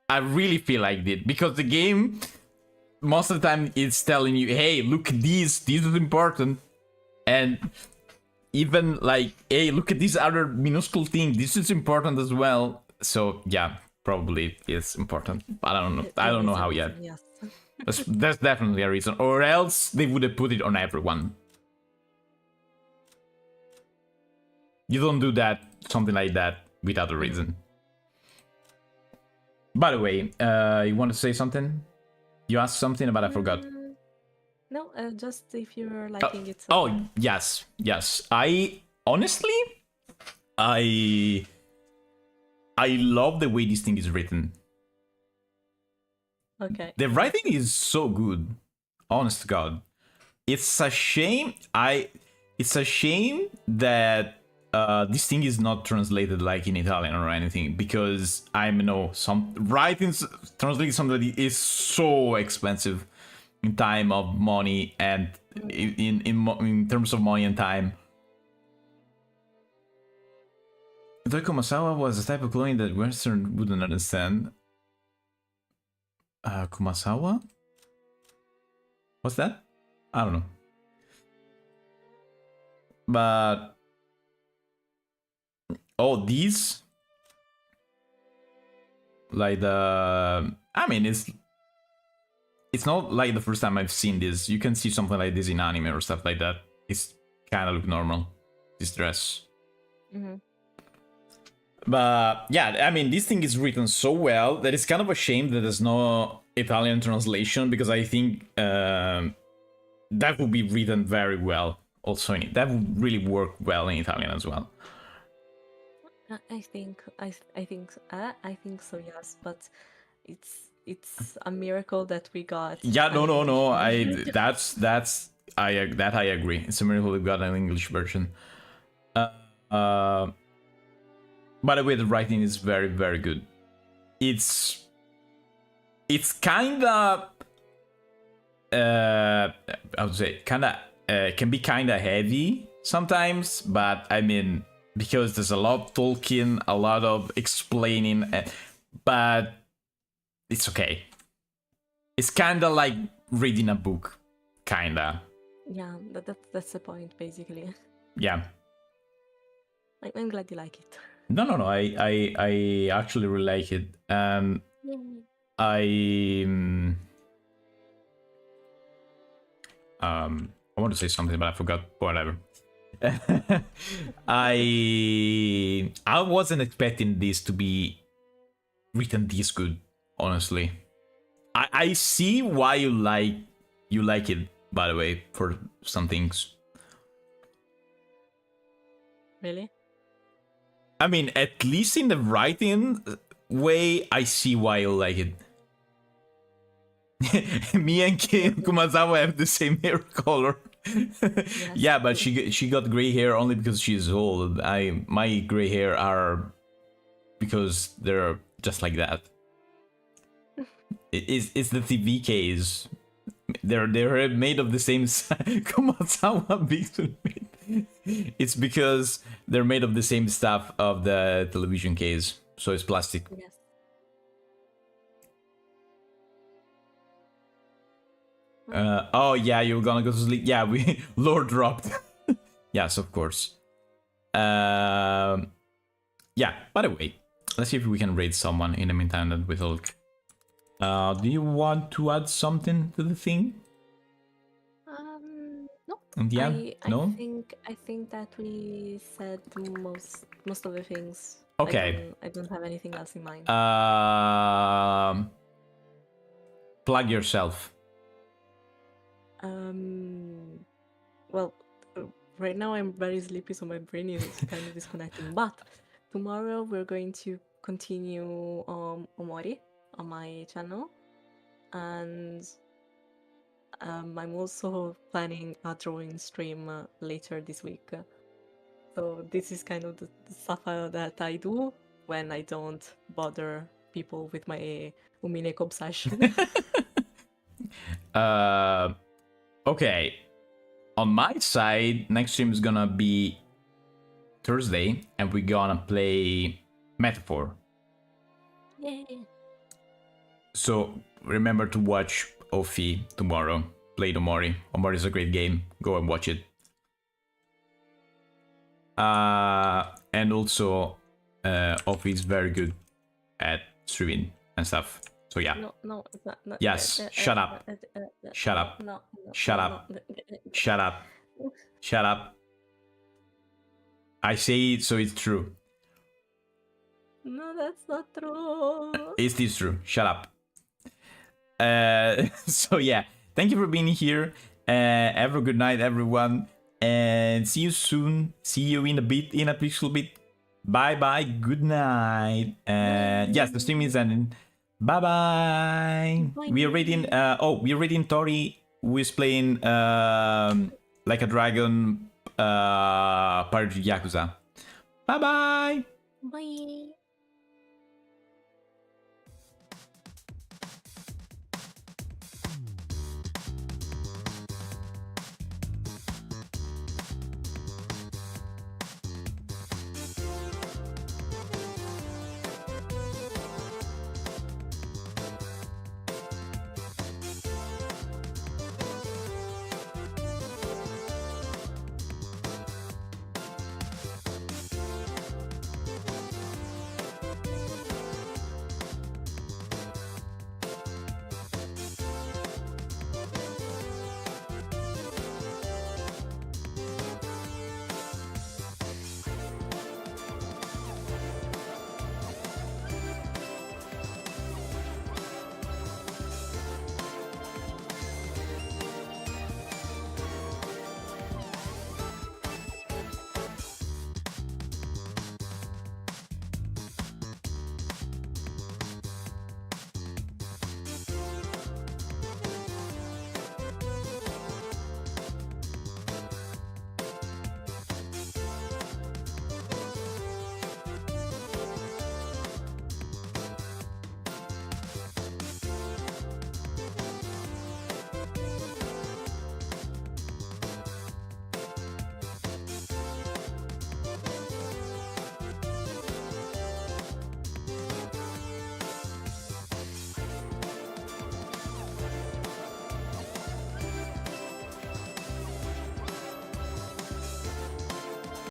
A: I really feel like it because the game, most of the time, it's telling you, "Hey, look at this. This is important," and even like, "Hey, look at this other minuscule thing. This is important as well." So yeah, probably it's important. But I don't know. I don't know how yet.
B: Yes.
A: That's definitely a reason. Or else they would have put it on everyone. You don't do that, something like that, without a reason. By the way, you want to say something? You asked something, but I forgot.
B: No, just if you're liking it.
A: Oh, yes. I honestly, I love the way this thing is written.
B: Okay.
A: The writing is so good. Honest to God, it's a shame. It's a shame that this thing is not translated like in Italian or anything, because I know some writing translating something is so expensive in time of money and in terms of money and time. Though Kumasawa was a type of clothing that Western wouldn't understand. Kumasawa? What's that? I don't know. But oh, these, like the, I mean, it's not like the first time I've seen this. You can see something like this in anime or stuff like that. It's kind of look normal, this dress.
B: Mm-hmm.
A: But yeah, I mean, this thing is written so well that it's kind of a shame that there's no Italian translation, because I think that would be written very well also that would really work well in Italian as well.
B: I think so, yes, but it's a miracle that we got.
A: Yeah, no.
B: English.
A: I agree. It's a miracle we got an English version. By the way, the writing is very, very good. It's kinda I would say kinda can be kinda heavy sometimes, but I mean, because there's a lot of talking, a lot of explaining, but it's okay. It's kinda like reading a book, kinda.
B: Yeah, that's the point, basically.
A: Yeah.
B: I'm glad you like it.
A: No. I actually really like it. I want to say something, but I forgot. Whatever. I wasn't expecting this to be written this good, honestly. I see why you like it, by the way, for some things.
B: Really?
A: I mean, at least in the writing way, I see why you like it. Me and Kumazawa have the same hair color. Yes. Yeah, but she got gray hair only because she's old. My gray hair are because they're just like that. It's the TV case. They're made of the same. Kumazawa it's because they're made of the same stuff of the television case, so it's plastic.
B: Yes.
A: Oh yeah, you're gonna go to sleep. Yeah, we Lord dropped. Yes, of course. Yeah. By the way, let's see if we can raid someone in the meantime that we talk. Do you want to add something to the thing?
B: No.
A: Yeah. No.
B: I think that we said most of the things.
A: Okay.
B: I don't have anything else in mind.
A: Plug yourself.
B: Well, right now I'm very sleepy, so my brain is kind of disconnecting. But tomorrow we're going to continue Omori on my channel, and I'm also planning a drawing stream later this week. So this is kind of the stuff that I do when I don't bother people with my Umineko obsession.
A: Okay. On my side, next stream is gonna be Thursday, and we're gonna play Metaphor.
B: Yay!
A: So remember to watch Ofi tomorrow. Play Omori. Omori is a great game. Go and watch it. And also, Ofi is very good at streaming and stuff. So yeah.
B: No, no, it's not. No,
A: Yes, shut up. Shut up.
B: No,
A: Shut
B: no,
A: up.
B: no.
A: Shut up. Shut up. I say it so it's true.
B: No, that's not true.
A: It is true. Shut up. So yeah, thank you for being here. Have a good night, everyone, and see you soon. See you in a bit in a PixelBit. Bye bye. Good night. And yes, the stream is ending. Bye bye. We are reading. We are reading Tori, who is playing like a dragon, Pirate Yakuza. Bye bye.
B: Bye.